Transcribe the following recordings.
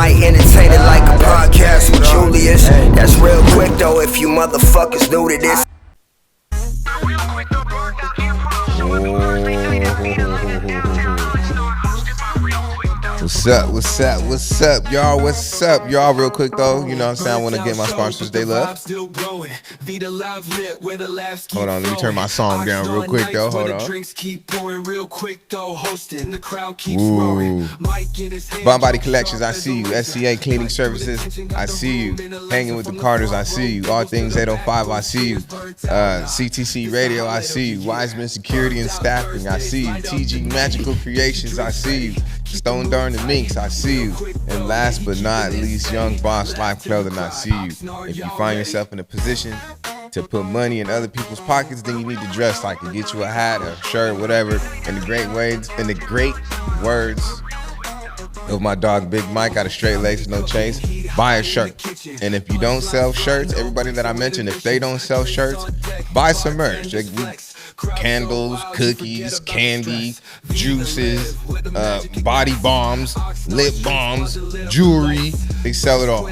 Might entertain it like a podcast with Julius. That's real quick though if you motherfuckers new to this. What's up, y'all? What's up, y'all? Real quick though, you know what I'm saying? I want to get my sponsors they love. Hold on, let me turn my song down real quick though. Hold on. Ooh. Bomb Body Collections, I see you. SCA Cleaning Services, I see you. Hanging with the Carters, I see you. All Things 805, I see you. CTC Radio, I see you. Wiseman Security and Staffing, I see you. TG Magical Creations, I see you. Stone Darn and Minks, I see you. And last but not least, Youmg Boss Life Clothing, I see you. If you find yourself in a position to put money in other people's pockets, then you need to dress like it. Get you a hat, a shirt, whatever. In the great words of my dog Big Mike, got a straight lace, no chase. Buy a shirt. And if you don't sell shirts, everybody that I mentioned, if they don't sell shirts, buy some merch. Candles, cookies, candy, juices, body bombs, lip balms, jewelry. They sell it all.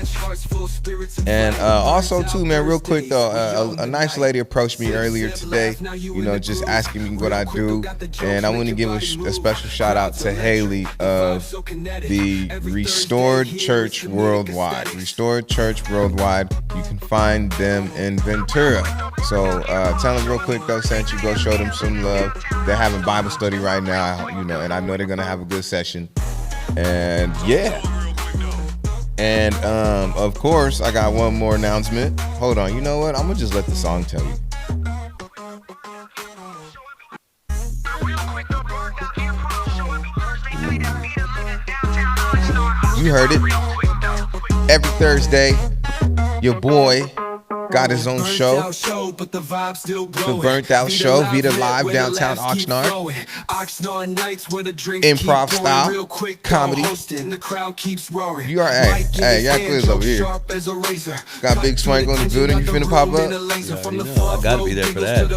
And also too, man, real quick though, a nice lady approached me earlier today, you know, just asking me what I do. And I want to give a special shout out to Haley of the Restored Church Worldwide. Restored Church Worldwide. You can find them in Ventura. So tell them real quick though, sent you, go show them some love. They're having Bible study right now, you know, and I know they're gonna have a good session. And yeah. And of course, I got one more announcement. Hold on, you know what? I'm gonna just let the song tell you. You heard it. Every Thursday, your boy got his own show, The Burnt Out Show, Vita Live, downtown Oxnard. Improv style, comedy. You are, hey, y'all quiz over here. Got Big Swank on the building, you finna pop up? Yeah, you know, I gotta be there for that.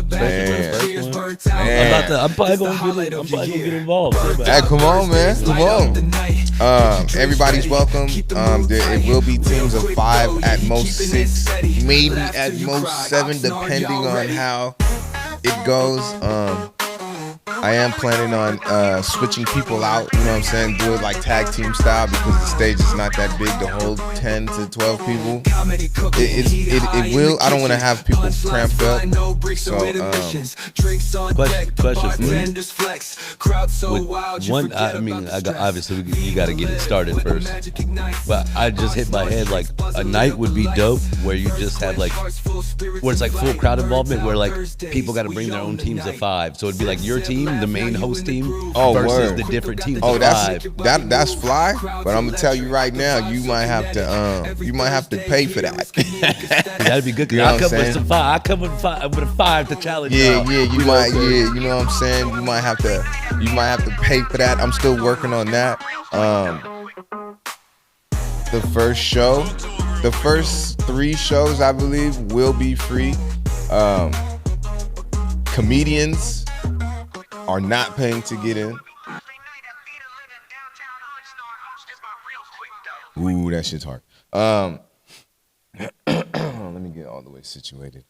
Man. I'm probably gonna get involved. Hey, come on, man, come on. Everybody's welcome. It will be teams of 5, at most 6, maybe at most 7, depending on how it goes. I am planning on switching people out, you know what I'm saying, do it like tag team style, because the stage is not that big to hold 10 to 12 people. It will, I don't want to have people cramped up. So question for you. One, I mean, obviously you got to get it started first, but I just hit my head, like a night would be dope where you just have like, where it's like full crowd involvement, where like people got to bring their own teams of 5, so it'd be like your team, the main host team, versus the different teams of 5. That's fly, but I'm gonna tell you right now, you might have to pay for that. That'd be good. You know I come with some 5. I come with a 5 to challenge. You might, you know what I'm saying. You might have to pay for that. I'm still working on that. The first 3 shows, I believe, will be free. Comedians are not paying to get in. Ooh, that shit's hard. Let me get all the way situated.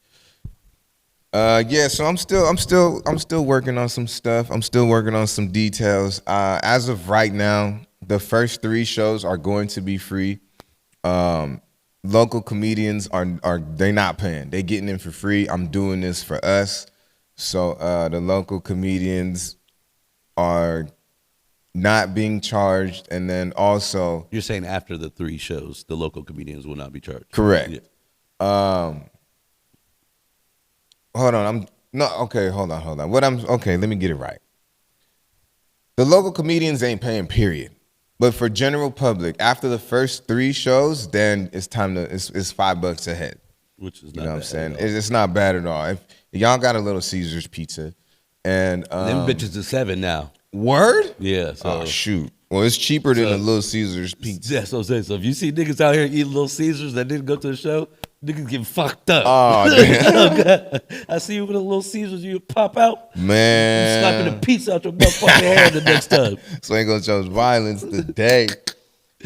Yeah, so I'm still working on some stuff. I'm still working on some details. As of right now, the first 3 shows are going to be free. Local comedians they're not paying. They're getting in for free. I'm doing this for us. So the local comedians are not being charged, and then also You're saying after the 3 shows, the local comedians will not be charged. Correct. Yeah. Hold on. Hold on. Let me get it right. The local comedians ain't paying, period. But for general public, after the first 3 shows, then it's time to it's $5 a head. Which is not, you know what I'm saying? It's not bad at all. If y'all got a Little Caesars pizza, and them bitches are $7 now. Word? Yeah. So. Oh shoot. Well, it's cheaper than a Little Caesars pizza. That's what I'm saying. So if you see niggas out here eating Little Caesars that didn't go to the show, niggas getting fucked up. Oh, damn. I see you with a Little Caesars, you pop out. Man. You slapping the pizza out your motherfucking hand the next time. So ain't gonna choose violence today.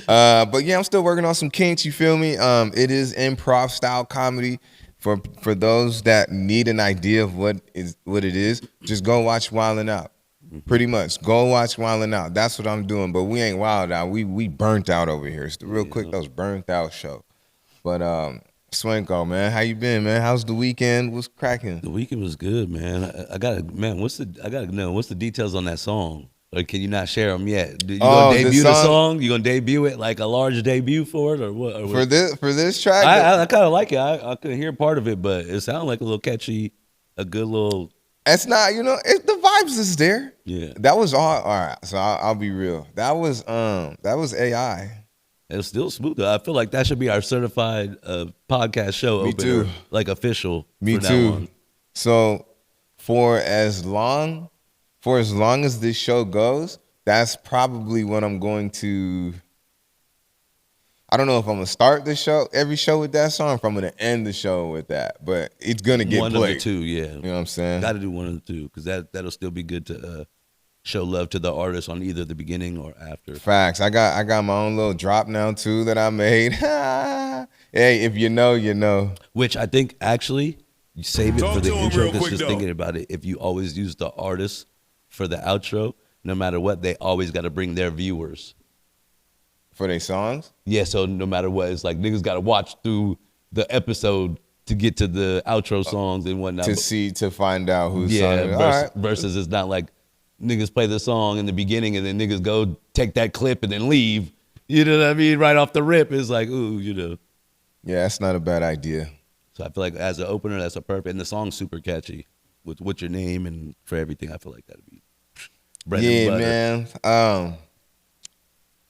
But yeah, I'm still working on some kinks. You feel me? It is improv style comedy. For those that need an idea of what it is, just go watch Wildin' Out. Pretty much, go watch Wildin' Out. That's what I'm doing. But we ain't wild out. We burnt out over here. It's the Realquicctho's burnt out show. But Swanko, man, how you been, man? How's the weekend? What's cracking? The weekend was good, man. I gotta know what's the details on that song. Or can you not share them yet? You gonna debut the song? You gonna debut it like a large debut for it, or what? For this track, I kind of like it. I couldn't hear part of it, but it sounded like a little catchy, a good little. It's not, the vibes is there. Yeah, that was all right. So I'll be real. That was AI. It was still smooth. I feel like that should be our certified podcast show Me opener, too. like official. Me for too. Now on. So for as long as this show goes, that's probably what I'm going to. I don't know if I'm gonna start every show with that song, or if I'm gonna end the show with that. But it's gonna get one played. of the two, yeah. You know what I'm saying? Got to do one of the two because that'll still be good to show love to the artist on either the beginning or after. Facts. I got my own little drop now too that I made. Hey, if you know, you know. Which I think actually you save it Talk for the to 'em intro real because quick, just though. thinking about it, if you always use the artist for the outro, no matter what, they always got to bring their viewers. For their songs? Yeah, so no matter what, it's like niggas got to watch through the episode to get to the outro songs and whatnot. To find out who's Yeah, song. versus it's not like niggas play the song in the beginning and then niggas go take that clip and then leave. You know what I mean? Right off the rip, it's like, ooh, Yeah, that's not a bad idea. So I feel like as an opener, that's a perfect. And the song's super catchy with what's your name and for everything. I feel like that'd be bread and butter. Man.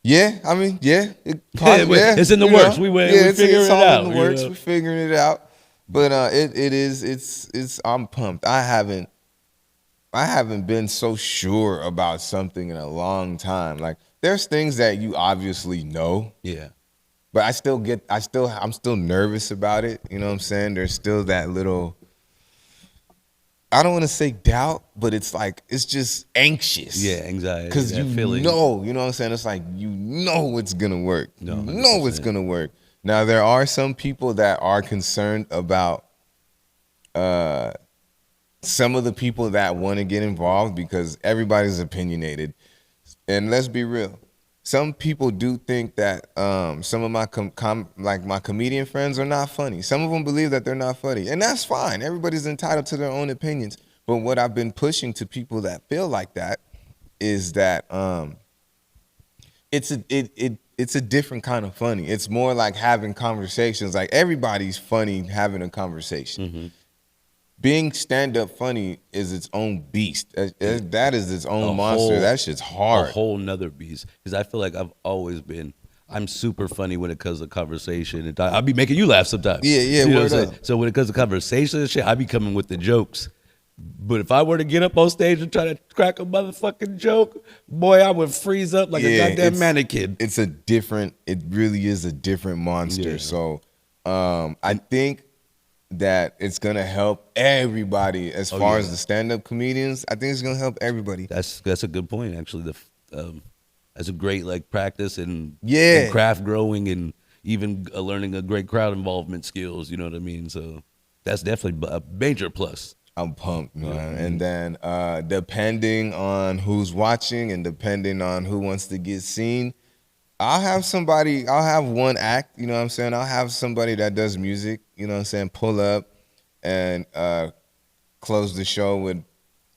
Yeah, I mean, yeah. It's in the works. We figuring it out. In the works. We're figuring it out. But it's I'm pumped. I haven't been so sure about something in a long time. Like there's things that you obviously know. Yeah. But I'm still nervous about it. You know what I'm saying? There's still that little, I don't want to say doubt, but it's just anxious. Yeah, anxiety. Because you feeling. know what I'm saying? It's like, it's going to work. No, you know it's going to work. Now, there are some people that are concerned about some of the people that want to get involved because everybody's opinionated. And let's be real. Some people do think that some of my my comedian friends are not funny. Some of them believe that they're not funny, and that's fine. Everybody's entitled to their own opinions. But what I've been pushing to people that feel like that is that it's a different kind of funny. It's more like having conversations. Like everybody's funny having a conversation. Mm-hmm. Being stand-up funny is its own beast. That is its own monster. That shit's hard. A whole nother beast. Because I feel like I'm super funny when it comes to conversation. And I'll be making you laugh sometimes. Yeah, you know word up. So when it comes to conversation and shit, I be coming with the jokes. But if I were to get up on stage and try to crack a motherfucking joke, boy, I would freeze up like a goddamn mannequin. It really is a different monster. Yeah. So I think that it's gonna help everybody as far as the stand-up comedians. I think it's gonna help everybody. That's a good point, actually. That's a great practice and craft growing and even learning a great crowd involvement skills. You know what I mean? So that's definitely a major plus. I'm pumped, man. And then depending on who's watching and depending on who wants to get seen, I'll have one act, you know what I'm saying? I'll have somebody that does music, you know what I'm saying, pull up and close the show with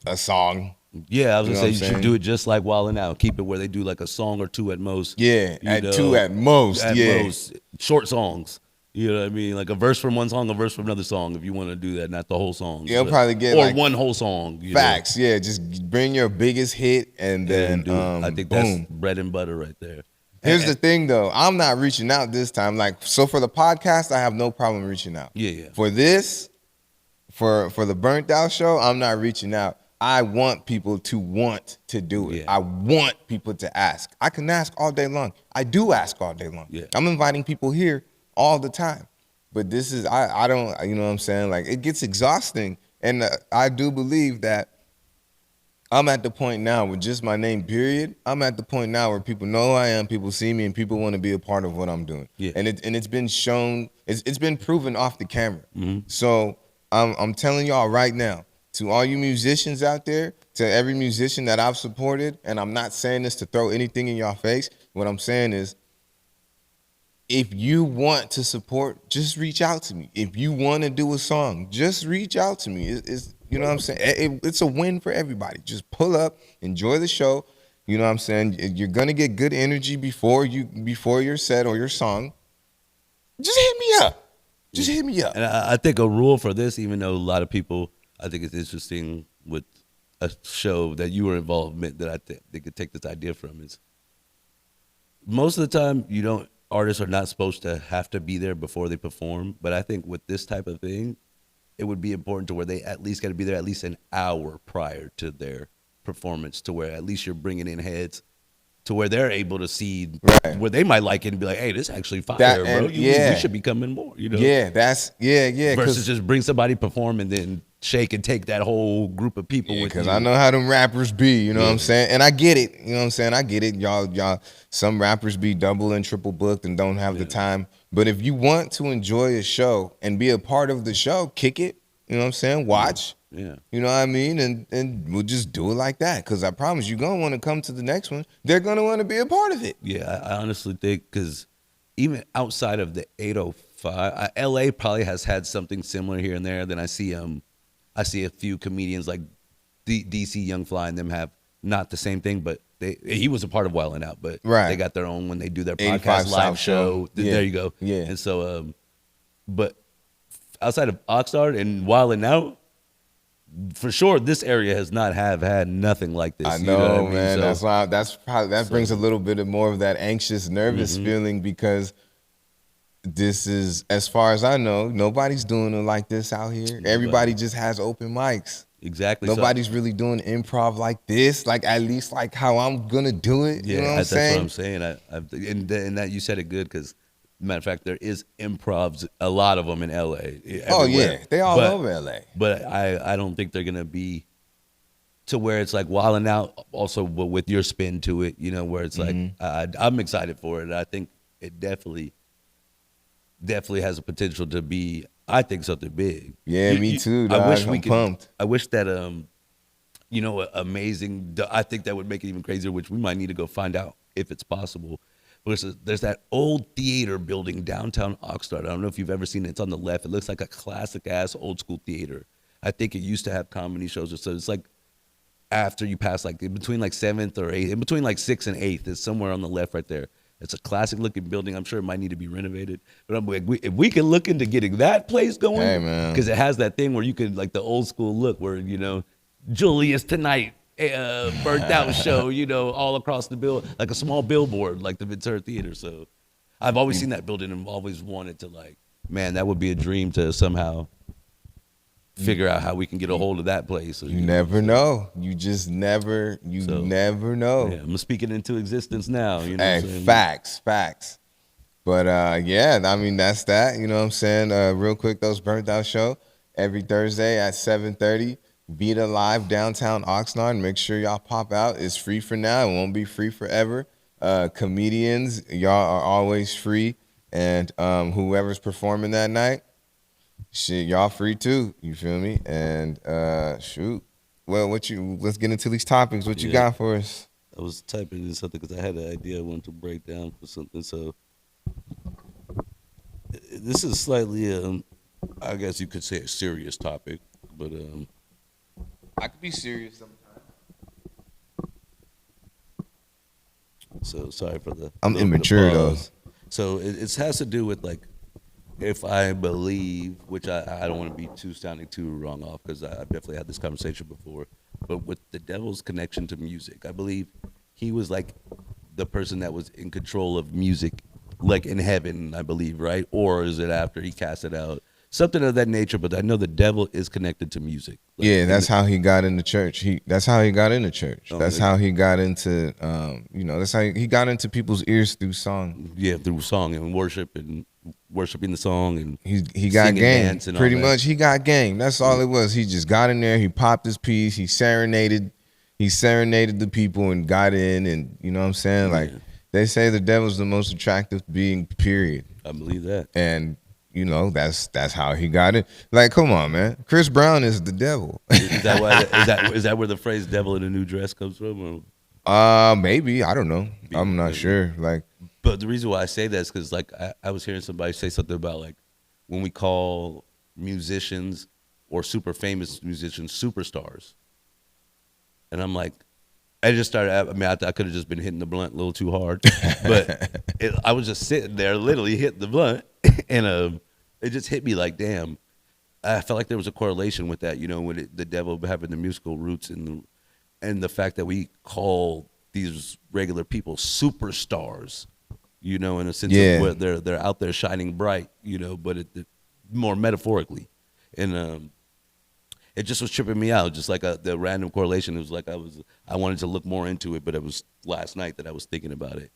a song. Yeah, I was going to say you should do it just like Wildin' Out. Keep it where they do like a song or two at most. Yeah, two at most. At most. Short songs. You know what I mean? Like a verse from one song, a verse from another song if you want to do that, not the whole song. Yeah, you'll probably get one whole song. Facts, yeah. Just bring your biggest hit and then I think that's bread and butter right there. Here's the thing, though. I'm not reaching out this time. So for the podcast, I have no problem reaching out. Yeah. For this, for the Burnt Out show, I'm not reaching out. I want people to want to do it. Yeah. I want people to ask. I can ask all day long. I do ask all day long. Yeah. I'm inviting people here all the time. But this is, I don't, you know what I'm saying? Like, it gets exhausting. And I do believe that I'm at the point now with just my name, period. I'm at the point now where people know who I am, people see me, and people want to be a part of what I'm doing. Yeah. And it's been shown, it's been proven off the camera. So I'm telling y'all right now, to all you musicians out there, to every musician that I've supported, and I'm not saying this to throw anything in y'all face. What I'm saying is, if you want to support, just reach out to me. If you want to do a song, just reach out to me. It's you know what I'm saying? It's a win for everybody. Just pull up, enjoy the show. You know what I'm saying? You're gonna get good energy before your set or your song. Just hit me up. Just hit me up. And I think a rule for this, even though a lot of people, I think it's interesting with a show that you were involved in, that I think they could take this idea from, is most of the time artists are not supposed to have to be there before they perform. But I think with this type of thing, it would be important to where they at least got to be there at least an hour prior to their performance, to where at least you're bringing in heads to where they're able to see where they might like it and be like, hey, this is actually fire, bro. We should be coming more, Yeah, yeah. Versus just bring somebody perform and then shake and take that whole group of people with you. Because I know how them rappers be, you know what I'm saying? And I get it, you know what I'm saying? I get it. Y'all, some rappers be double and triple booked and don't have the time. But if you want to enjoy a show and be a part of the show, kick it, you know what I'm saying? Watch. Yeah. You know what I mean? And we'll just do it like that. Because I promise you're going to want to come to the next one. They're going to want to be a part of it. Yeah, I honestly think, because even outside of the 805, LA probably has had something similar here and there. Then I see a few comedians like DC Young Fly and them have not the same thing, but he was a part of Wild 'N Out, but they got their own when they do their podcast live show. Yeah. There you go. Yeah. And so, but outside of Oxnard and Wild 'N Out, for sure, this area has not had nothing like this. I know, man. So, that brings a little bit of more of that anxious, nervous feeling, because this is, as far as I know, nobody's doing it like this out here. Everybody just has open mics. Exactly. Nobody's really doing improv like this, like at least like how I'm gonna do it. Yeah, you know what I'm that's saying? what I'm saying. And that you said it good, because matter of fact, there is improvs, a lot of them in LA. Oh yeah, they all over LA. But I don't think they're gonna be to where it's like Wild 'N Out, also with your spin to it, where it's like I'm excited for it. I think it definitely has a potential to be, I think, something big. Yeah, me too, dog. I'm pumped. I wish that amazing. I think that would make it even crazier, which we might need to go find out if it's possible. Because there's that old theater building downtown Oxnard. I don't know if you've ever seen it. It's on the left. It looks like a classic ass old school theater. I think it used to have comedy shows. So it's like after you pass, like in between like 7th or 8th, in between like 6th and 8th, it's somewhere on the left right there. It's a classic looking building. I'm sure it might need to be renovated. But I'm like, if we can look into getting that place going, hey, man, because it has that thing where you could, like the old school look where, Julius Tonight, burnt out show, all across the bill, like a small billboard, like the Ventura Theater. So I've always seen that building and always wanted to, like, man, that would be a dream to somehow figure out how we can get a hold of that place. You never know. You just never know. Yeah, I'm speaking into existence now. Hey, facts. But yeah, I mean, that's that. You know what I'm saying? Realquicctho's Burnt Out Show every Thursday at 7:30. Vita Live, downtown Oxnard. Make sure y'all pop out. It's free for now. It won't be free forever. Comedians, y'all are always free. And whoever's performing that night, shit, y'all free too. You feel me? And shoot. Well, let's get into these topics. What you got for us? I was typing in something because I had an idea I wanted to break down for something. So this is slightly, I guess you could say, a serious topic, but I could be serious sometimes. So sorry for the. I'm immature though. So it has to do with, like, if I believe, which I don't want to be sounding too wrong off, because I've definitely had this conversation before, but with the devil's connection to music, I believe he was like the person that was in control of music, like in heaven, I believe, right? Or is it after he cast it out? Something of that nature, but I know the devil is connected to music. Like, yeah, that's how he got into church. That's how he got into church. Oh, that's how he got into, that's how he got into people's ears through song. Yeah, through song and worship and worshiping the song, and he got game. Pretty much, he got game. That's all it was. He just got in there. He popped his piece. He serenaded he serenaded the people and got in, and you know what I'm saying? Like they say the devil's the most attractive being, period. I believe that. And you know, that's how he got it. Like, come on, man. Chris Brown is the devil. Is that why? Is that where the phrase "devil in a new dress" comes from? Maybe, I don't know. I'm not sure. Like, but the reason why I say that is because, like, I was hearing somebody say something about like when we call musicians or super famous musicians superstars, and I'm like, I just started. I mean, I could have just been hitting the blunt a little too hard, but I was just sitting there, literally hitting the blunt, and it just hit me like, damn. I felt like there was a correlation with that, you know, with the devil having the musical roots and the fact that we call these regular people superstars, you know, in a sense of where they're out there shining bright, you know, but more metaphorically, and it just was tripping me out, just like the random correlation. It was like I wanted to look more into it, but it was last night that I was thinking about it.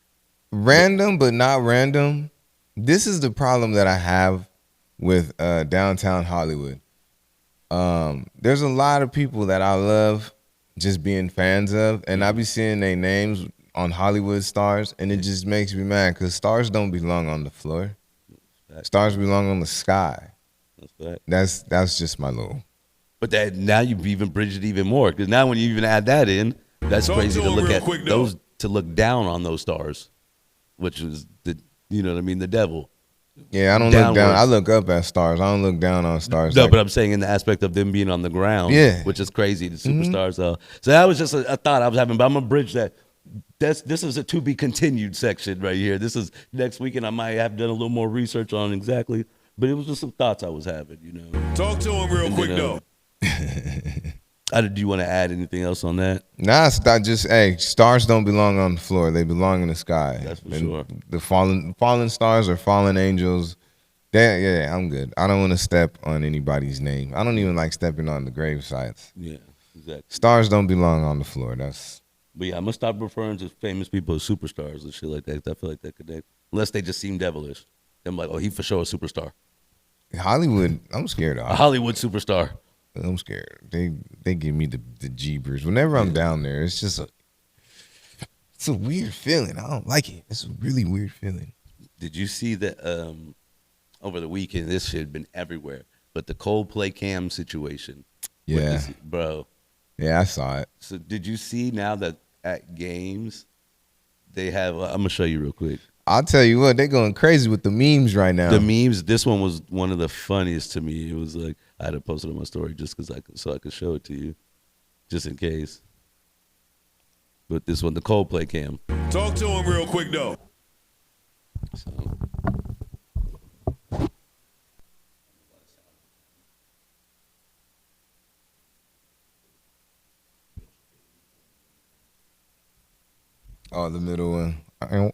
Random, but not random. This is the problem that I have with downtown Hollywood. There's a lot of people that I love just being fans of, and I be seeing their names on Hollywood stars, and it just makes me mad because stars don't belong on the floor. Stars belong on the sky. That's just my little. But that now you've even bridged it even more, because now when you even add that in, that's crazy to look at those, to look down on those stars, which is you know what I mean, the devil. Yeah, I don't look down. I look up at stars. I don't look down on stars. No, but I'm saying in the aspect of them being on the ground, which is crazy. The superstars. So that was just a thought I was having. But I'm gonna bridge that. This is a to be continued section right here. This is next week, and I might have done a little more research on exactly. But it was just some thoughts I was having. You know. Talk to him real quick though. Do you want to add anything else on that? Nah, stars don't belong on the floor. They belong in the sky. That's for sure. The fallen stars or fallen angels. I'm good. I don't want to step on anybody's name. I don't even like stepping on the grave sites. Yeah, exactly. Stars don't belong on the floor. But yeah, I'm gonna stop referring to famous people as superstars and shit like that. I feel like that could, unless they just seem devilish. I'm like, oh, he for sure a superstar. Hollywood, I'm scared of. A Hollywood superstar. I'm scared. They give me the jeepers. Whenever I'm down there, it's just it's a weird feeling. I don't like it. It's a really weird feeling. Did you see that over the weekend? This shit had been everywhere. But the Coldplay Cam situation. Yeah. Bro. Yeah, I saw it. So did you see now that at games they have, I'm going to show you real quick. I'll tell you what, they're going crazy with the memes right now. The memes, this one was one of the funniest to me. It was like, I had to post it on my story just because I could show it to you, just in case. But this one, the Coldplay Cam. Talk to him real quick though. So. Oh, the middle one. So at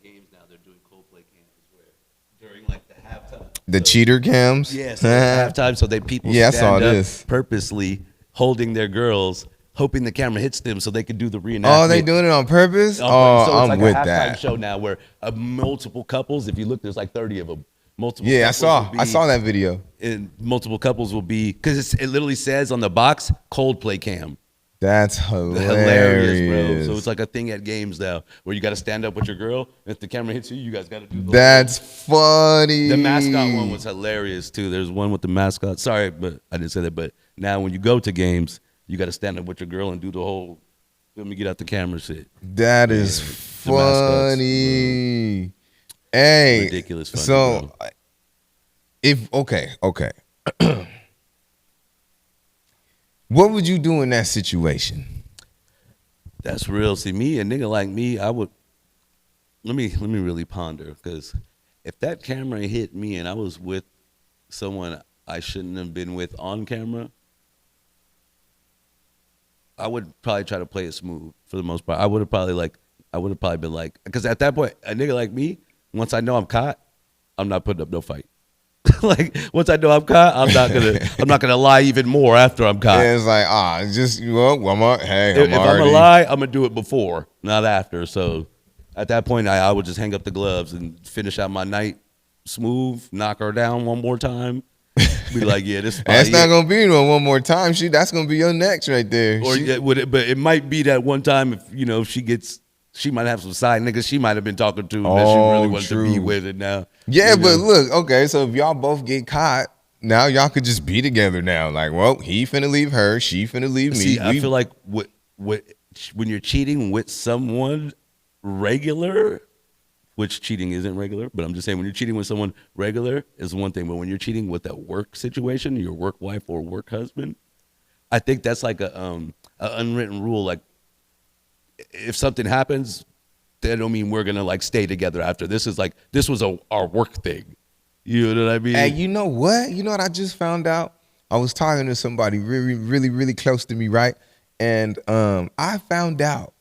games now they're doing Coldplay cams where during like the halftime. The cheater cams? Yes, halftime. So people I stand saw up this. Purposely holding their girls, hoping the camera hits them so they could do the reenactment. Oh, they doing it on purpose? So I'm like with a halftime that. show now where multiple couples, if you look, there's like 30 of them. I saw that video. And multiple couples will be, because it literally says on the box, Coldplay Cam. That's hilarious. Bro. So it's like a thing at games now where you got to stand up with your girl. If the camera hits you, you guys got to do the That's funny. The mascot one was hilarious too. There's one with the mascot. Sorry, but I didn't say that. But now when you go to games, you got to stand up with your girl and do the whole, let me get out the camera shit. That is funny. Hey, ridiculous funny, so bro. Okay. What would you do in that situation? That's real. See, me, a nigga like me, I would, let me really ponder, because if that camera hit me and I was with someone I shouldn't have been with on camera, I would probably try to play it smooth for the most part. I would have probably been like, because at that point, a nigga like me, once I know I'm caught, I'm not putting up no fight. Like once I know I'm caught, I'm not gonna lie even more after I'm caught. Yeah, it's like I'm gonna lie, I'm gonna do it before, not after. So at that point, I would just hang up the gloves and finish out my night smooth, knock her down one more time, Be like, yeah, this. That's not gonna be no one more time. That's gonna be your next right there. Or but it might be that one time if she might have some side niggas she might have been talking to that she really wanted to be with it now. Yeah, but look, okay, so if y'all both get caught, now y'all could just be together now. Like, well, he finna leave her, she finna leave me. See, I feel like when you're cheating with someone regular, which cheating isn't regular, but I'm just saying when you're cheating with someone regular is one thing, but when you're cheating with a work situation, your work wife or work husband, I think that's like a unwritten rule. Like, if something happens, that don't mean we're gonna like stay together after. This was our work thing. You know what I mean? Hey, you know what? You know what I just found out? I was talking to somebody really, really, really close to me, right? And I found out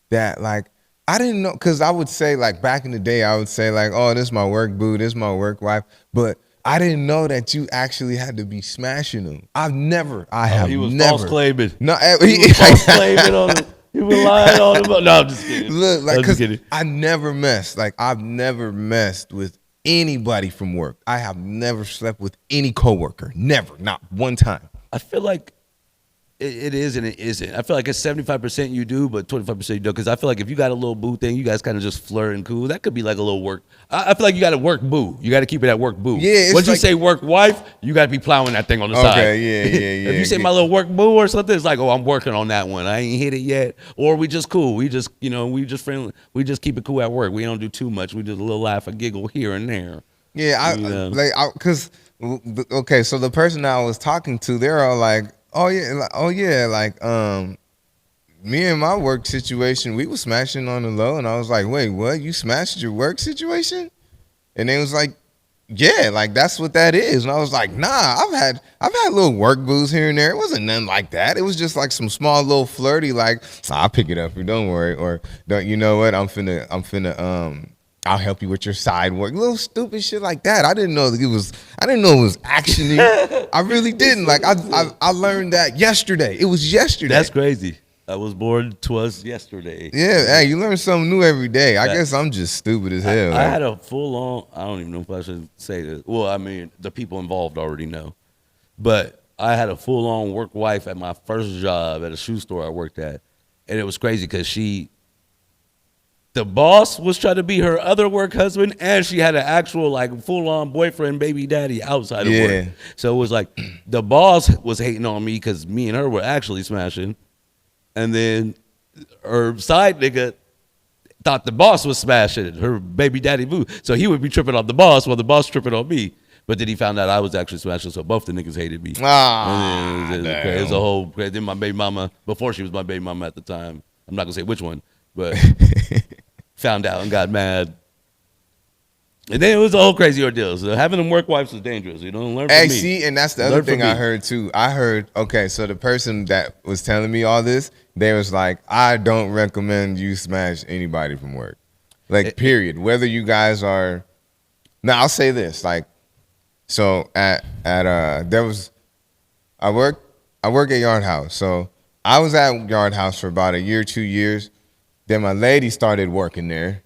that like I didn't know, because I would say like back in the day, I would say like, oh, this is my work boo, this is my work wife, but I didn't know that you actually had to be smashing them. I have never. He was false claiming. No, he was false claiming on him. He was lying on him. No, I'm just kidding. Look, like, because I never messed. Like, I've never messed with anybody from work. I have never slept with any coworker. Never, not one time. I feel like it is and it isn't. I feel like it's 75% you do, but 25% you don't. Because I feel like if you got a little boo thing, you guys kind of just flirt and cool. That could be like a little work. I feel like you got to work boo. You got to keep it at work boo. Yeah. Once you say work wife, you got to be plowing that thing on the side. Okay, yeah. If you say my little work boo or something, it's like, oh, I'm working on that one. I ain't hit it yet. Or we just cool. We just, we just friendly. We just keep it cool at work. We don't do too much. We just a little laugh and giggle here and there. Yeah, because okay, so the person I was talking to, they're all like, oh yeah, like me and my work situation, we was smashing on the low, and I was like, wait, what? You smashed your work situation? And they was like, yeah, like that's what that is. And I was like, nah, I've had little work boos here and there. It wasn't nothing like that. It was just like some small little flirty, like, I'll pick it up, don't worry, or don't, you know what? I'm finna I'll help you with your side work. Little stupid shit like that. I didn't know it was actiony. I really didn't. Like I learned that yesterday. It was yesterday. That's crazy. I was born 'twas yesterday. Yeah, hey, you learn something new every day. I guess I'm just stupid as hell. I had a full on, I don't even know if I should say this. Well, I mean, the people involved already know. But I had a full on work wife at my first job at a shoe store I worked at. And it was crazy because the boss was trying to be her other work husband, and she had an actual like full-on boyfriend, baby daddy outside of work. So it was like the boss was hating on me because me and her were actually smashing, and then her side nigga thought the boss was smashing her baby daddy boo. So he would be tripping on the boss while the boss tripping on me. But then he found out I was actually smashing, so both the niggas hated me. It was a whole. Then my baby mama, before she was my baby mama at the time, I'm not gonna say which one, but found out and got mad. And then it was a whole crazy ordeal. So having them work wives is dangerous. You don't learn from me. See, and that's the other thing I heard too. I heard, okay, so the person that was telling me all this, they was like, I don't recommend you smash anybody from work. Like, period. Whether you guys are, now I'll say this, like, so I work at Yard House. So I was at Yard House for about a year, 2 years. Then my lady started working there,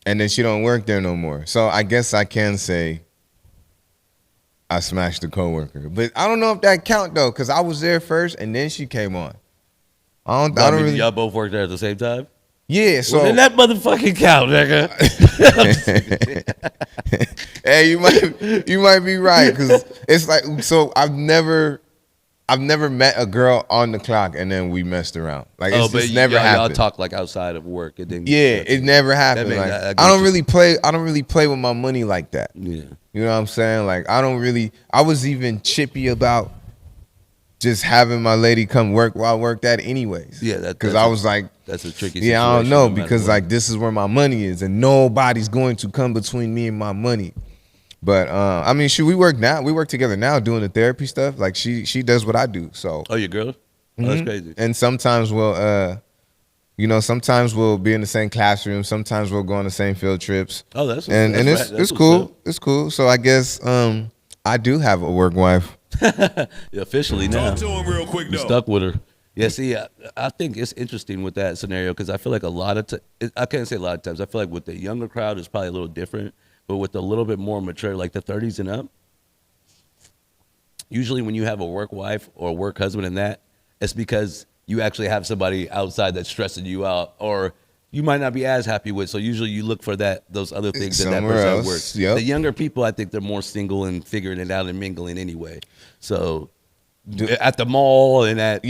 and then she don't work there no more. So I guess I can say I smashed a coworker, but I don't know if that count though, because I was there first and then she came on. I don't really. Y'all both worked there at the same time? Yeah. So then that motherfucking count, nigga. Hey, you might be right, because it's like, so I've never met a girl on the clock and then we messed around. Like, it's just never happened. Y'all talk like outside of work. It never happened. Like, I don't really play with my money like that. Yeah. You know what I'm saying? Like, I was even chippy about just having my lady come work while I worked at anyways. Yeah. Because I was like, that's a tricky situation. Yeah, I don't know, because like this is where my money is and nobody's going to come between me and my money. But I mean, we work now. We work together now doing the therapy stuff. Like she does what I do. So. Oh, your girl? Mm-hmm. Oh, that's crazy. And sometimes we'll be in the same classroom. Sometimes we'll go on the same field trips. Oh, that's it's cool. It's cool. So I guess I do have a work wife. Officially now. Talk to him real quick though. Stuck with her. Yeah, see, I think it's interesting with that scenario because I feel like I can't say a lot of times. I feel like with the younger crowd, it's probably a little different. But with a little bit more mature, like the 30s and up, usually when you have a work wife or a work husband and that, it's because you actually have somebody outside that's stressing you out, or you might not be as happy with. So usually you look for those other things that Somewhere person else, works. yep. The younger people, I think they're more single and figuring it out and mingling anyway. So at the mall and at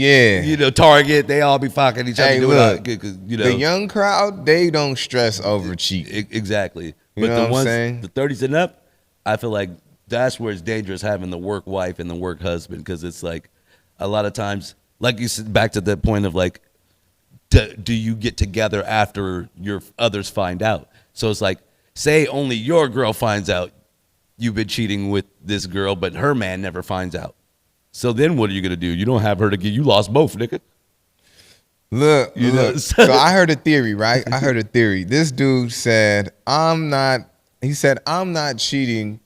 Target, they all be fucking each other. Hey, doing look, the young crowd, they don't stress over cheating. Exactly. You But know the what I'm ones, saying? the 30s and up, I feel like that's where it's dangerous having the work wife and the work husband, because it's like a lot of times, like you said, back to the point of like, do you get together after your others find out? So it's like, say only your girl finds out you've been cheating with this girl, but her man never finds out. So then what are you going to do? You don't have her to get, you lost both, nigga. Look. So I heard a theory, right? I heard a theory. This dude said, I'm not cheating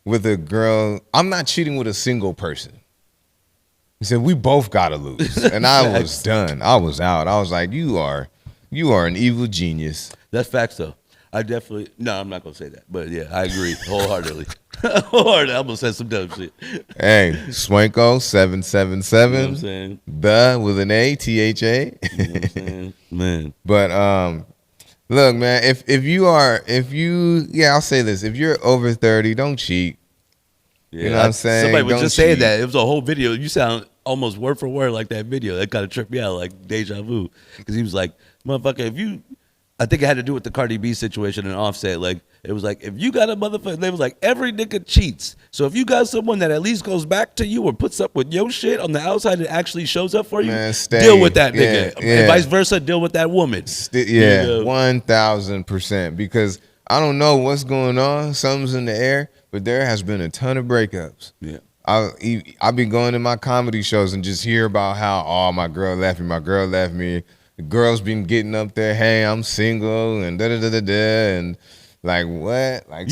with a girl. I'm not cheating with a single person. He said, we both got to lose. And I was done. I was out. I was like, you are an evil genius. That's facts, though. I'm not going to say that. But yeah, I agree wholeheartedly. Wholeheartedly. I almost said some dumb shit. Hey, Swanko 777. You know what I'm saying? The with an A, THA. You know what I'm saying? Man. But look, man, I'll say this. If you're over 30, don't cheat. Yeah, you know what I'm saying? Somebody was Don't just saying cheat. that. It was a whole video. You sound almost word for word like that video. That kind of tripped me out, like deja vu. Because he was like, motherfucker, I think it had to do with the Cardi B situation and Offset. Like, it was like, if you got a motherfucker, they was like, every nigga cheats. So if you got someone that at least goes back to you or puts up with your shit on the outside and actually shows up for you, Man, deal with that nigga. Yeah. And vice versa, deal with that woman. 1,000%. Because I don't know what's going on. Something's in the air. But there has been a ton of breakups. Yeah. I've been going to my comedy shows and just hear about how, my girl left me. The girl's been getting up there, hey, I'm single, and da-da-da-da-da, and like, what? Like,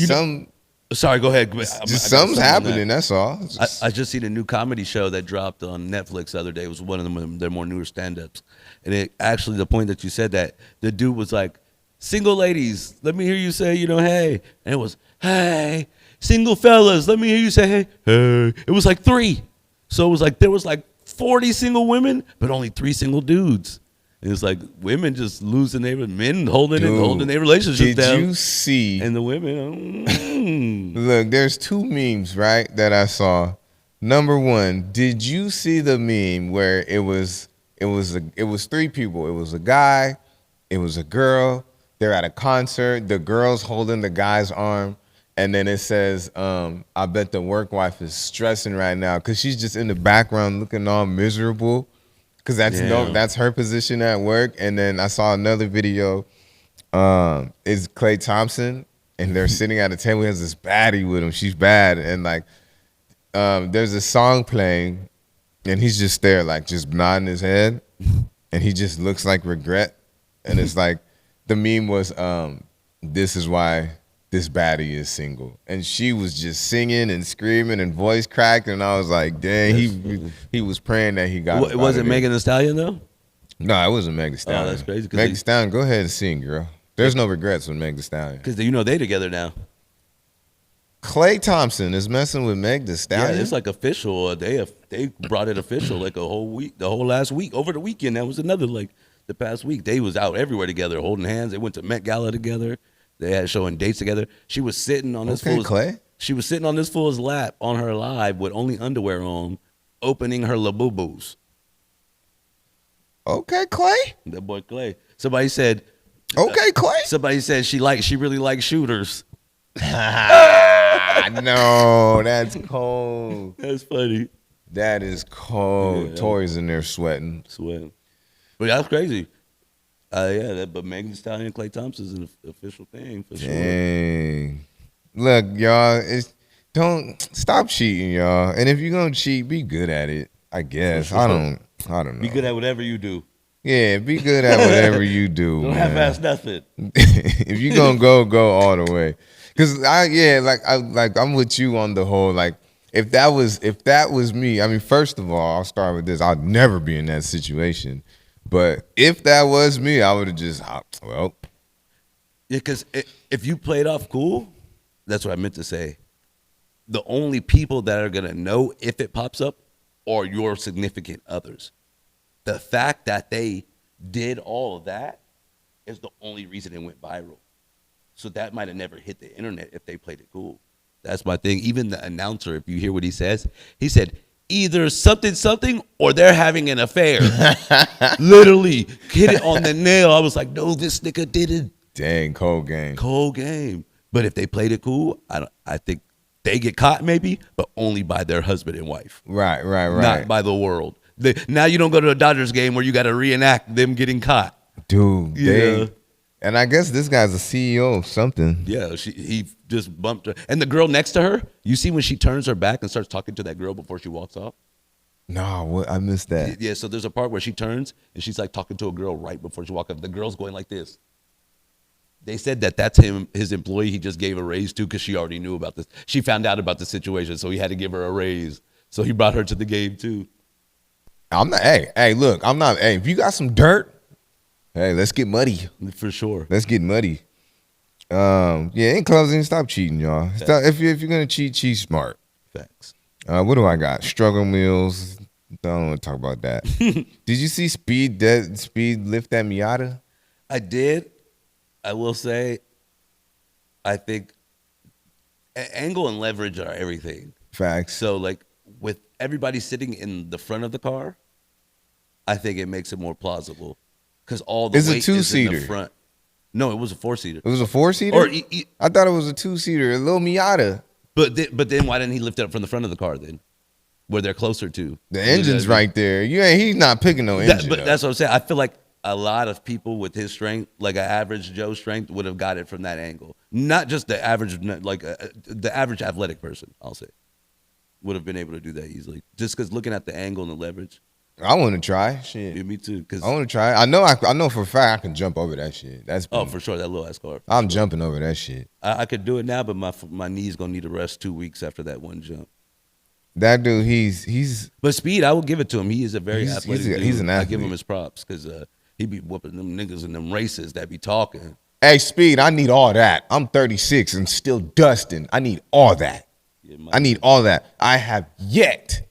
Sorry, go ahead. Something's happening, that's all. I just seen a new comedy show that dropped on Netflix the other day. It was one of their more newer stand-ups. And it actually, the point that you said that, the dude was like, single ladies, let me hear you say, hey. And it was, hey. Single fellas, let me hear you say, hey, hey. It was like 3. So it was like, there was like 40 single women, but only 3 single dudes. And it's like women just losing men holding their relationships down. Did you see? And the women, Look, there's 2 memes, right, that I saw. Number 1, did you see the meme where it was 3 people? It was a guy, it was a girl. They're at a concert. The girl's holding the guy's arm. And then it says, I bet the work wife is stressing right now because she's just in the background looking all miserable because that's her position at work. And then I saw another video. It's Klay Thompson, and they're sitting at a table. He has this baddie with him. She's bad. And, like, there's a song playing, and he's just there, like, just nodding his head. And he just looks like regret. And it's like, the meme was, this is why this baddie is single. And she was just singing and screaming and voice cracked, and I was like, dang, he was praying that he got it. Was it Megan Thee Stallion, though? No, it wasn't Megan Thee Stallion. Oh, that's crazy. Megan Thee Stallion, go ahead and sing, girl. There's no regrets with Megan Thee Stallion. Because they together now. Klay Thompson is messing with Megan Thee Stallion? Yeah, it's like official. They brought it official like a whole week, the whole last week. Over the weekend, that was another, like, the past week. They was out everywhere together, holding hands. They went to Met Gala together. They had showing dates together. She was sitting on this fool's Klay. She was sitting on this fool's lap on her live with only underwear on, opening her labubus. Okay, Klay. That boy Klay. Somebody said. Okay, Klay. Somebody said she really likes shooters. No, that's cold. That's funny. That is cold. Yeah. Tori's in there sweating. But that's crazy. But Megan Thee Stallion and Klay Thompson's an official thing for sure. Dang. Look, y'all, don't stop cheating, y'all. And if you're gonna cheat, be good at it. I guess. Sure. I don't know. Be good at whatever you do. Yeah, be good at whatever you do. Don't half-ass nothing. If you're gonna go all the way. Cause I'm with you on the whole, like, if that was me, I mean, first of all, I'll start with this. I'd never be in that situation. But if that was me, I would have just, well. Yeah, because if you played off cool, that's what I meant to say. the only people that are gonna know if it pops up are your significant others. The fact that they did all of that is the only reason it went viral. So that might have never hit the internet if they played it cool. That's my thing. Even the announcer, if you hear what he said, either something or they're having an affair. Literally hit it on the nail. I was like, no, this nigga didn't. Dang, cold game. Cold game. But if they played it cool, I think they get caught maybe, but only by their husband and wife. Right. Not by the world. Now you don't go to a Dodgers game where you got to reenact them getting caught. Dude, Yeah. And I guess this guy's a CEO of something. Yeah, he just bumped her. And the girl next to her, you see when she turns her back and starts talking to that girl before she walks off? No, what? I missed that. Yeah, so there's a part where she turns and she's like talking to a girl right before she walks off. The girl's going like this. They said that's his employee he just gave a raise to because she already knew about this. She found out about the situation, so he had to give her a raise. So he brought her to the game too. I'm not. Hey, look, I'm not. Hey, if you got some dirt, hey, let's get muddy. For sure. Let's get muddy. Yeah, in closing, stop cheating, y'all. Stop, if you're gonna cheat smart. Facts. What do I got? Struggle meals. Don't want to talk about that. Did you see Speed lift that Miata? I did. I will say, I think angle and leverage are everything. Facts. So, like, with everybody sitting in the front of the car, I think it makes it more plausible because all the weight is in the front. No, it was a 4-seater. It was a 4-seater? I thought it was a 2-seater, a little Miata. But then why didn't he lift it up from the front of the car then? Where they're closer to. The engine's right there. He's not picking no engine. But that's what I'm saying. I feel like a lot of people with his strength, like an average Joe strength, would have got it from that angle. Not just the average, like the average athletic person, I'll say, would have been able to do that easily. Just because looking at the angle and the leverage. I want to try. Shit. Yeah, me too. I want to try. I know for a fact I can jump over that shit. For sure, that little ass car. I'm jumping over that shit. I could do it now, but my knee's gonna need a rest 2 weeks after that one jump. That dude, he's. But Speed, I will give it to him. He is a very athletic dude. He's an athlete. I give him his props because he be whooping them niggas in them races that be talking. Hey, Speed, I need all that. I'm 36 and still dusting. I need all that. Yeah, I need all that. I have yet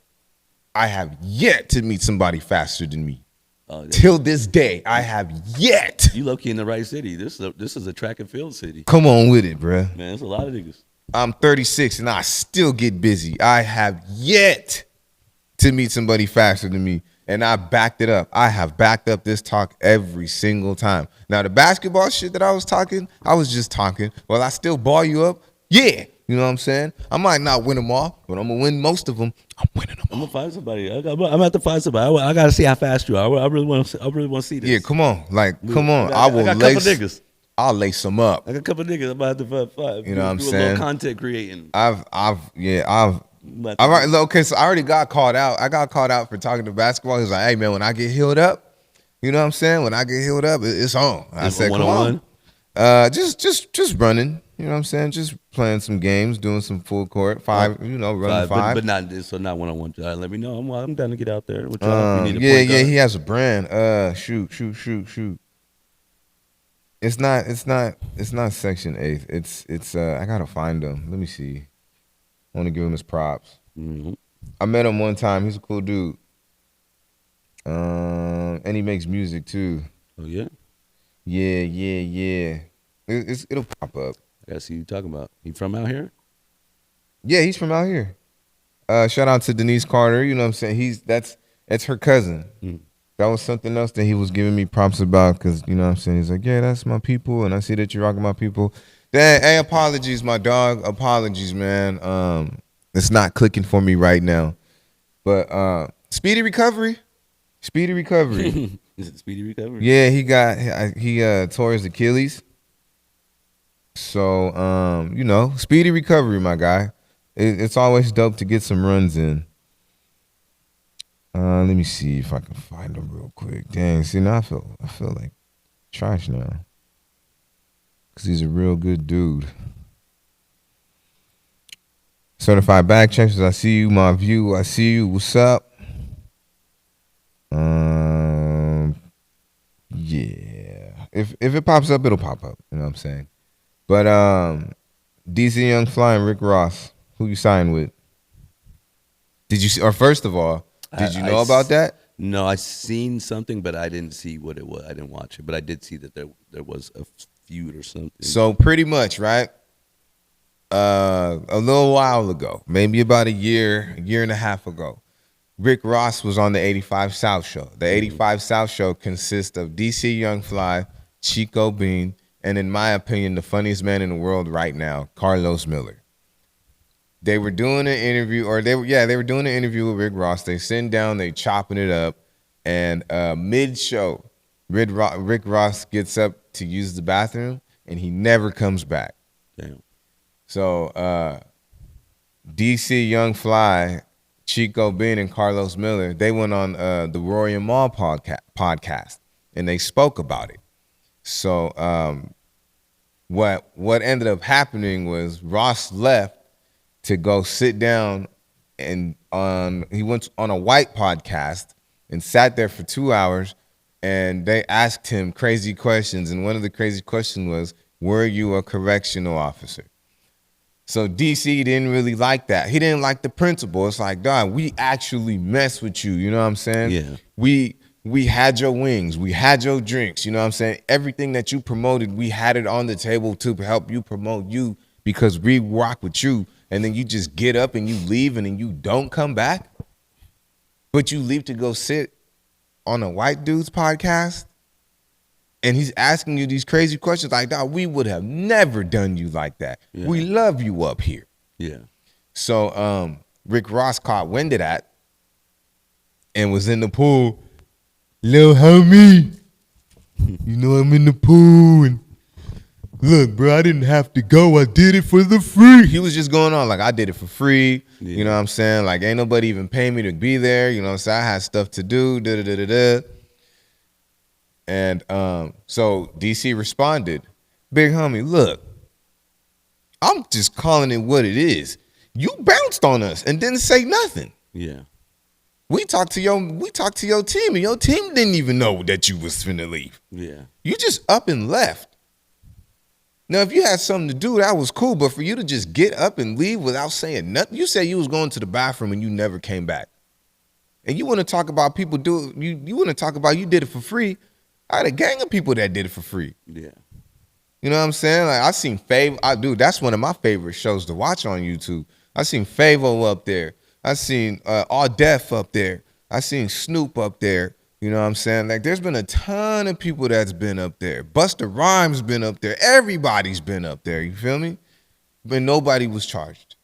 to meet somebody faster than me. Till this day, I have yet. You low-key in the right city. This is a track and field city. Come on with it, bruh. Man, there's a lot of niggas. I'm 36 and I still get busy. I have yet to meet somebody faster than me. And I backed it up. I have backed up this talk every single time. Now, the basketball shit that I was just talking. Well, I still ball you up? Yeah. You know what I'm saying? I might not win them all, but I'm going to win most of them. I'm winning them all. I'm going to find somebody. I'm going to have to find somebody. I got to see how fast you are. I really want to see this. Yeah, come on. Come on. I got a couple niggas. I'll lace them up. I got a couple niggas. I'm about to have to find. You know what I'm saying? A little content creating. All right, okay, so I already got called out. I got called out for talking to basketball. He was like, hey, man, when I get healed up, you know what I'm saying? When I get healed up, it's on. I said, come on. Just running. You know what I'm saying? Just playing some games, doing some full court, running five. But not one-on-one. Let me know. I'm down to get out there. He has a brand. Shoot. It's not Section 8. It's I gotta find him. Let me see. I want to give him his props. Mm-hmm. I met him one time. He's a cool dude. And he makes music too. Oh yeah? Yeah. It'll pop up. I gotta see you talking about. He from out here? Yeah, he's from out here. Shout out to Denise Carter. You know what I'm saying? That's her cousin. Mm. That was something else that he was giving me props about because, you know what I'm saying? He's like, yeah, that's my people. And I see that you're rocking my people. Hey, apologies, my dog. Apologies, man. It's not clicking for me right now. But speedy recovery. Is it speedy recovery? Yeah, he tore his Achilles. So, speedy recovery, my guy. It's always dope to get some runs in. Let me see if I can find him real quick. Dang, see, now I feel like trash now. Because he's a real good dude. Certified back checkers, I see you. My view, I see you. What's up? Yeah. If it pops up, it'll pop up. You know what I'm saying? But DC Young Fly and Rick Ross. Who you signed with? Did you see, or first of all, did you know about that? No, I seen something, but I didn't see what it was. I didn't watch it, but I did see that there was a feud or something. So pretty much, right? A little while ago, maybe about a year and a half ago, Rick Ross was on the 85 South Show. The 85 South Show consists of DC Young Fly, Chico Bean, and in my opinion, the funniest man in the world right now, Carlos Miller. They were doing an interview, they were doing an interview with Rick Ross. They sitting down, they chopping it up, and mid-show, Rick Ross gets up to use the bathroom, and he never comes back. Damn. So DC Young Fly, Chico Bean, and Carlos Miller, they went on the Rory and Mal podcast, and they spoke about it. So what ended up happening was Ross left to go sit down, and he went on a white podcast and sat there for 2 hours, and they asked him crazy questions, and one of the crazy questions was, were you a correctional officer? So DC didn't really like that. He didn't like the principle. It's like, dog, we actually mess with you, you know what I'm saying? Yeah. We had your wings, we had your drinks, you know what I'm saying? Everything that you promoted, we had it on the table to help you promote you because we rock with you. And then you just get up and you leave and then you don't come back, but you leave to go sit on a white dude's podcast, and he's asking you these crazy questions like, dog, we would have never done you like that. Yeah. We love you up here. Yeah. So Rick Ross caught wind of that and was in the pool. Lil homie, you know I'm in the pool, and look, bro, I didn't have to go. I did it for the free. He was just going on like, I did it for free. Yeah. You know what I'm saying? Like, ain't nobody even paying me to be there. You know what I'm saying? I had stuff to do. Da-da-da-da-da. And so DC responded, big homie, look, I'm just calling it what it is. You bounced on us and didn't say nothing. Yeah. We talked to your team, and your team didn't even know that you was finna leave. Yeah. You just up and left. Now, if you had something to do, that was cool. But for you to just get up and leave without saying nothing, you said you was going to the bathroom and you never came back. And you want to talk about people you want to talk about you did it for free. I had a gang of people that did it for free. Yeah. You know what I'm saying? Like, I seen Favo. That's one of my favorite shows to watch on YouTube. I seen Favo up there. I seen All Def up there. I seen Snoop up there. You know what I'm saying? Like, there's been a ton of people that's been up there. Busta Rhymes been up there. Everybody's been up there. You feel me? But nobody was charged.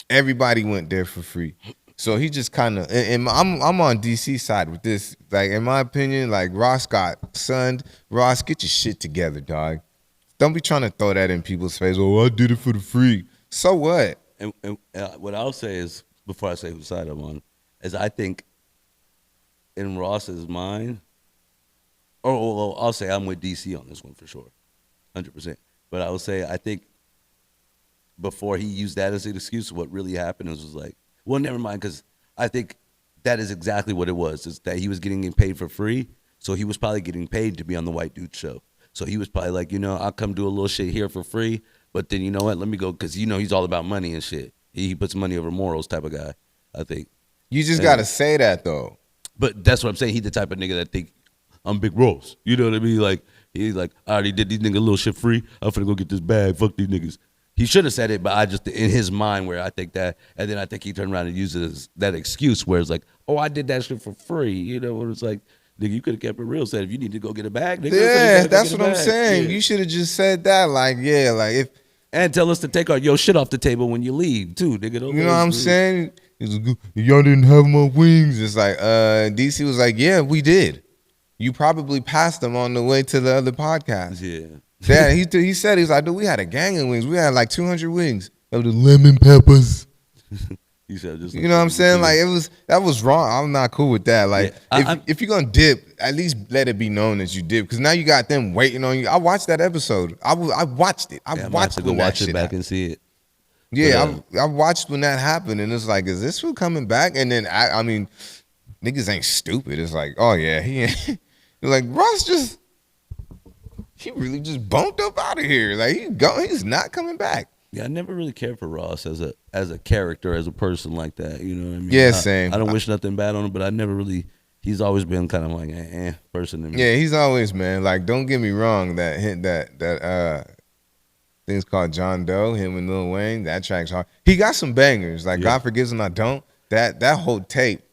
Everybody went there for free. So he just kind of, and I'm on DC side with this. Like, in my opinion, like, Ross got sunned. Ross, get your shit together, dog. Don't be trying to throw that in people's face. Oh, I did it for the free. So what? And what I'll say is, before I say whose side I'm on, is I think in Ross's mind, or I'll say I'm with DC on this one for sure, 100%. But I will say I think before he used that as an excuse, what really happened was like, well, never mind, because I think that is exactly what it was, is that he was getting paid for free, so he was probably getting paid to be on the white dude show. So he was probably like, I'll come do a little shit here for free, but then you know what, let me go, because he's all about money and shit. He puts money over morals type of guy, I think. You just got to say that, though. But that's what I'm saying. He the type of nigga that think, I'm Big Ross. You know what I mean? Like, he's like, I already did these niggas a little shit free. I'm finna go get this bag. Fuck these niggas. He should have said it, but I just, in his mind, where I think that, and then I think he turned around and used it as that excuse where it's like, oh, I did that shit for free. You know, where it's like, nigga, you could have kept it real. Said, if you need to go get a bag, nigga. Yeah, that's what I'm saying. Yeah. You should have just said that. Like, yeah, like if. And tell us to take your shit off the table when you leave, too, nigga. You know what I'm saying? Y'all didn't have my wings. It's like, DC was like, yeah, we did. You probably passed them on the way to the other podcast. Yeah. Yeah, he said, he was like, dude, we had a gang of wings. We had like 200 wings of the lemon peppers. He said, just you know what I'm saying? Like, that was wrong. I'm not cool with that. Like, yeah, if you're going to dip, at least let it be known that you dip. Because now you got them waiting on you. I watched that episode. I watched it. I watched to go watch it back and see it. Yeah, I watched when that happened. And it's like, is this who coming back? And then, I mean, niggas ain't stupid. It's like, oh, yeah, he ain't. Like, Ross he really just bumped up out of here. Like, he's not coming back. Yeah, I never really cared for Ross as a character, as a person like that. You know what I mean? Yeah, same. I don't wish nothing bad on him, but I never really. He's always been kind of like person to me. Yeah, he's always, man. Like, don't get me wrong. That thing's called John Doe. Him and Lil Wayne. That track's hard. He got some bangers. Like God Forgives and I Don't. That whole tape.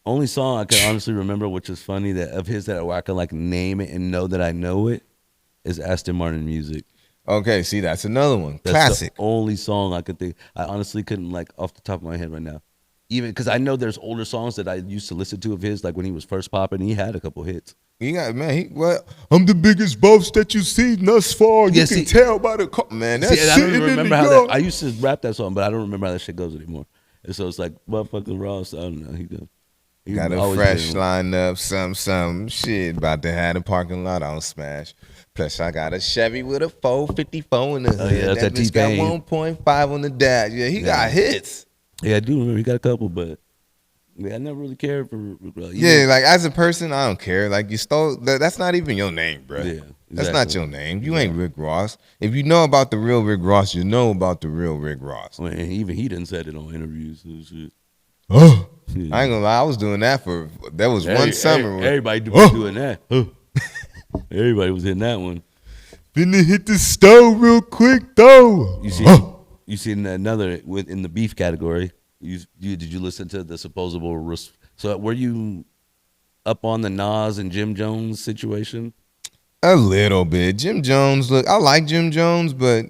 Only song I can honestly remember, which is funny, that of his that I can like name it and know that I know it, is Aston Martin Music. Okay, see, that's another one. That's Classic. the only song I could think. I honestly couldn't, like, off the top of my head right now. Even because I know there's older songs that I used to listen to of his, like when he was first popping. He had a couple hits. You got, man. I'm the biggest boss that you see thus far. You can tell by the man. That's I don't even remember how that. I used to rap that song, but I don't remember how that shit goes anymore. And so it's like motherfucking Ross. I don't know. He got a fresh lineup, some shit. About to have a parking lot on Smash. Plus, I got a Chevy with a 454 in the hood. Oh, yeah, that's that bitch got T-Pain. 1.5 on the dash. Yeah, he got hits. Yeah, I do remember he got a couple, but I never really cared for. Yeah, like as a person, I don't care. Like you stole. That's not even your name, bro. Yeah, exactly. That's not your name. You ain't Rick Ross. If you know about the real Rick Ross, you know about the real Rick Ross. Well, and even he didn't said it on interviews and shit. Oh, yeah. I ain't gonna lie. I was doing that that was one summer. Everybody was doing that. Everybody was hitting that one. Finna hit the stove real quick though. You seen another in the beef category. Did you listen to the supposable? So were you up on the Nas and Jim Jones situation? A little bit. Jim Jones. Look, I like Jim Jones, but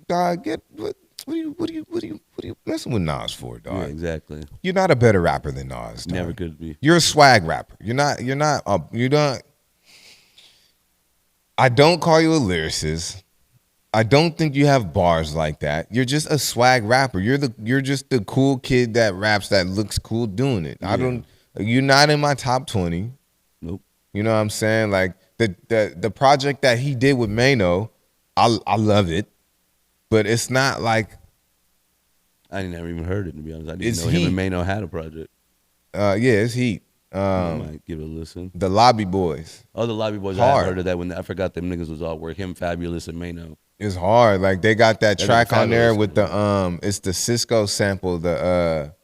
dog, what are you messing with Nas for, dog? Yeah, exactly. You're not a better rapper than Nas. Dog. Never could be. You're a swag rapper. You're not. I don't call you a lyricist. I don't think you have bars like that. You're just a swag rapper. You're just the cool kid that raps that looks cool doing it. Yeah. You're not in my top 20. Nope. You know what I'm saying? Like the project that he did with Mano, I love it. But it's not like I never even heard it, to be honest. I didn't know him and Mano had a project. Yeah, it's heat. I might give it a listen. The Lobby Boys. Oh, the Lobby Boys. Hard. I heard of that when I forgot them niggas was all work. Him, Fabulous, and Mano. It's hard. Like they got that track on there with the it's the Cisco sample, the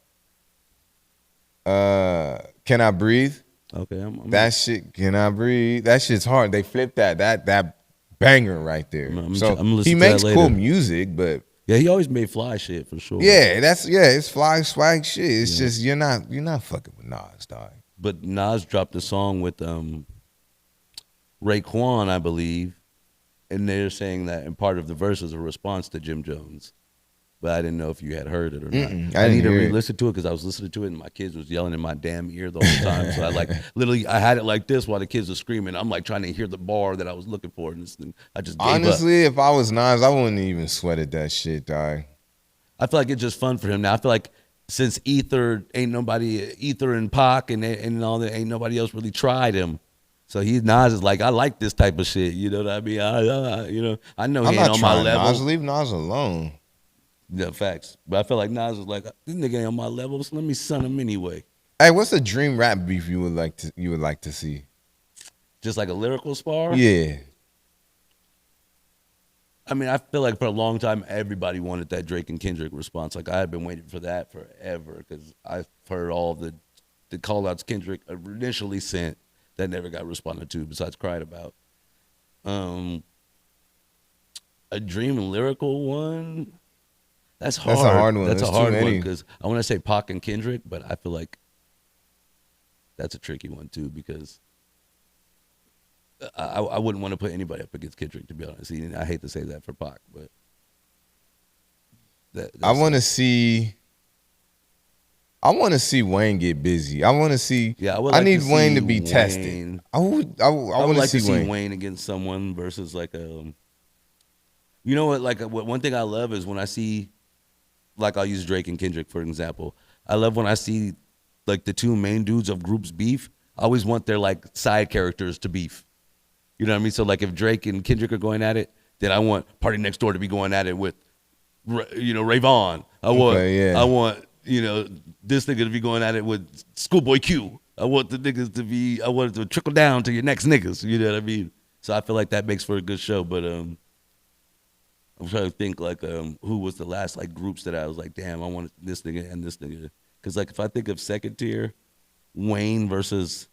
Can I Breathe? Okay, that shit, Can I Breathe? That shit's hard. They flipped that banger right there. He makes cool music, but yeah, he always made fly shit for sure. Yeah, it's fly swag shit. It's just you're not fucking with Nas, dog. But Nas dropped a song with Raekwon, I believe, and they're saying that in part of the verse is a response to Jim Jones. But I didn't know if you had heard it or not. I need to re-listen to it because I was listening to it and my kids was yelling in my damn ear the whole time. So I had it like this while the kids were screaming. I'm like trying to hear the bar that I was looking for, and I just gave honestly, up. If I was Nas, I wouldn't even sweated that shit, dog. I feel like it's just fun for him now. I feel like since Ether and Pac and all that, ain't nobody else really tried him. So Nas is like, I like this type of shit. You know what I mean? I know he ain't on my level. Nas, leave Nas alone. Yeah, facts. But I feel like Nas was like, this nigga ain't on my level, so let me son him anyway. Hey, what's a dream rap beef you would like to see? Just like a lyrical spar? Yeah. I mean, I feel like for a long time, everybody wanted that Drake and Kendrick response. Like, I had been waiting for that forever because I've heard all the call-outs Kendrick initially sent that never got responded to besides cried about. A dream lyrical one? That's hard. That's a hard one. That's a hard one because I want to say Pac and Kendrick, but I feel like that's a tricky one too because I wouldn't want to put anybody up against Kendrick, to be honest. I hate to say that for Pac, but I want to see Wayne get busy. I want to see. Yeah, I need Wayne to be tested. I would like to see Wayne against someone versus like a. You know what? Like one thing I love is when I see. Like I'll use Drake and Kendrick for example. I love when I see like the two main dudes of groups beef. I always want their like side characters to beef. You know what I mean? So like if Drake and Kendrick are going at it, then I want Party Next Door to be going at it with, Ray Vaughn. I want this nigga to be going at it with Schoolboy Q. I want the niggas to be. I want it to trickle down to your next niggas. You know what I mean? So I feel like that makes for a good show. But I'm trying to think like who was the last like groups that I was like, damn, I want this nigga and this nigga. Because like if I think of second tier, Wayne versus,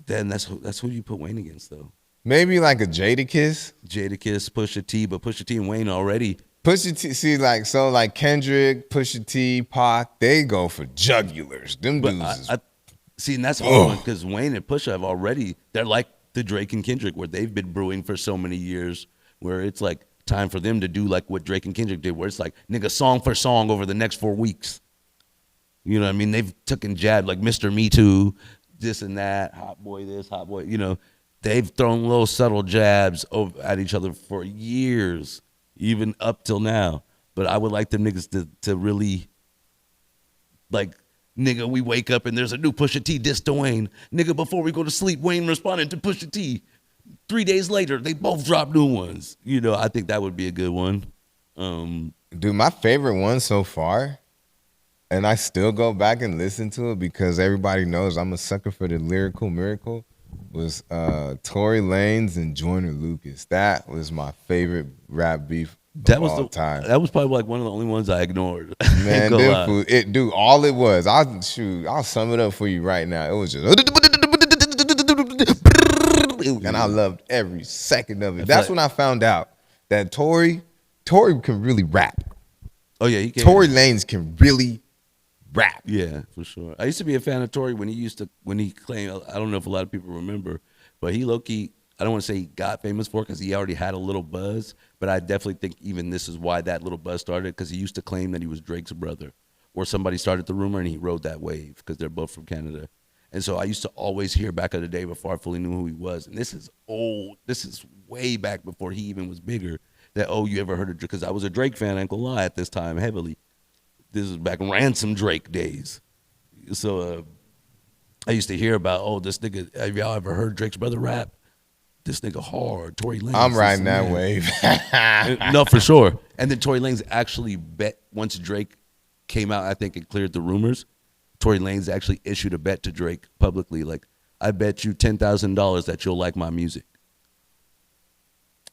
then that's who you put Wayne against though. Maybe like a Jadakiss. Jadakiss, Pusha T, but Pusha T and Wayne already. Pusha T, see, like Kendrick, Pusha T, Pac, they go for jugulars. Them But dudes is, I see, and that's all because Wayne and Pusha have already. They're like the Drake and Kendrick, where they've been brewing for so many years, where it's like time for them to do like what Drake and Kendrick did, where it's like nigga song for song over the next 4 weeks. You know what I mean? They've taken jab like Mr. Me Too, this and that, hot boy this, hot boy. You know, they've thrown little subtle jabs at each other for years, even up till now. But I would like them niggas to really, like, nigga, we wake up and there's a new Pusha T diss to Wayne. Nigga, before we go to sleep, Wayne responded to Pusha T. 3 days later, they both drop new ones. You know, I think that would be a good one. dude, my favorite one so far, and I still go back and listen to it because everybody knows I'm a sucker for the lyrical miracle, was Tory Lanez and Joyner Lucas. That was my favorite rap beef of all time. That was probably like one of the only ones I ignored. Man, them food, dude, all it was, I'll sum it up for you right now. It was just, and I loved every second of it. That's when I found out that Tory can really rap. Oh yeah, he can. Tory Lanez can really rap. Yeah, for sure. I used to be a fan of Tory when he claimed, I don't know if a lot of people remember, but he low-key, I don't want to say he got famous for it because he already had a little buzz, but I definitely think even this is why that little buzz started, because he used to claim that he was Drake's brother, or somebody started the rumor and he rode that wave because they're both from Canada. And so I used to always hear back in the day before I fully knew who he was, and this is old, this is way back before he even was bigger, that, oh, you ever heard of Drake? Because I was a Drake fan, I ain't gonna lie, at this time, heavily. This is back in Ransom Drake days. So I used to hear about, oh, this nigga, have y'all ever heard Drake's brother rap? This nigga hard, Tory Lanez. I'm riding that wave. No, for sure. And then Tory Lanez actually bet, once Drake came out, I think, and cleared the rumors, Tory Lanez actually issued a bet to Drake publicly, like, I bet you $10,000 that you'll like my music.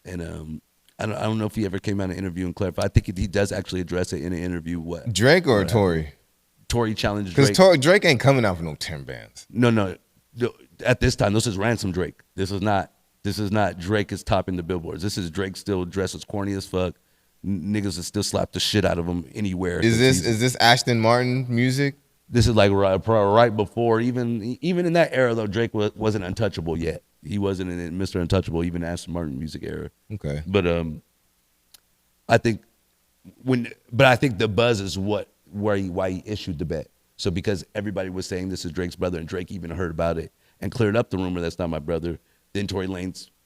And I don't know if he ever came out in an interview and clarified. I think he does actually address it in an interview. What, Drake or Tory? Tory challenged Drake. Because Drake ain't coming out for no 10 bands. No. At this time, this is Ransom Drake. This is not Drake is topping the billboards. This is Drake still dressed as corny as fuck. Niggas will still slap the shit out of him anywhere. Is this Ashton Martin music? This is like right before, even in that era though, Drake wasn't untouchable yet. He wasn't in Mr. Untouchable, even Ashton Martin music era. Okay. But I think the buzz is why he issued the bet. So because everybody was saying this is Drake's brother, and Drake even heard about it and cleared up the rumor that's not my brother. Then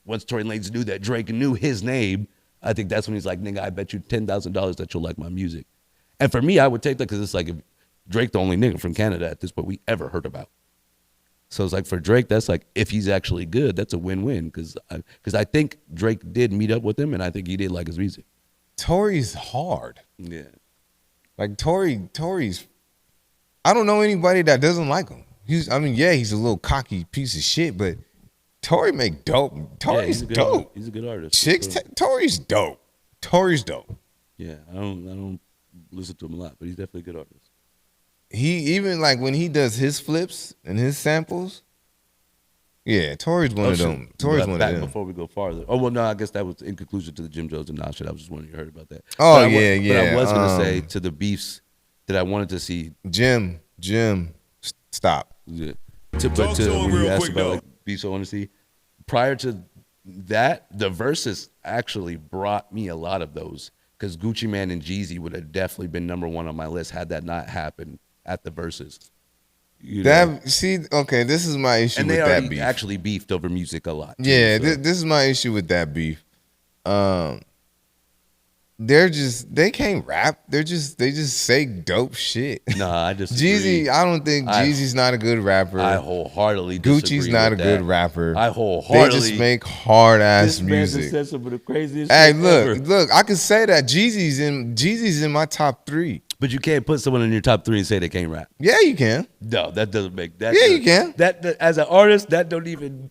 once Tory Lanez knew that Drake knew his name, I think that's when he's like, nigga, I bet you $10,000 that you'll like my music. And for me, I would take that because it's like, if Drake the only nigga from Canada at this point we ever heard about. So it's like for Drake, that's like, if he's actually good, that's a win-win because I think Drake did meet up with him and I think he did like his music. Tory's hard. Yeah. Like Tory's, I don't know anybody that doesn't like him. He's a little cocky piece of shit, but Tory make dope. Tory's dope. He's a good artist. Tory's dope. Tory's dope. Yeah, I don't listen to him a lot, but he's definitely a good artist. He even like when he does his flips and his samples. Yeah, Tory's one of them. Tory's one of them. Before we go farther. Oh well, no, I guess that was in conclusion to the Jim Jones and Nas shit. I was just wondering if you heard about that. Oh But yeah. I was gonna say to the beefs that I wanted to see. Jim, stop. Yeah. Talk to him when you real asked quick, about though. like beefs I want to see. Prior to that, the verses actually brought me a lot of those because Gucci Mane and Jeezy would have definitely been number one on my list had that not happened at the verses. This is my issue and with they that already beef. actually beefed over music a lot. Too, Yeah, so. this is my issue with that beef. They can't rap. They just say dope shit. Nah, I disagree. Jeezy, I don't think Jeezy's not a good rapper. I wholeheartedly disagree. Gucci's not with a good that. rapper. I wholeheartedly. They just make hard ass This man music. just said some of the craziest Hey, shit ever. look, I can say that Jeezy's in my top 3. But you can't put someone in your top 3 and say they can't rap. Yeah, you can. No, that doesn't make that. Yeah, you can. That as an artist, that don't even.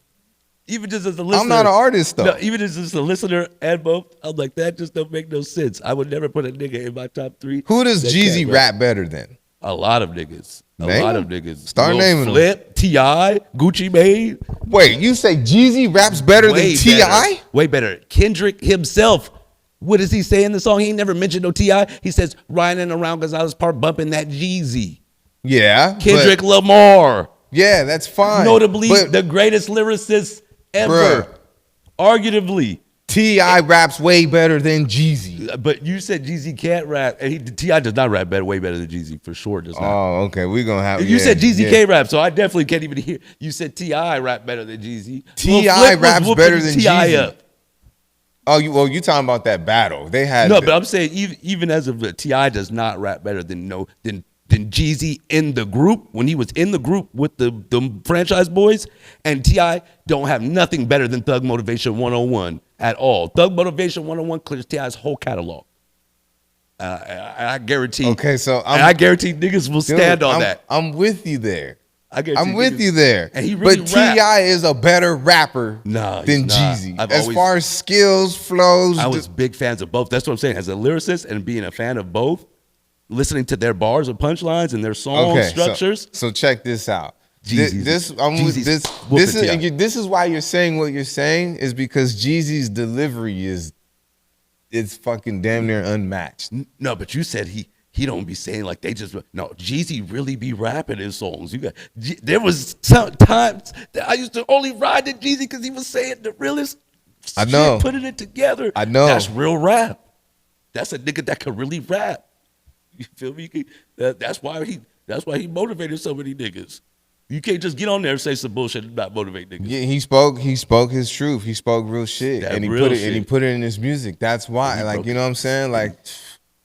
Even just as a listener. I'm not an artist though. No, even as just a listener and both, I'm like, that just don't make no sense. I would never put a nigga in my top 3. Who does that Jeezy can't rap better than? A lot of niggas. Name A lot them. of niggas. Start Lil naming them. Flip, T.I., Gucci Mane. Wait, you say Jeezy raps better than T.I.? Way better. Kendrick himself. What does he say in the song? He ain't never mentioned no T.I. He says, riding around Gonzalez Park bumping that Jeezy. Yeah. Kendrick Lamar. Yeah, that's fine. Notably, the greatest lyricist ever. Bruh. Arguably. T.I. raps way better than Jeezy. But you said Jeezy can't rap, and T.I. does not rap way better than Jeezy, for sure does not. Oh, okay. We're going to have... You said Jeezy can't rap, so I definitely can't even hear. You said T.I. rap better than Jeezy. T.I. raps better than T.I. Jeezy. up. Oh, you talking about that battle. They had... No, but I'm saying even as of T.I. does not rap better than Jeezy in the group, when he was in the group with the franchise boys, and T.I. don't have nothing better than Thug Motivation 101 at all. Thug Motivation 101 clears T.I.'s whole catalog. I guarantee. Okay, so I guarantee niggas will stand on that. I'm with you there. I'm with you there. And he really but T.I. is a better rapper than Jeezy. As far as skills, flows. I was big fans of both. That's what I'm saying. As a lyricist and being a fan of both, listening to their bars and punchlines and their song structures. So check this out. Jeezy's, This is why you're saying what you're saying, is because Jeezy's delivery is fucking damn near unmatched. No, but you said he don't be saying like they just no. Jeezy really be rapping his songs. There was some times that I used to only ride to Jeezy because he was saying the realest. I know, shit, putting it together. I know that's real rap. That's a nigga that can really rap. You feel me? That's why he motivated so many niggas. You can't just get on there and say some bullshit and not motivate niggas. Yeah, he spoke his truth. He spoke real shit, and he put it in his music. That's why, like, you know what I'm saying? Like,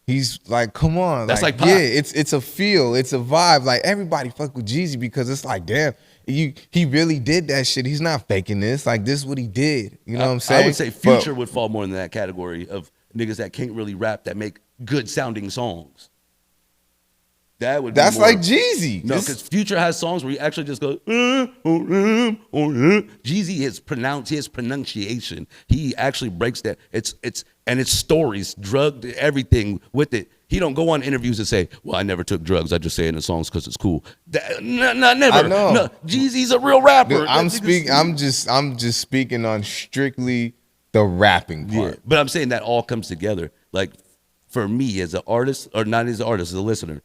he's like, come on, that's like yeah, it's a feel, it's a vibe. Like, everybody fuck with Jeezy because it's like, damn, he really did that shit. He's not faking this. Like, this is what he did. You know what I'm saying? I would say Future would fall more in that category of niggas that can't really rap that make good sounding songs. That's like Jeezy. No, because Future has songs where he actually just goes. Jeezy his pronunciation. He actually breaks that. It's stories, drugged, everything with it. He don't go on interviews and say, "Well, I never took drugs. I just say it in the songs because it's cool." Never. I know. No, Jeezy's a real rapper. Dude, I'm just speaking on strictly the rapping part. Yeah, but I'm saying that all comes together. Like for me as an artist, or not as an artist, as a listener.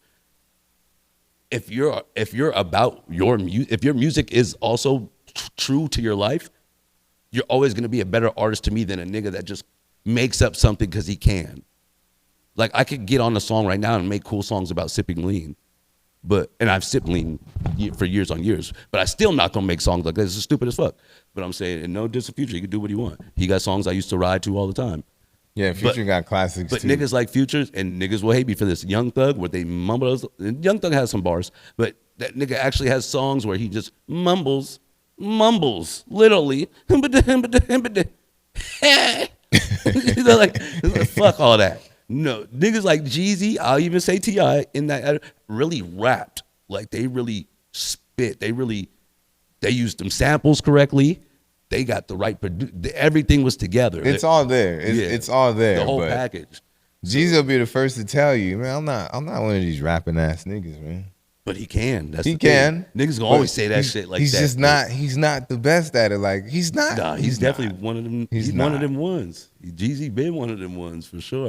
If you're about your music, if your music is also true to your life, you're always gonna be a better artist to me than a nigga that just makes up something because he can. Like I could get on a song right now and make cool songs about sipping lean, and I've sipped lean for years on years, but I still not gonna make songs like this. It's stupid as fuck. But I'm saying, and no diss to Future, he can do what he want. He got songs I used to ride to all the time. Yeah, Future got classics but too. Niggas like Futures, and niggas will hate me for this. Young Thug, where they mumble. Young Thug has some bars, but that nigga actually has songs where he just mumbles, literally. You know, like fuck all that. No, niggas like Jeezy, I'll even say T.I. in that really rapped. Like they really spit. They used them samples correctly. They got the right everything was together. It's all there. It's all there. The whole package. Jeezy will be the first to tell you, man. I'm not one of these rapping ass niggas, man. But he can. He can. Niggas gonna always say that shit like he's that. Just not. He's not the best at it. Like he's not. Nah, he's definitely one of them. He's not. one of them ones. Jeezy been one of them ones for sure.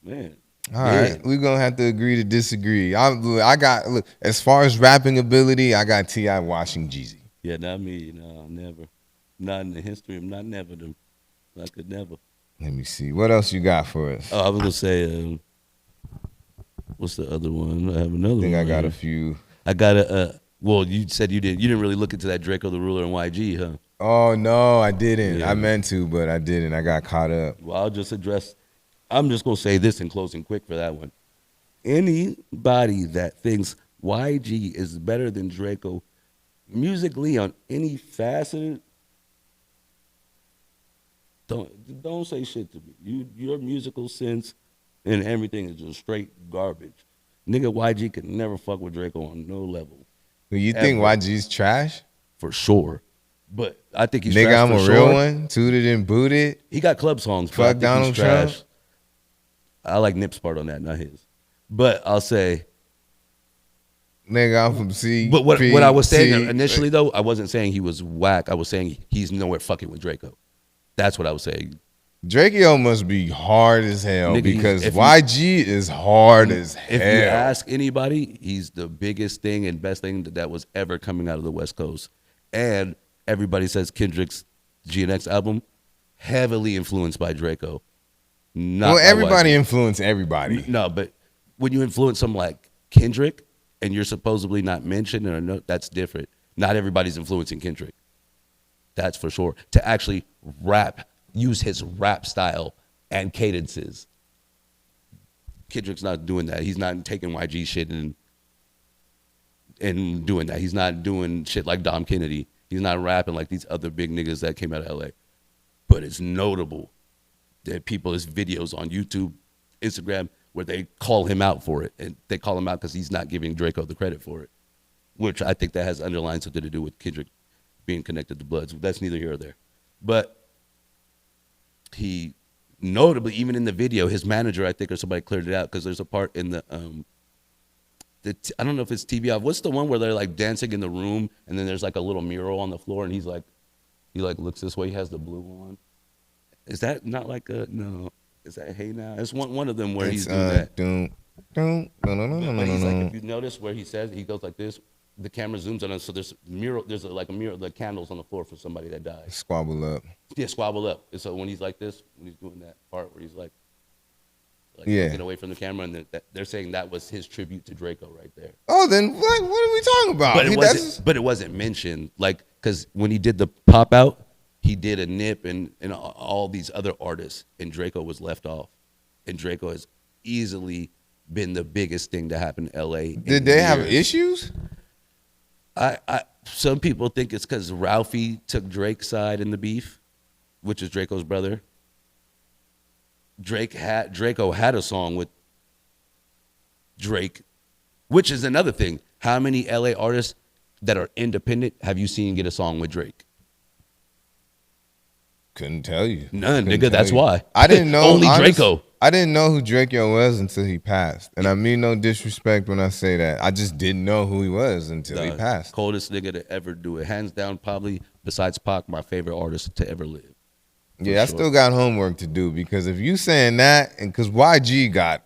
Man. All right, we're gonna have to agree to disagree. Look, as far as rapping ability, I got T.I. watching Jeezy. Yeah, not me. No, never. Not in the history of not never them. I could never. Let me see. What else you got for us? Oh, I was gonna say, what's the other one? I have another one. I think I got a few. I got a. Well, you said you didn't really look into that Draco the Ruler and YG, huh? Oh no, I didn't. Yeah. I meant to, but I didn't. I got caught up. Well, I'll just address. I'm just gonna say this in closing, quick for that one. Anybody that thinks YG is better than Draco musically on any facet, don't say shit to me. Your musical sense and everything is just straight garbage. Nigga, YG could never fuck with Draco on no level. You think YG's trash? For sure. But I think he's Nigga, trash I'm for a sure. real one. Tooted and booted. He got club songs. But Fuck I think Donald he's trash. Trump. I like Nip's part on that, not his. But I'll say. Nigga, I'm from C. But what I was saying initially, though, I wasn't saying he was whack. I was saying he's nowhere fucking with Draco. That's what I was saying. Drakeo must be hard as hell Nigga, because YG is hard as hell. If you ask anybody, he's the biggest thing and best thing that was ever coming out of the West Coast. And everybody says Kendrick's GNX album heavily influenced by Draco. Well, everybody influenced everybody. No, but when you influence someone like Kendrick and you're supposedly not mentioned, or no, that's different. Not everybody's influencing Kendrick. That's for sure. To actually rap, use his rap style and cadences. Kendrick's not doing that. He's not taking YG shit and doing that. He's not doing shit like Dom Kennedy. He's not rapping like these other big niggas that came out of LA. But it's notable that his videos on YouTube, Instagram, where they call him out for it. And they call him out because he's not giving Draco the credit for it. Which I think that has underlying something to do with Kendrick being connected to Bloods. That's neither here or there. But he notably, even in the video, his manager, I think, or somebody cleared it out because there's a part in the I don't know if it's TV off. What's the one where they're like dancing in the room and then there's like a little mural on the floor and he looks this way. He has the blue on. Is that not like a no? Is that Hey Now? It's one of them where he's doing that. But he's like, if you notice where he says he goes like this, the camera zooms on us. So there's like a mural, the candles on the floor for somebody that died. Squabble up. Yeah, squabble up. And so when he's like this, when he's doing that part where he's like yeah, get away from the camera, and they're saying that was his tribute to Draco right there. Oh, then what are we talking about? But it wasn't mentioned, like, because when he did the pop out, he did a Nip and all these other artists, and Draco was left off. And Draco has easily been the biggest thing to happen in LA. Did they have issues? Some people think it's because Ralphie took Drake's side in the beef, which is Draco's brother. Draco had a song with Drake, which is another thing. How many LA artists that are independent have you seen get a song with Drake? Couldn't tell you. None, nigga. That's why. I didn't know. Only Draco. I didn't know who Drakeo was until he passed. And I mean no disrespect when I say that. I just didn't know who he was until he passed. Coldest nigga to ever do it. Hands down, probably, besides Pac, my favorite artist to ever live. Yeah, I still got homework to do because if you saying that, and because YG got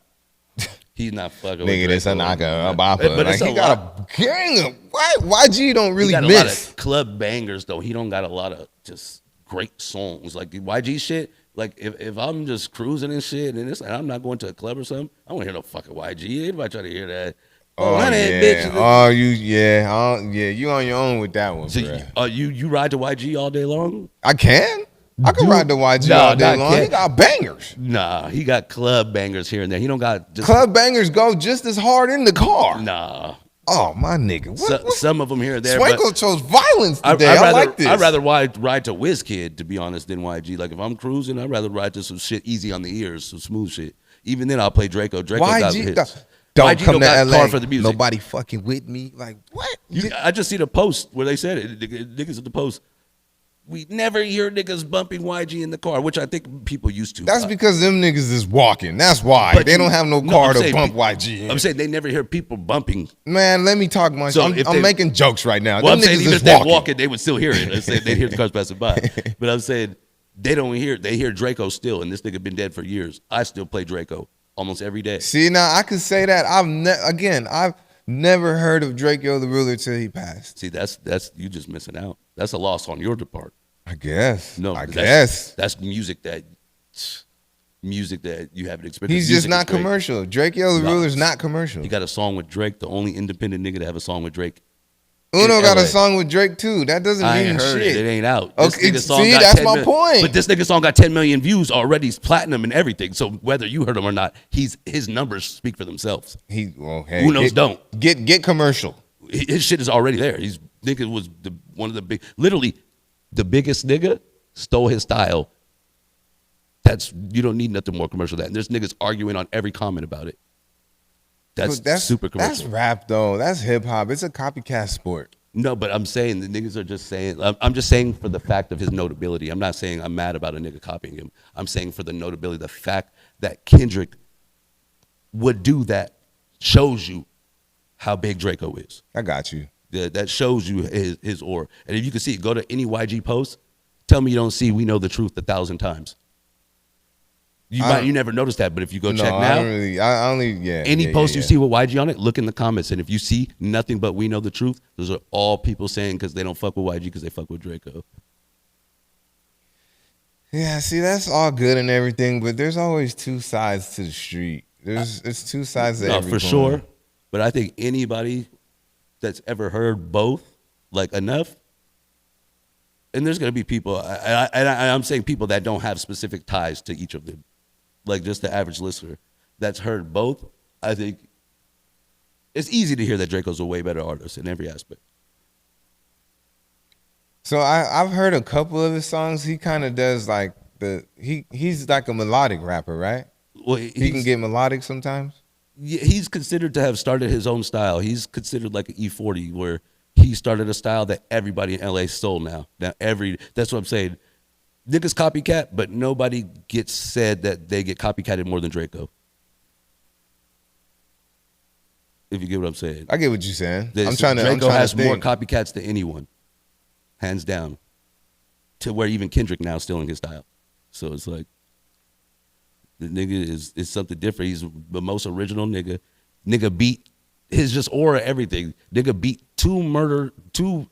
he's not fucking nigga, with this a Draco. but like, he got a gang of YG don't really he got miss. A lot of club bangers though. He don't got a lot of just great songs like YG shit. Like if I'm just cruising and shit and I'm not going to a club or something, I don't hear no fucking YG. Anybody try to hear that? Oh yeah, bitch. oh you on your own with that one. So you ride to YG all day long? I can ride the YG all day long. He got bangers. Nah, he got club bangers here and there. He don't got just club bangers go just as hard in the car. Nah. Oh my nigga, what? Some of them here and there. Swanko chose violence today. I like this. I'd rather ride to WizKid, to be honest, than YG. Like if I'm cruising, I'd rather ride to some shit easy on the ears, some smooth shit. Even then, I'll play Draco. Draco got hits. Don't YG come to LA. Car for the music. Nobody fucking with me. Like what? I just see the post where they said it. Niggas at the post. We never hear niggas bumping YG in the car, which I think people used to. That's because them niggas is walking. That's why. They don't have no car to bump YG in. I'm saying they never hear people bumping. Man, let me talk my shit. I'm making jokes right now. Well, them I'm saying niggas even is if they're walking. walking, they would still hear it. I'm saying they hear the cars passing by. But I'm saying they don't hear. They hear Draco still, and this nigga been dead for years. I still play Draco almost every day. See, now I could say that. I've never heard of Drakeo the Ruler till he passed. See, that's you just missing out. That's a loss on your part. I guess. No, I guess that's music that you haven't experienced. He's just not commercial. Drakeo the Ruler's not commercial. He got a song with Drake, the only independent nigga to have a song with Drake. Uno got a song with Drake too. That doesn't mean shit. It ain't out. Okay, see, that's my point. But this nigga song got 10 million views already. He's platinum and everything. So whether you heard him or not, his numbers speak for themselves. Uno's don't get commercial. His shit is already there. Nigga was one of the big, literally. The biggest nigga stole his style. You don't need nothing more commercial than that. And there's niggas arguing on every comment about it. That's super commercial. That's rap though. That's hip hop. It's a copycat sport. No, but I'm saying the niggas are just saying. I'm just saying for the fact of his notability. I'm not saying I'm mad about a nigga copying him. I'm saying for the notability, the fact that Kendrick would do that shows you how big Draco is. I got you. That shows you his aura. And if you can see, go to any YG post. Tell me you don't see "We Know the Truth" 1,000 times. You never noticed that, but if you go check now, any post you see with YG on it, look in the comments, and if you see nothing but "We Know the Truth," those are all people saying because they don't fuck with YG because they fuck with Draco. Yeah, see, that's all good and everything, but there's always two sides to the street. There's two sides to every for coin. Sure. But I think anybody that's ever heard both, like enough, and there's gonna be people, I'm saying people that don't have specific ties to each of them, like just the average listener that's heard both. I think it's easy to hear that Draco's a way better artist in every aspect. So I've heard a couple of his songs. He kind of does like he's like a melodic rapper, right? Well, he can get melodic sometimes. Yeah, he's considered to have started his own style. He's considered like an E40, where he started a style that everybody in LA stole now. That's what I'm saying. Niggas copycat, but nobody gets said that they get copycatted more than Draco. If you get what I'm saying. I get what you're saying. Draco has more copycats than anyone, hands down, to where even Kendrick now stealing his style. So it's like, the nigga is something different. He's the most original nigga. Nigga beat his just aura, everything. Nigga beat two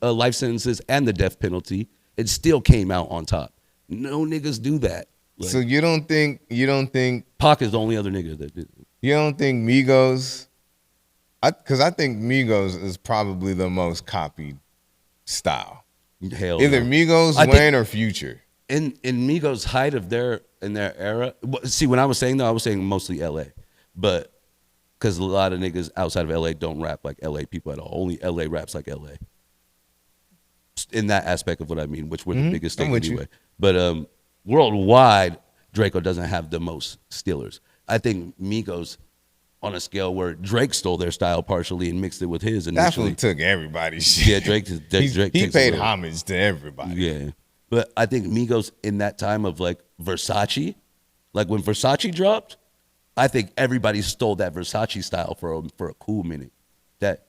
life sentences and the death penalty, and still came out on top. No niggas do that. Like, so you don't think Pac is the only other nigga that did. You don't think Migos? Because I think Migos is probably the most copied style. Hell, either no. Migos, Wayne, or Future. In Migos' height of their era, see, when I was saying though, I was saying mostly LA, but because a lot of niggas outside of LA don't rap like LA people at all. Only LA raps like LA. In that aspect of what I mean, which we're the biggest thing anyway. But worldwide, Draco doesn't have the most stealers. I think Migos, on a scale where Drake stole their style partially and mixed it with his initially. That's what took everybody's shit. Yeah, Drake he paid homage to everybody. Yeah. But I think Migos in that time of like Versace, like when Versace dropped, I think everybody stole that Versace style for a cool minute. That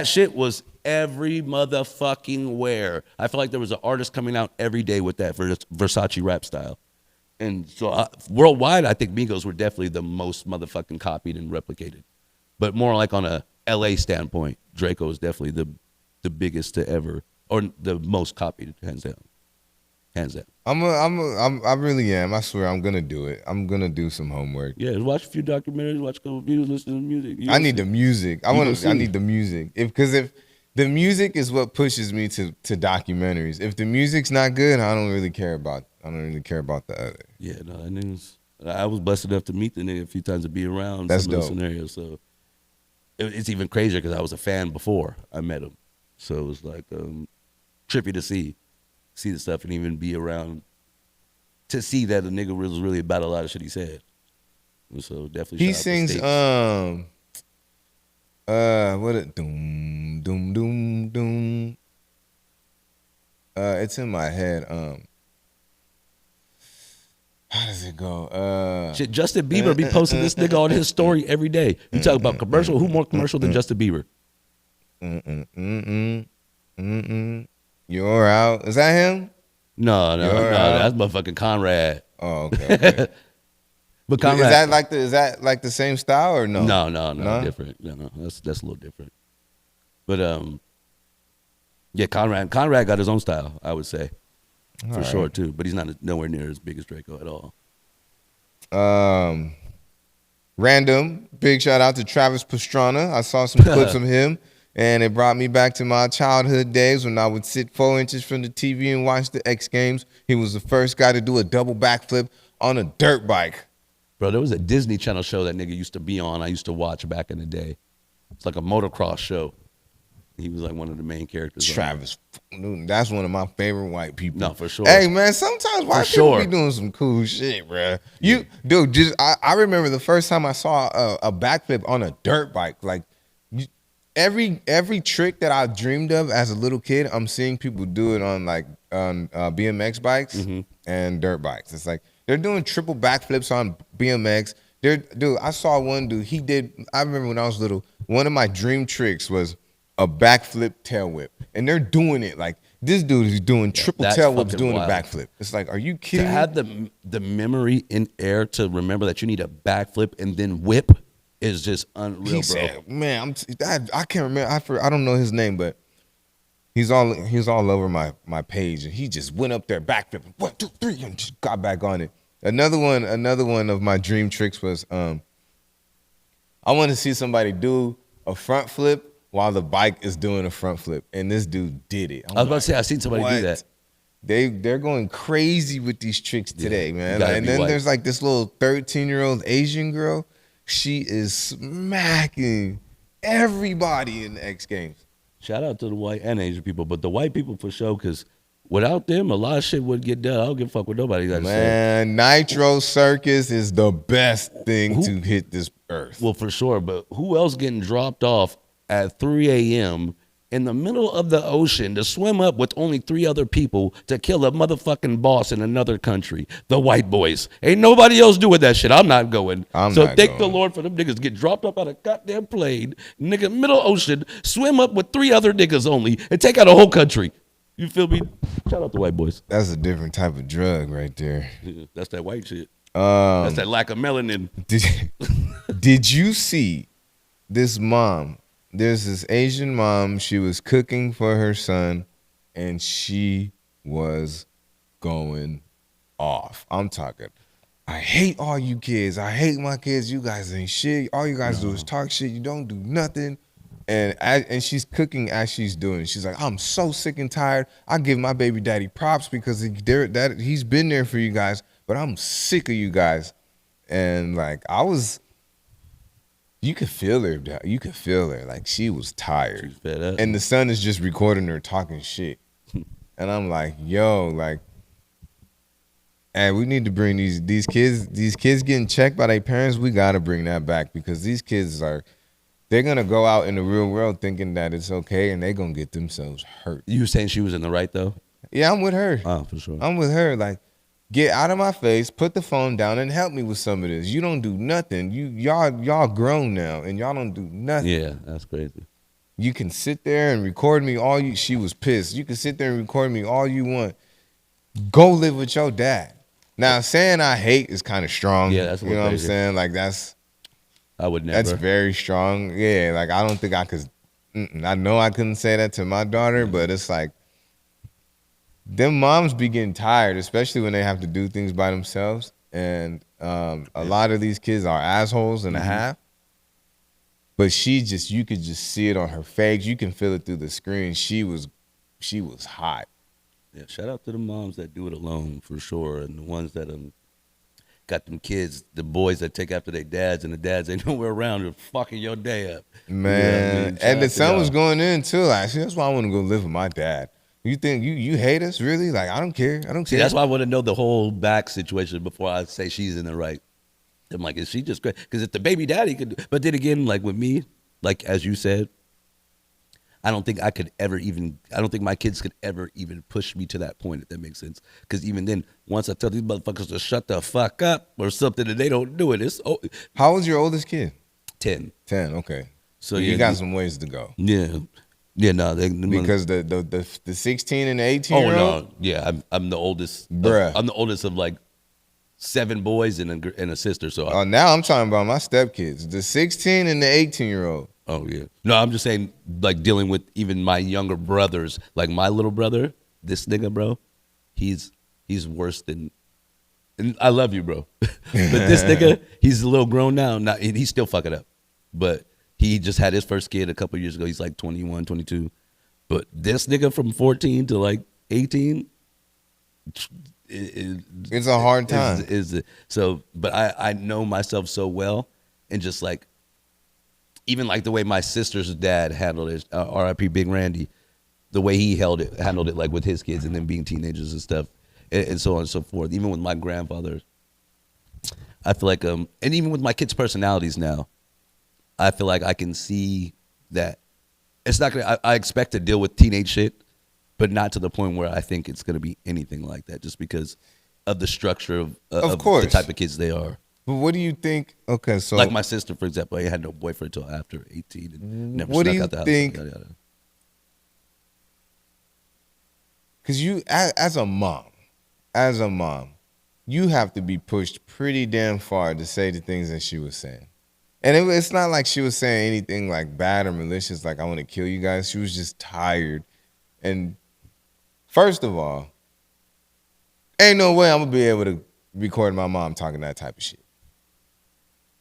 shit was every motherfucking where. I feel like there was an artist coming out every day with that Versace rap style. And so worldwide, I think Migos were definitely the most motherfucking copied and replicated. But more like on a LA standpoint, Draco is definitely the biggest to ever, or the most copied, hands down. Hands down. I really am. I swear I'm gonna do it. I'm gonna do some homework. Yeah, watch a few documentaries, watch a couple videos, listen to music. I need the music. I need the music. If the music is what pushes me to documentaries. If the music's not good, I don't really care about the other. Yeah, no, I was blessed enough to meet the nigga a few times to be around That's some dope. of the scenarios. So it's even crazier because I was a fan before I met him. So it was like trippy to see the stuff and even be around to see that the nigga was really about a lot of shit he said. And so definitely he sings what it doom doom doom doom. It's in my head. How does it go? Shit, Justin Bieber be posting this nigga on his story every day. You talk about commercial. Who more commercial than Justin Bieber? You're out. Is that him? No, that's motherfucking Conrad. Oh, okay. But Conrad, is that like the same style or no? No, different. No, that's a little different. But yeah, Conrad got his own style, I would say, for sure too. But he's not nowhere near as big as Draco at all. Random big shout out to Travis Pastrana. I saw some clips of him. And it brought me back to my childhood days when I would sit 4 inches from the TV and watch the X Games. He was the first guy to do a double backflip on a dirt bike. Bro, there was a Disney Channel show that nigga used to be on. I used to watch back in the day. It's like a motocross show. He was like one of the main characters. Travis, that's one of my favorite white people. No, for sure. Hey, man, sometimes white people be doing some cool shit, bro. I remember the first time I saw a backflip on a dirt bike. Like, every trick that I dreamed of as a little kid, I'm seeing people do it on like BMX bikes and dirt bikes. It's like they're doing triple backflips on BMX. Dude, I saw one dude. I remember when I was little. One of my dream tricks was a backflip tail whip, and they're doing it like this dude is doing triple tail whips doing a backflip. It's like, are you kidding? To have the memory in air to remember that you need a backflip and then whip is just unreal, He bro. said, man, I can't remember. I don't know his name, but he's all over my page, and he just went up there backflip, 1, 2, 3, and just got back on it. Another one of my dream tricks was I want to see somebody do a front flip while the bike is doing a front flip, and this dude did it. I was about to say, I've seen somebody do that. They're going crazy with these tricks today, man. gotta And be then white. there's like this little 13-year-old Asian girl. She is smacking everybody in the X Games. Shout out to the white and Asian people, but the white people for sure, because without them, a lot of shit would get done. I don't give a fuck what nobody got to say. Man, Nitro Circus is the best thing to hit this earth. Well, for sure, but who else getting dropped off at 3 a.m. in the middle of the ocean to swim up with only 3 other people to kill a motherfucking boss in another country? The white boys. Ain't nobody else doing that shit. I'm not going. Thank the Lord for them niggas get dropped up out of goddamn plane, nigga, middle ocean, swim up with 3 other niggas only, and take out a whole country. You feel me? Shout out to white boys. That's a different type of drug right there. Yeah, that's that white shit. That's that lack of melanin. Did you see this mom? There's this Asian mom. She was cooking for her son, and she was going off. I'm talking, I hate all you kids. I hate my kids. You guys ain't shit. All you guys do is talk shit. You don't do nothing. And she's cooking as she's doing it. She's like, I'm so sick and tired. I give my baby daddy props because he's been there for you guys, but I'm sick of you guys. And like you could feel her. You could feel her. Like she was tired. She's fed up. And the son is just recording her talking shit. And I'm like, yo, like, and we need to bring these kids getting checked by their parents. We gotta bring that back because these kids they're gonna go out in the real world thinking that it's okay, and they're gonna get themselves hurt. You were saying she was in the right though? Yeah, I'm with her. Oh, for sure. I'm with her. Like, get out of my face, put the phone down, and help me with some of this. You don't do nothing. Y'all grown now, and y'all don't do nothing. Yeah, that's crazy. You can sit there and record me all you. She was pissed. You can sit there and record me all you want. Go live with your dad. Now, saying I hate is kind of strong. Yeah, that's you know what I'm saying. Like I would never. That's very strong. Yeah, like I don't think I could. I know I couldn't say that to my daughter, but it's like them moms be getting tired, especially when they have to do things by themselves. And a lot of these kids are assholes and a half. But you could just see it on her face. You can feel it through the screen. She was hot. Yeah, shout out to the moms that do it alone for sure, and the ones that got them kids, the boys that take after their dads, and the dads ain't nowhere around and fucking your day up. Man, you know what I mean? And the son was going in too. Like, see, that's why I want to go live with my dad. You think you hate us really? Like, I don't care. I don't See, care. that's why I want to know the whole back situation before I say she's in the right. I'm like, is she just great? Because if the baby daddy could, but then again, like with me, like as you said, I don't think my kids could ever even push me to that point, if that makes sense. Because even then, once I tell these motherfuckers to shut the fuck up or something and they don't do it, How old's your oldest kid? 10. 10, okay. So you got some ways to go. Yeah. Yeah, no. Because the 16 and the 18-year-old? Oh, no. Yeah, I'm the oldest. Bruh. I'm the oldest of like 7 boys and a sister. So now I'm talking about my stepkids. The 16 and the 18-year-old. Oh, yeah. No, I'm just saying, like, dealing with even my younger brothers. Like, my little brother, this nigga, bro, he's worse than... And I love you, bro. But this nigga, he's a little grown now. He's still fucking up. But he just had his first kid a couple years ago. He's like 21, 22. But this nigga from 14 to, like, 18... It's a hard time. But I know myself so well, and just, like, even like the way my sister's dad handled it, R.I.P. Big Randy, the way he handled it like with his kids and then being teenagers and stuff, and so on and so forth. Even with my grandfather, I feel like, and even with my kids' personalities now, I feel like I can see that it's not gonna. I expect to deal with teenage shit, but not to the point where I think it's gonna be anything like that, just because of the structure of course. the type of kids they are. But what do you think? Okay, so Like my sister, for example, I had no boyfriend until after 18 and never what do snuck you out the house. think? Yada, yada. Because you, as a mom, you have to be pushed pretty damn far to say the things that she was saying. And it's not like she was saying anything like bad or malicious, like I want to kill you guys. She was just tired. And first of all, ain't no way I'm going to be able to record my mom talking that type of shit.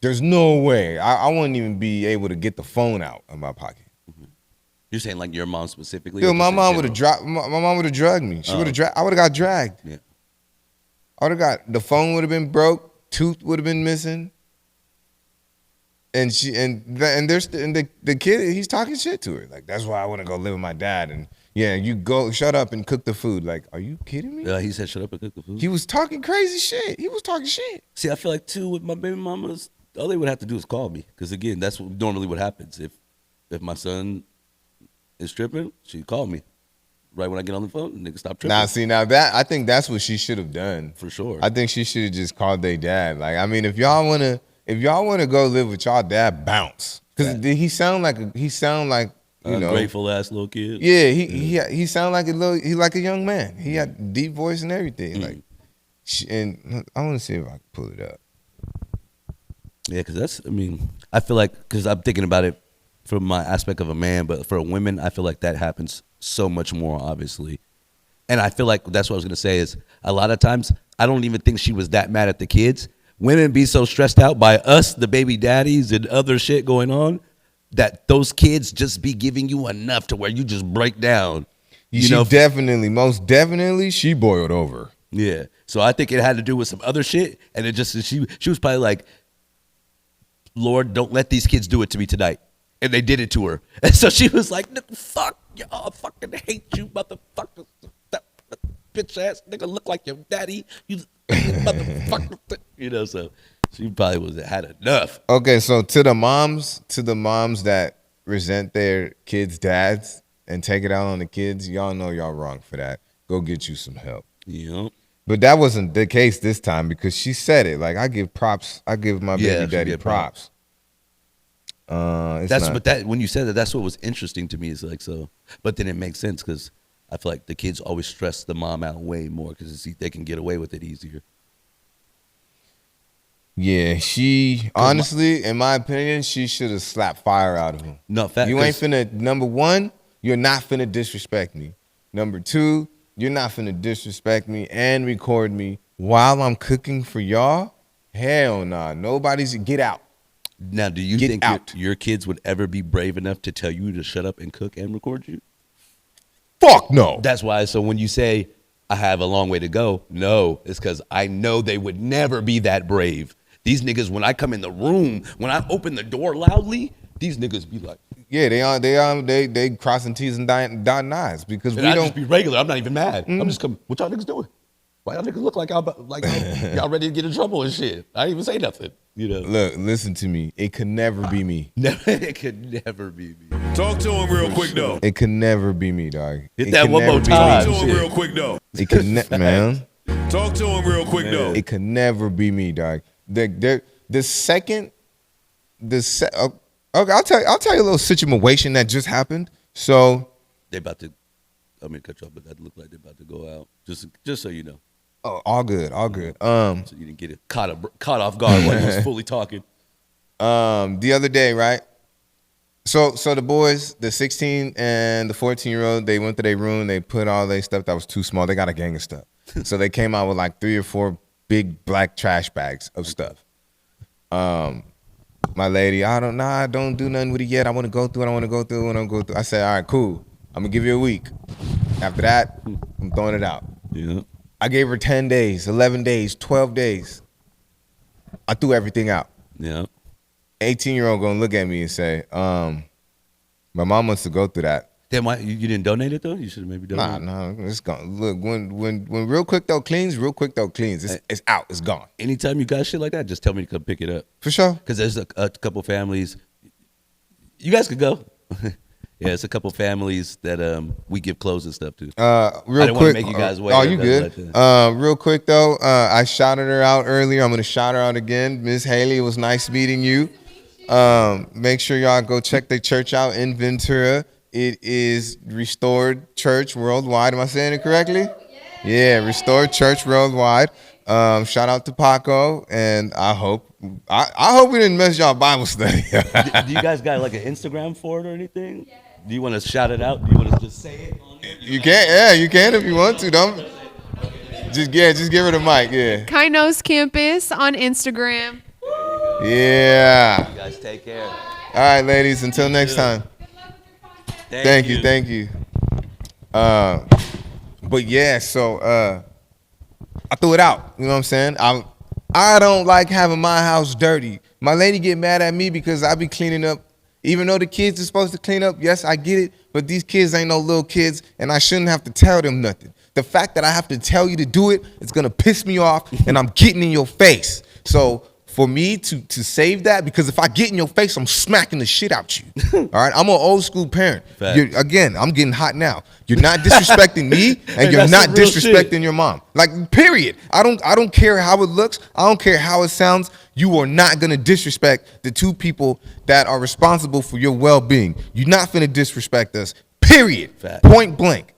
There's no way. I wouldn't even be able to get the phone out of my pocket. You're saying like your mom specifically? Dude, my mom would have dropped. My mom would have drugged me. She would have. I would have got dragged. Yeah. I would have got. The phone would have been broke. Tooth would have been missing. And the kid, he's talking shit to her. Like, that's why I want to go live with my dad. And yeah, you go shut up and cook the food. Like, are you kidding me? Yeah, he said shut up and cook the food. He was talking crazy shit. He was talking shit. See, I feel like too with my baby mamas, all they would have to do is call me, because again, that's normally what happens. If my son is tripping, she'd call me right when I get on the phone. Nigga, stop tripping. Now that I think that's what she should have done For sure. I think she should have just called their dad. Like, I mean, if y'all wanna go live with y'all dad, bounce. Because he sound like you know, grateful ass little kid. Yeah, he sound like a young man. He had deep voice and everything. Like, and I want to see if I can pull it up. Yeah, because I feel like, because I'm thinking about it from my aspect of a man, but for women, I feel like that happens so much more, obviously. And I feel like that's what I was going to say is a lot of times, I don't even think she was that mad at the kids. Women be so stressed out by us, the baby daddies and other shit going on, that those kids just be giving you enough to where you just break down. Most definitely, she boiled over. Yeah. So I think it had to do with some other shit. And it just, she was probably like, Lord, don't let these kids do it to me tonight. And they did it to her. And so she was like, fuck y'all, I fucking hate you, motherfuckers. That bitch ass nigga look like your daddy. You motherfucker. You know, so she probably had enough. Okay, so to the moms that resent their kids' dads and take it out on the kids, y'all know y'all wrong for that. Go get you some help. Yep. But that wasn't the case this time, because she said it. Like, I give my baby daddy props. When you said that, that's what was interesting to me. Is like, so, but then it makes sense, because I feel like the kids always stress the mom out way more because they can get away with it easier. Yeah, she honestly, in my opinion, she should have slapped fire out of him. No, fact. You ain't finna. Number one, you're not finna disrespect me. Number two, you're not finna disrespect me and record me while I'm cooking for y'all. Hell nah, nobody's get out. Now, do you think your kids would ever be brave enough to tell you to shut up and cook and record you? Fuck no. That's why. So when you say I have a long way to go, no, it's because I know they would never be that brave. These niggas, when I come in the room, when I open the door loudly, these niggas be like, yeah, they crossing T's and dotting I's, because we don't just be regular. I'm not even mad. I'm just coming. What y'all niggas doing? Why y'all niggas look like y'all ready to get in trouble and shit? I didn't even say nothing. You know. Look, listen to me. It could never be me. It could never be me. Talk to him real quick though. It could never be me, dog. Hit that one more time. Talk to him real quick though. It could man. Talk to him real quick though. It could never be me, dog. Okay, I'll tell you a little situation that just happened. So They about to, I mean, cut you off, but that looked like they're about to go out. Just so you know. Oh, all good. So you didn't get it caught off guard while you was fully talking. The other day, right? So the boys, the 16 and the 14-year-old, they went to their room. They put all their stuff that was too small. They got a gang of stuff. So they came out with like 3 or 4 big black trash bags of stuff. My lady, don't do nothing with it yet. I want to go through it. I said, all right, cool. I'm going to give you a week. After that, I'm throwing it out. Yeah. I gave her 10 days, 11 days, 12 days. I threw everything out. Yeah. 18-year-old going to look at me and say, my mom wants to go through that. Then why you didn't donate it though? You should have maybe donated. Nah, it's gone. Look, when Realquicctho cleans, It's out. It's gone. Anytime you got shit like that, just tell me to come pick it up. For sure. Because there's a couple families. You guys could go. Yeah, it's a couple families that we give clothes and stuff to. Real I didn't want to quick. make you guys wait. Oh, you good? Real quick though, I shouted her out earlier. I'm gonna shout her out again. Miss Haley, it was nice meeting you. Make sure y'all go check the church out in Ventura. It is Restored Church Worldwide. Am I saying it correctly? Yeah, Restored Church Worldwide. Shout out to Paco, and I hope we didn't mess y'all Bible study. Do you guys got like an Instagram for it or anything? Do you want to shout it out? Do you want to just say it? You can, you can if you want to. Don't just give her the mic. Yeah. Kainos Campus on Instagram. Yeah. You guys take care. All right, ladies. Until next time. Thank you. But yeah, so I threw it out. You know what I'm saying? I don't like having my house dirty. My lady get mad at me because I be cleaning up. Even though the kids are supposed to clean up, yes, I get it, but these kids ain't no little kids, and I shouldn't have to tell them nothing. The fact that I have to tell you to do it, it's gonna piss me off, and I'm getting in your face. So for me to save that, because if I get in your face, I'm smacking the shit out you. All right, I'm an old school parent. Again, I'm getting hot now. You're not disrespecting me, and you're not disrespecting your mom. Like, period. I don't care how it looks. I don't care how it sounds. You are not gonna disrespect the two people that are responsible for your well-being. You're not gonna disrespect us. Period. Point blank.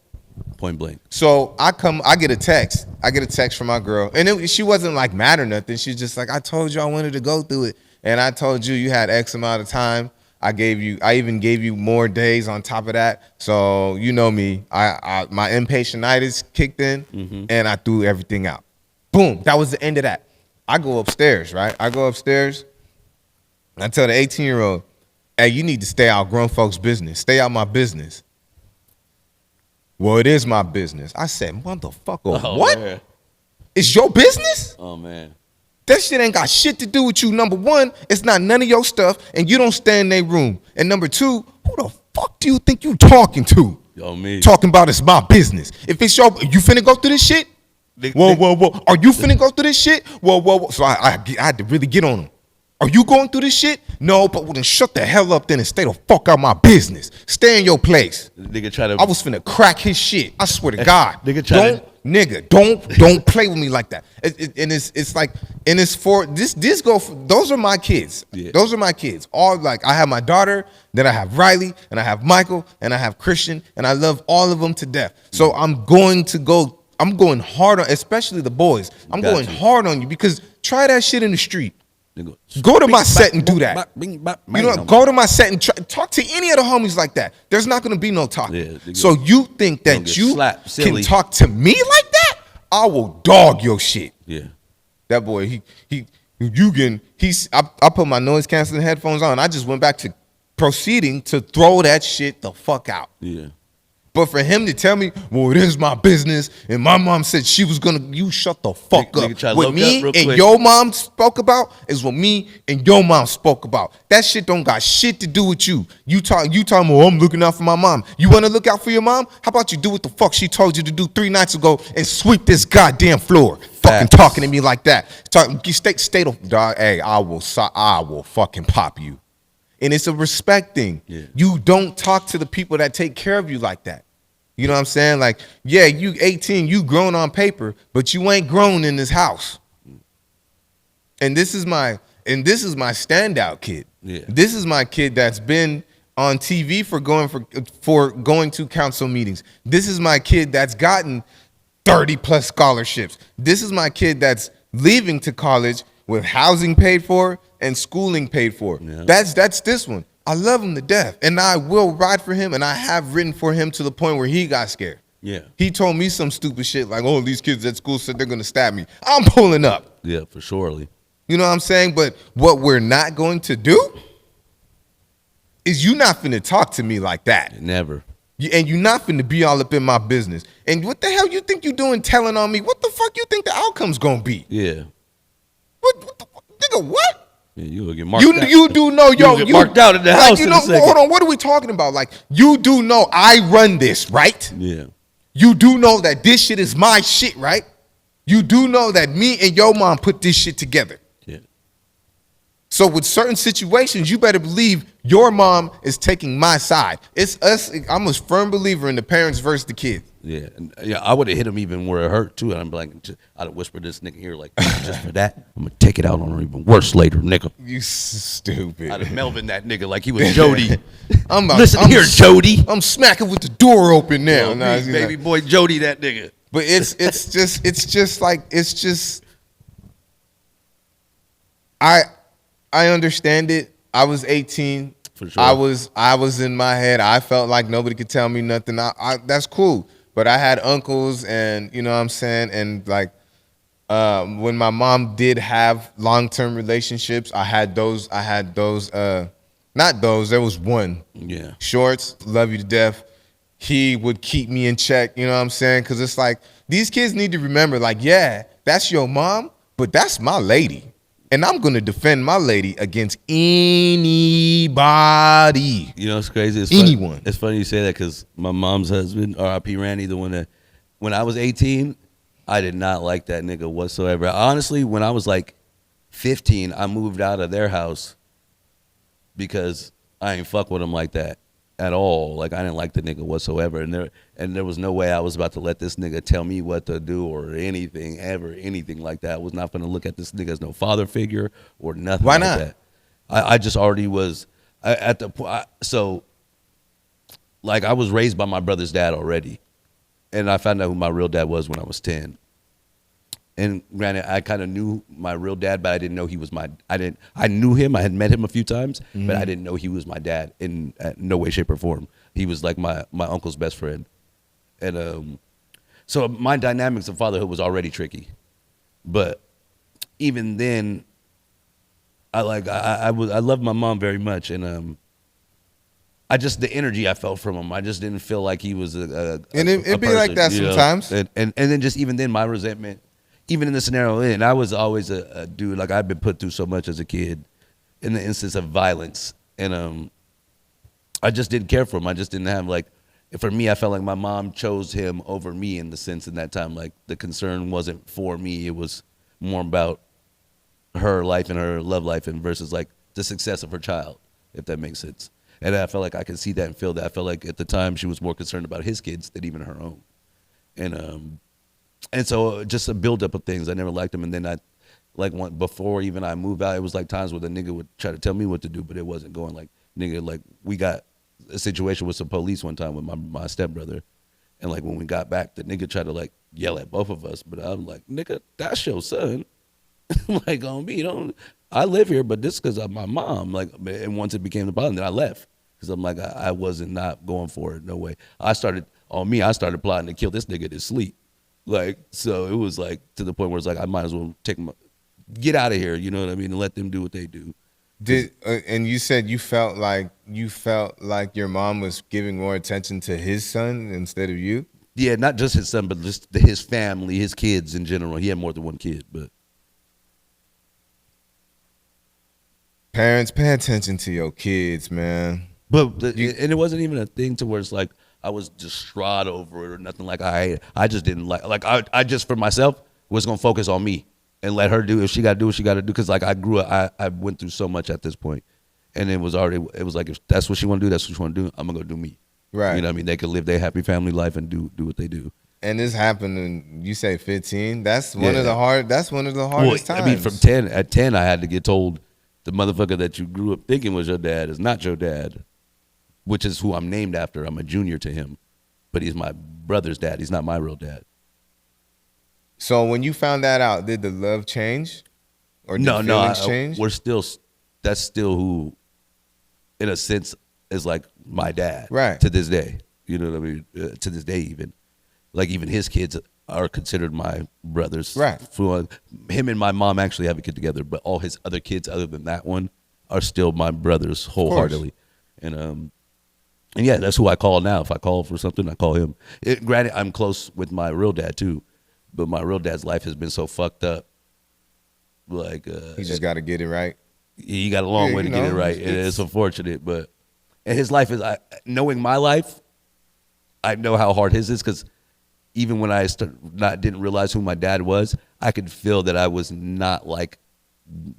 Point blank. So I get a text. I get a text from my girl, and she wasn't like mad or nothing. She's just like, I told you I wanted to go through it, and I told you had X amount of time. I even gave you more days on top of that. So you know me, my impatientitis kicked in, and I threw everything out. Boom. That was the end of that. I go upstairs, right? I tell the 18-year-old, hey, you need to stay out grown folks' business. Stay out my business. Well, it is my business. I said, motherfucker, what? Man. It's your business? Oh, man. That shit ain't got shit to do with you. Number one, it's not none of your stuff, and you don't stay in their room. And number two, who the fuck do you think you talking to? Yo, me. Talking about it's my business. If it's your, you finna go through this shit? Whoa. Are you finna go through this shit? Whoa. So I had to really get on him. Are you going through this shit? No, but well, then shut the hell up then and stay the fuck out my business. Stay in your place. Nigga try to. I was finna crack his shit. I swear to God. Nigga don't play with me like that. It's like, and it's for this go for, those are my kids. Yeah. Those are my kids. All like, I have my daughter, then I have Riley, and I have Michael, and I have Christian, and I love all of them to death. So I'm going hard on, especially the boys. I'm going hard on you because try that shit in the street. Go to my set and do that. You know, go to my set and talk to any of the homies like that. There's not going to be no talking. So you think that you can talk to me like that? I will dog your shit. Yeah. That boy, I put my noise canceling headphones on. I just went back to proceeding to throw that shit the fuck out. Yeah. But for him to tell me, well, it is my business, and my mom said she was you shut the fuck up. What me and your mom spoke about is what me and your mom spoke about. That shit don't got shit to do with you. You talking, well, I'm looking out for my mom. You want to look out for your mom? How about you do what the fuck she told you to do 3 nights ago and sweep this goddamn floor? Fucking talking to me like that. State of dog. Hey, I will fucking pop you. And it's a respect thing. Yeah. You don't talk to the people that take care of you like that. You know what I'm saying? Like, yeah, you 18, you grown on paper, but you ain't grown in this house. And this is my standout kid. Yeah. This is my kid that's been on TV for going to council meetings. This is my kid that's gotten 30 plus scholarships. This is my kid that's leaving to college with housing paid for and schooling paid for. Yeah. That's this one. I love him to death, and I will ride for him, and I have ridden for him to the point where he got scared. Yeah. He told me some stupid shit like, oh, these kids at school said they're going to stab me. I'm pulling up. Yeah, for surely. You know what I'm saying? But what we're not going to do is you not finna talk to me like that. Never. And you're not finna be all up in my business. And what the hell you think you doing telling on me? What the fuck you think the outcome's going to be? Yeah. What the fuck? Nigga, what? Yeah, you will get marked out. You do know, yo. You get marked out in the house in a second. Hold on, what are we talking about? Like, you do know I run this, right? Yeah. You do know that this shit is my shit, right? You do know that me and your mom put this shit together. Yeah. So with certain situations, you better believe Your mom is taking my side. It's us. I'm a firm believer in the parents versus the kids. Yeah, and I would have hit him even where it hurt too. And I'm like, I'd have whispered this nigga here like, just for that, I'm gonna take it out on her even worse later, nigga. You stupid. I'd have Melvin that nigga like he was Jody. Listen here, Jody. I'm smacking with the door open now. Yo, baby boy Jody, that nigga. But it's just. I understand it. I was 18. For sure. I was in my head. I felt like nobody could tell me nothing. That's cool. But I had uncles, and you know what I'm saying, and like when my mom did have long-term relationships, I had those. Not those. There was one. Yeah. Shorts, love you to death. He would keep me in check. You know what I'm saying? Because it's like these kids need to remember, like, yeah, that's your mom, but that's my lady. And I'm going to defend my lady against anybody. You know, it's crazy. Anyone. It's funny you say that because my mom's husband, R.I.P. Randy, the one that, when I was 18, I did not like that nigga whatsoever. Honestly, when I was like 15, I moved out of their house because I ain't fuck with him like that at all. Like, I didn't like the nigga whatsoever. And there was no way I was about to let this nigga tell me what to do or anything, ever, anything like that. I was not going to look at this nigga as no father figure or nothing. Why like not? that. I just already was at the point. So, like, I was raised by my brother's dad already. And I found out who my real dad was when I was 10. And granted, I kind of knew my real dad, but I didn't know he was I knew him. I had met him a few times, but I didn't know he was my dad in no way, shape, or form. He was like my uncle's best friend. And so my dynamics of fatherhood was already tricky. But even then, I loved my mom very much. And the energy I felt from him, I just didn't feel like he was a And it'd be person, like that sometimes. And then just even then, my resentment, even in the scenario, and I was always a dude, like I've been put through so much as a kid in the instance of violence. And I just didn't care for him. I just didn't have, like, for me, I felt like my mom chose him over me in the sense in that time, like the concern wasn't for me. It was more about her life and her love life and versus like the success of her child, if that makes sense. And I felt like I could see that and feel that. I felt like at the time she was more concerned about his kids than even her own. And so just a buildup of things. I never liked him. And then before even I moved out, it was like times where the nigga would try to tell me what to do, but it wasn't going like, nigga, like we got a situation with some police one time with my stepbrother. And like when we got back, the nigga tried to like yell at both of us. But I'm like, nigga, that's your son. Like on me, I live here, but this because of my mom. Like, and once it became the problem, then I left. Because I'm like, I wasn't not going for it, no way. I started plotting to kill this nigga in his sleep. Like, so it was like to the point where it's like I might as well get out of here, you know what I mean, and let them do what they do. And you said you felt like your mom was giving more attention to his son instead of you? Yeah, not just his son, but just his family, his kids in general. He had more than one kid, but parents, pay attention to your kids, man. But and it wasn't even a thing to where it's like I was distraught over it or nothing. Like I just didn't like I just for myself was gonna focus on me and let her do if she got to do what she got to do. Because like I grew up, I went through so much at this point, and it was like if that's what she want to do, that's what she want to do. I'm gonna go do me. Right. You know what I mean? They could live their happy family life and do what they do. And this happened in, you say 15. That's one of the hardest times. I mean, from 10 at 10, I had to get told the motherfucker that you grew up thinking was your dad is not your dad. Which is who I'm named after. I'm a junior to him, but he's my brother's dad. He's not my real dad. So when you found that out, did the love change, or did feelings change? That's still who, in a sense, is like my dad. Right. To this day, you know what I mean. To this day, even his kids are considered my brothers. Right. Him and my mom actually have a kid together, but all his other kids, other than that one, are still my brothers wholeheartedly. And yeah, that's who I call now. If I call for something, I call him. Granted, I'm close with my real dad too, but my real dad's life has been so fucked up. Like he just got to get it right. He got a long way to get it right. It's unfortunate, and his life is. Knowing my life, I know how hard his is because even when I didn't realize who my dad was, I could feel that I was not like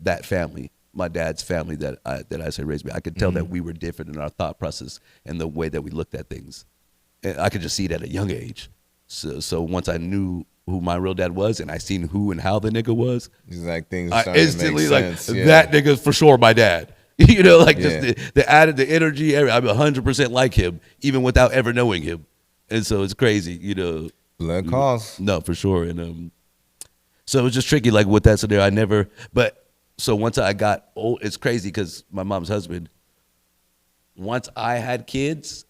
that family. my dad's family that I say raised me. I could tell that we were different in our thought process and the way that we looked at things. And I could just see it at a young age. So once I knew who my real dad was and I seen who and how the nigga was, It's like things I started instantly to make like sense. that nigga's for sure my dad. You know, like Yeah. just the added the energy. I'm 100% like him, even without ever knowing him. And so it's crazy, you know. Blood calls. No, for sure. And so it was just tricky, like with that scenario. So once I got old, it's crazy because my mom's husband, once I had kids,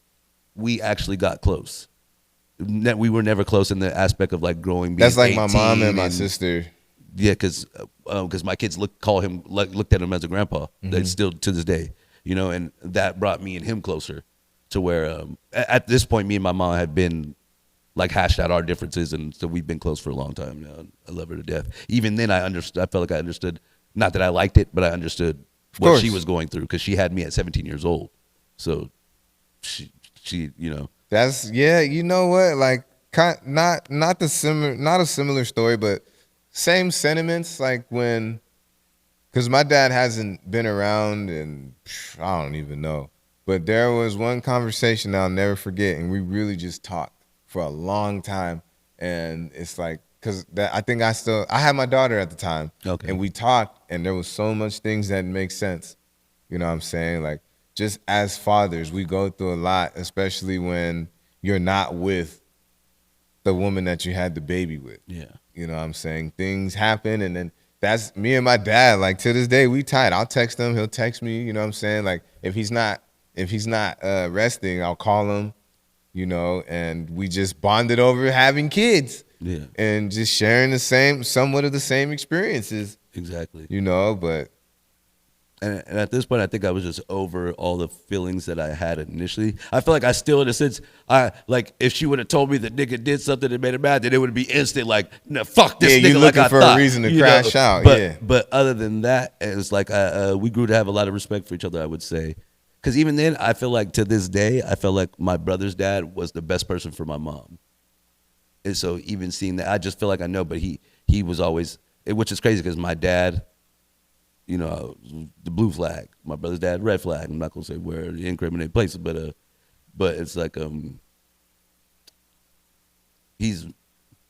we actually got close. We were never close in the aspect of like growing. That's like my 18 mom and my sister. Yeah, because my kids looked at him as a grandpa. They still to this day, you know, and that brought me and him closer to where at this point, me and my mom had been like hashed out our differences, and so we've been close for a long time now. I love her to death. Even then, I felt like I understood. Not that I liked it, but I understood what she was going through because she had me at 17 years old. So she, you know. That's you know what? Like not a similar story, but same sentiments. Like because my dad hasn't been around, and I don't even know. But there was one conversation I'll never forget, and we really just talked for a long time. And it's like, because I think I had my daughter at the time, okay, and we talked, and there was so much things that make sense. You know what I'm saying? Like, just as fathers, we go through a lot, especially when you're not with the woman that you had the baby with. Yeah. You know what I'm saying? Things happen, and then that's me and my dad. Like, to this day, we tight. I'll text him. He'll text me. You know what I'm saying? Like, if he's not resting, I'll call him, you know, and we just bonded over having kids. Yeah. And just sharing somewhat of the same experiences. Exactly. You know, but. And at this point, I think I was just over all the feelings that I had initially. I feel like I still, in a sense, like if she would have told me that nigga did something that made her mad, then it would be instant, like, no, fuck this nigga. You're like looking I for thought, a reason to you crash know? out. But other than that, it's like we grew to have a lot of respect for each other, I would say. Because even then, I feel like to this day, I felt like my brother's dad was the best person for my mom. And so even seeing that, I just feel like I know, but he was always, which is crazy because my dad, you know, the blue flag. My brother's dad, red flag. I'm not gonna say where the incriminating places, but it's like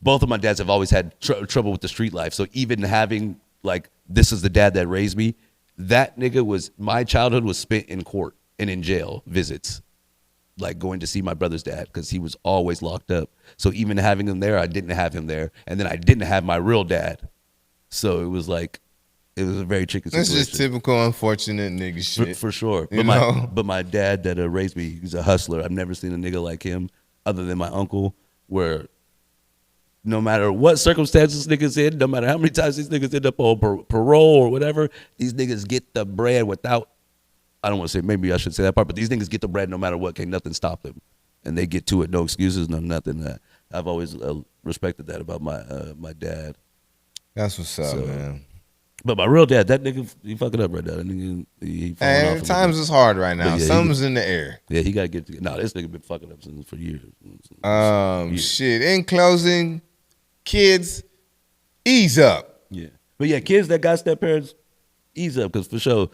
both of my dads have always had trouble with the street life. So even having like this is the dad that raised me, that nigga my childhood was spent in court and in jail visits, like going to see my brother's dad because he was always locked up. So even having him there, I didn't have him there, and then I didn't have my real dad. So it was like. It was a very tricky situation. That's just typical unfortunate nigga shit. For sure. But my dad that raised me, he's a hustler. I've never seen a nigga like him other than my uncle, where no matter what circumstances niggas in, no matter how many times these niggas end up on parole or whatever, these niggas get the bread without, I don't want to say, maybe I should say that part, but these niggas get the bread no matter what. Can't nothing stop them. And they get to it, no excuses, no nothing. I've always respected that about my dad. That's what's up, man. But my real dad, that nigga, he fucking up right now. That nigga, he falling off. Times is hard right now. Yeah, Something's in the air. Yeah, he got to get. No, this nigga been fucking up for years. Shit. In closing, kids, ease up. Yeah, but yeah, kids that got step parents, ease up, because for sure,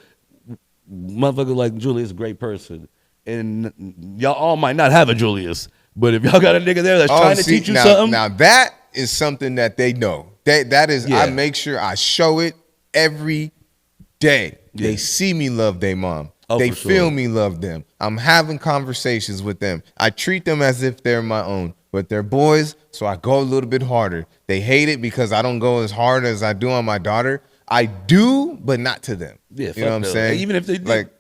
motherfucker like Julius is a great person, and y'all all might not have a Julius, but if y'all got a nigga there that's trying to teach you something, now that is something that they know. That is, yeah. I make sure I show it every day. Yeah. They see me love their mom. Oh, they for sure. feel me love them. I'm having conversations with them. I treat them as if they're my own, but they're boys, so I go a little bit harder. They hate it because I don't go as hard as I do on my daughter. I do, but not to them. Yeah, you know what I'm saying? Even if they like,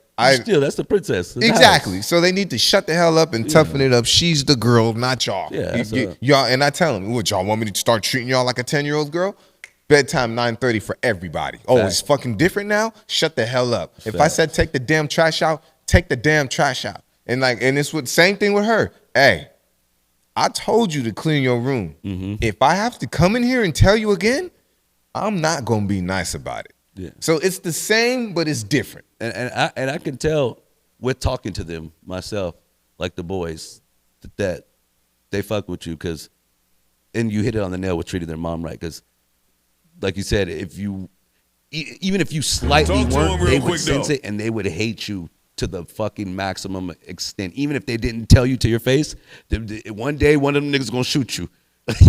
still, that's the princess. Exactly. So they need to shut the hell up and toughen it up. She's the girl, not y'all. Yeah, y'all. And I tell them, what, y'all want me to start treating y'all like a 10-year-old girl? Bedtime 9:30 for everybody. Oh, it's fucking different now? Shut the hell up. If I said take the damn trash out, take the damn trash out. And it's same thing with her. Hey, I told you to clean your room. Mm-hmm. If I have to come in here and tell you again, I'm not gonna be nice about it. Yeah. So it's the same, but it's different. And I can tell with talking to them myself, like the boys, that they fuck with you and you hit it on the nail with treating their mom right. Because, like you said, if you even if you slightly Talk to weren't, him real they would quick, sense though. it and they would hate you to the fucking maximum extent. Even if they didn't tell you to your face, one day one of them niggas gonna shoot you.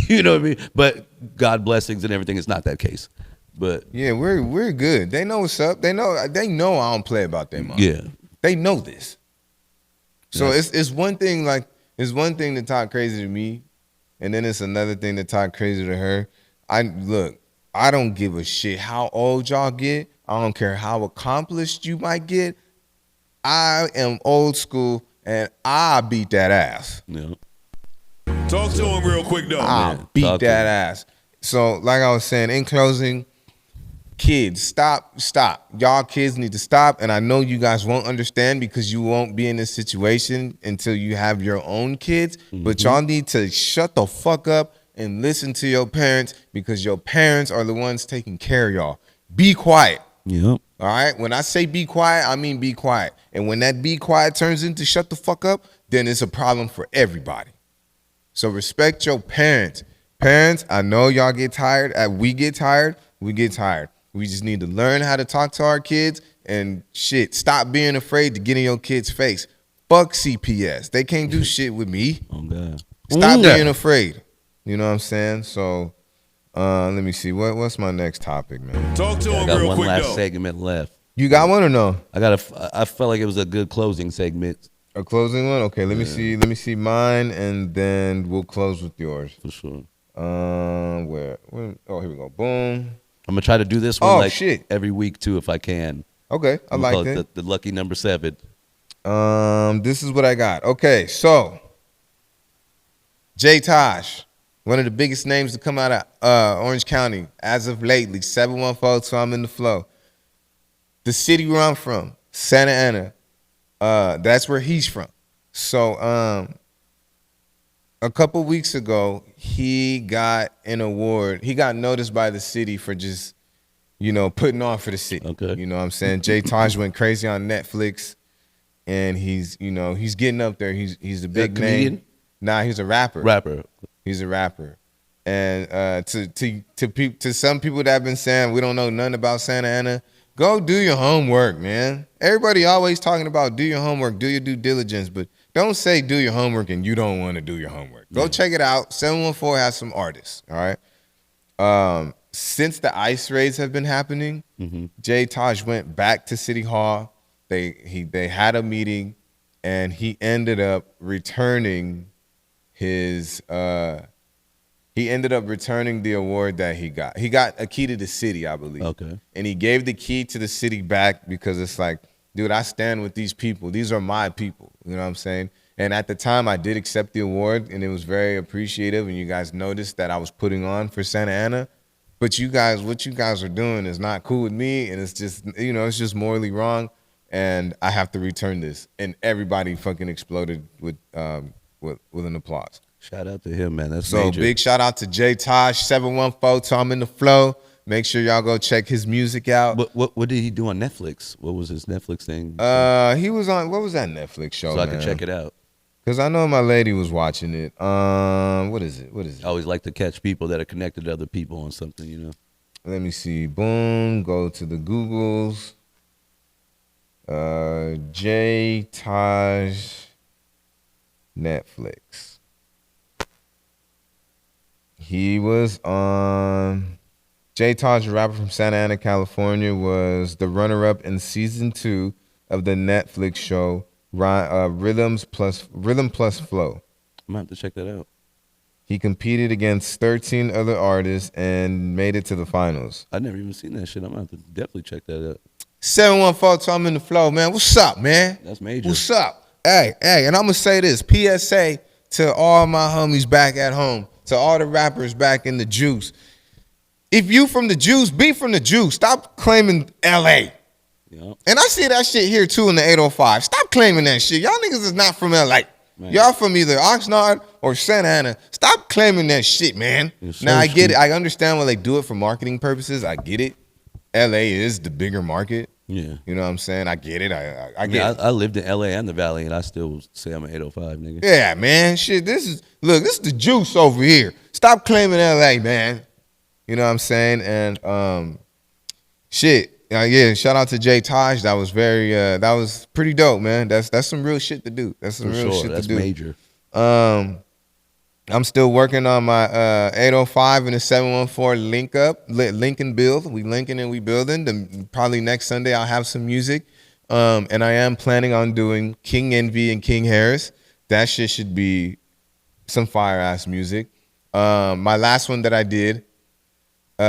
You know what I mean? But God blessings and everything, it's not that case. But Yeah, we're good. They know what's up. They know I don't play about their mom. yeah, They know this. So Yes. it's one thing to talk crazy to me, and then it's another thing to talk crazy to her. I don't give a shit how old y'all get. I don't care how accomplished you might get. I am old school and I beat that ass. yeah. Talk to him real quick, though. I Man, beat talk to that me. ass. So like I was saying, in closing, kids, stop. Y'all kids need to stop. And I know you guys won't understand because you won't be in this situation until you have your own kids. But y'all need to shut the fuck up and listen to your parents because your parents are the ones taking care of y'all. Be quiet. Yep. All right? When I say be quiet, I mean be quiet. And when that be quiet turns into shut the fuck up, then it's a problem for everybody. So respect your parents. Parents, I know y'all get tired. We get tired. We just need to learn how to talk to our kids and shit. Stop being afraid to get in your kid's face. Fuck CPS. They can't do shit with me. Oh God. Stop being afraid. You know what I'm saying? So let me see. What's my next topic, man? Talk to I him got real one quick, last though. segment left. You got one or no? I felt like it was a good closing segment A closing one? Okay, let me see mine and then we'll close with yours. for sure. Where? Oh, here we go. Boom. I'm gonna try to do this one Oh, like shit. every week too, if I can. Okay, I I'm gonna like call that. it the lucky number 7. This is what I got. Okay, so J Taj, one of the biggest names to come out of Orange County as of lately. 714, so I'm in the flow. The city where I'm from, Santa Ana. That's where he's from. So a couple weeks ago, he got an award. He got noticed by the city for just, putting on for the city. Okay. You know what I'm saying? J Taj went crazy on Netflix, and he's getting up there. He's a big comedian? name. Nah, he's a rapper. Rapper. He's a rapper. And to some people that have been saying we don't know nothing about Santa Ana, go do your homework, man. Everybody always talking about do your homework, do your due diligence, but don't say do your homework and you don't want to do your homework. Go check it out. 714 has some artists, all right? Since the ICE raids have been happening, J Taj went back to City Hall. They had a meeting, and he ended up returning the award that he got. He got a key to the city, I believe. Okay. And he gave the key to the city back because it's like, dude, I stand with these people. These are my people. You know what I'm saying? And at the time, I did accept the award, and it was very appreciative. And you guys noticed that I was putting on for Santa Ana. But what you guys are doing is not cool with me, and it's just, it's just morally wrong. And I have to return this. And everybody fucking exploded with an applause. Shout out to him, man. That's So major. big shout out to J Taj 714. So I'm in the flow. Make sure y'all go check his music out. What did he do on Netflix? What was his Netflix thing? He was on, what was that Netflix show? so I could check it out. Because I know my lady was watching it. What is it? I always like to catch people that are connected to other people on something, Let me see. Boom. Go to the Googles. J Taj Netflix. He was on. J Taj, a rapper from Santa Ana, California, was the runner-up in season 2 of the Netflix show Rhythm Plus Flow. I'm gonna have to check that out. He competed against 13 other artists and made it to the finals. I never even seen that shit. I'm gonna have to definitely check that out. 714, so I'm in the flow, man. What's up, man? That's major. What's up? Hey, and I'm going to say this. PSA to all my homies back at home, to all the rappers back in the juice. If you from the juice, be from the juice. Stop claiming L.A. Yep. And I see that shit here, too, in the 805. Stop claiming that shit. Y'all niggas is not from L.A. Man. Y'all from either Oxnard or Santa Ana. Stop claiming that shit, man. Yes, Now, I sir, get it. Steve. I understand why they do it for marketing purposes. I get it. L.A. is the bigger market. Yeah. You know what I'm saying? I get it. I get Yeah, it. I lived in LA and the Valley, and I still say I'm an 805 nigga. Yeah, man. Shit, this is the juice over here. Stop claiming LA, man. You know what I'm saying? And Shit. Yeah, shout out to Jay Taj. That was that was pretty dope, man. That's some real shit to do. That's some For real sure. shit That's to do. major. I'm still working on my 805 and the 714 link and build. We linking and we building. Probably next Sunday I'll have some music. And I am planning on doing King Envy and King Harris. That shit should be some fire ass music. My last one that I did,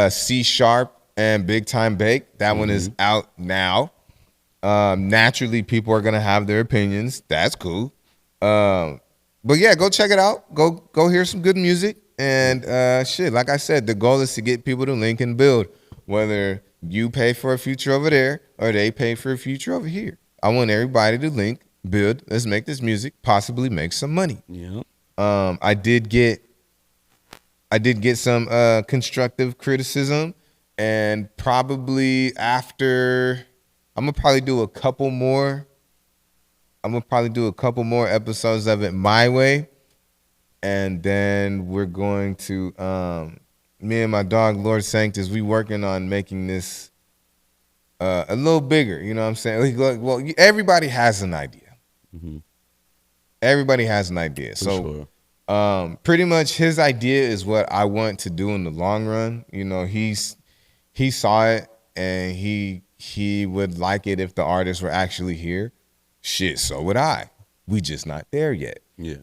C Sharp and Big Time Bake. That one is out now. Naturally, people are gonna have their opinions. That's cool. But yeah, go check it out. Go hear some good music. And shit, like I said, the goal is to get people to link and build. Whether you pay for a future over there or they pay for a future over here. I want everybody to link, build. Let's make this music, possibly make some money. Yeah. I did get some constructive criticism, and probably after, I'm gonna probably do a couple more episodes of it my way, and then we're going to me and my dog Lord Sanctus, we working on making this a little bigger. You know what I'm saying? Well, everybody has an idea. Everybody has an idea. For sure. Pretty much his idea is what I want to do in the long run. You know, he saw it and he would like it if the artists were actually here. Shit, so would I. We just not there yet. Yeah.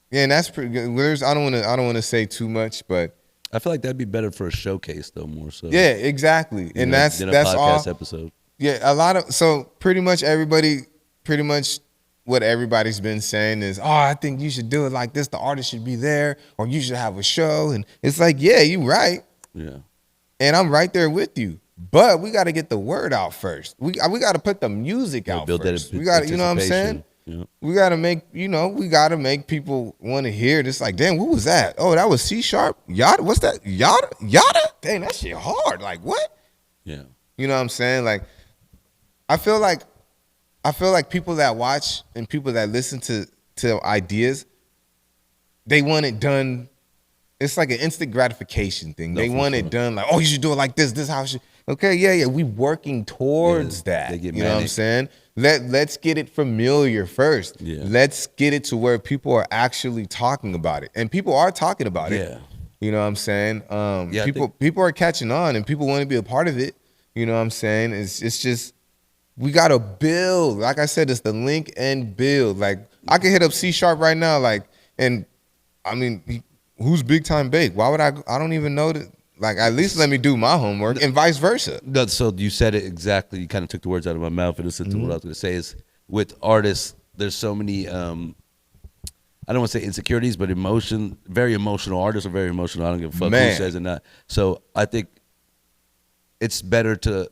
Yeah, and that's pretty good. I don't want to say too much, but I feel like that'd be better for a showcase though, more so. Yeah, exactly. And that's a podcast all. episode. Yeah, so pretty much what everybody's been saying is, oh, I think you should do it like this. The artist should be there, or you should have a show. And it's like, yeah, you right. Yeah. And I'm right there with you. But we got to get the word out first. We got to put the music out build first. That we got, you know what I'm saying? Yeah. We got to make people want to hear it. It's like, damn, what was that? Oh, that was C Sharp. Yada. What's that? Yada. Dang, that shit hard. Like what? Yeah. You know what I'm saying? Like, I feel like people that watch and people that listen to ideas, they want it done. It's like an instant gratification thing. They want it done like, oh, you should do it like this. This how it should. Okay, yeah. We working towards that. They get you know what I'm saying? Let's get it familiar first. Yeah. Let's get it to where people are actually talking about it, and people are talking about it. Yeah. You know what I'm saying? Yeah, people are catching on, and people want to be a part of it. You know what I'm saying? It's just. We gotta build. Like I said, it's the link and build. Like I can hit up C Sharp right now. Like, and I mean, who's Big Time Bake? Why would I don't even know that. Like, at least let me do my homework, and vice versa. No, so you said it exactly. You kind of took the words out of my mouth, and this is what I was going to say is with artists, there's so many. I don't want to say insecurities, but very emotional artists are very emotional. I don't give a fuck who says it not. So I think it's better to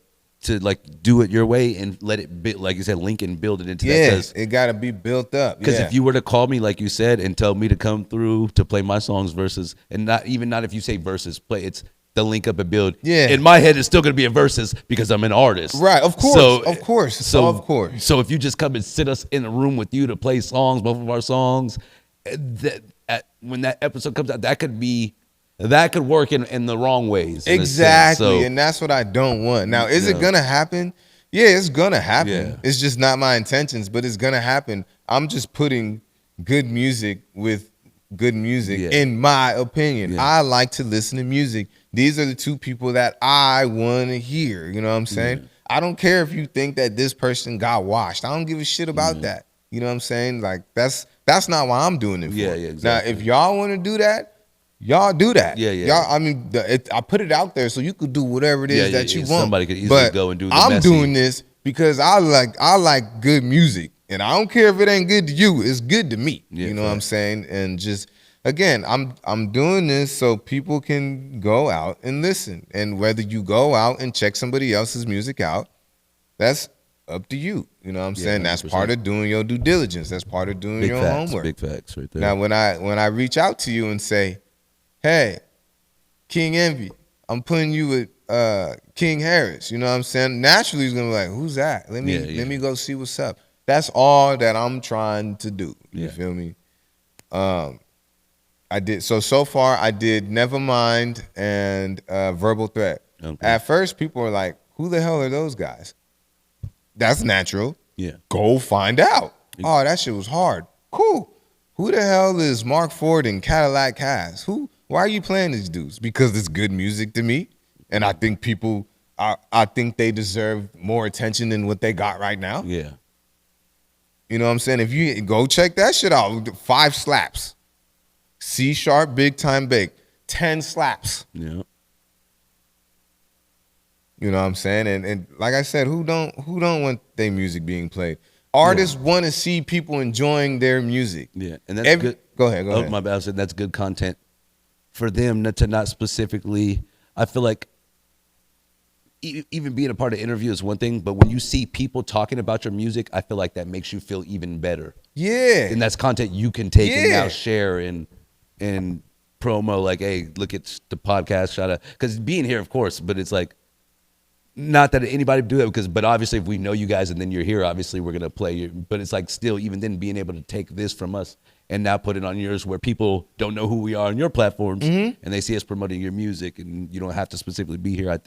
like do it your way and let it be, like you said, link and build it into that. Yeah, it got to be built up. Because if you were to call me, like you said, and tell me to come through to play my songs versus, and not if you say versus play, it's the link up and build. Yeah. In my head, it's still going to be a versus because I'm an artist. Right, of course, of course. So if you just come and sit us in a room with you to play songs, both of our songs, when that episode comes out, that could work in the wrong ways. Exactly, and that's what I don't want. Now, is it gonna happen? Yeah, it's gonna happen. Yeah. It's just not my intentions, but it's gonna happen. I'm just putting good music with good music, in my opinion. Yeah. I like to listen to music. These are the two people that I want to hear. You know what I'm saying? Yeah. I don't care if you think that this person got washed. I don't give a shit about that. You know what I'm saying? Like that's not why I'm doing it for. Yeah, exactly. Now, if y'all want to do that, y'all do that. Yeah. Y'all, I mean, I put it out there so you could do whatever it is that you want. Somebody could easily go and do the I'm messy. doing this because I like good music, and I don't care if it ain't good to you. It's good to me. Yeah, you know what I'm saying? And just again, I'm doing this so people can go out and listen. And whether you go out and check somebody else's music out, that's up to you. You know what I'm saying? 100%. That's part of doing your due diligence. That's part of doing your homework. Big facts right there. Now, when I reach out to you and say, hey, King Envy, I'm putting you with King Harris, you know what I'm saying? Naturally, he's gonna be like, who's that? Let me go see what's up. That's all that I'm trying to do. You feel me? I I did. So far, I did Nevermind and Verbal Threat. Okay. At first, people were like, who the hell are those guys? That's natural. Yeah. Go find out. Oh, that shit was hard. Cool. Who the hell is Mark Ford and Cadillac Cass? Why are you playing these dudes? Because it's good music to me. And I think people, I think they deserve more attention than what they got right now. Yeah. You know what I'm saying? If you go check that shit out, 5 slaps. C sharp, big time bake. 10 slaps. Yeah. You know what I'm saying? And like I said, who don't want their music being played? Artists want to see people enjoying their music. Yeah, and that's good. Go ahead. Oh, my bad. I said that's good content for them to not specifically. I feel like even being a part of interview is one thing, but when you see people talking about your music, I feel like that makes you feel even better. Yeah, and that's content you can take and now share and promo. Like, hey, look at the podcast. Shout out, because being here, of course, but it's like. Not that anybody would do it, but obviously if we know you guys and then you're here, obviously we're gonna play you. But it's like still, even then, being able to take this from us and now put it on yours, where people don't know who we are on your platforms, and they see us promoting your music, and you don't have to specifically be here. I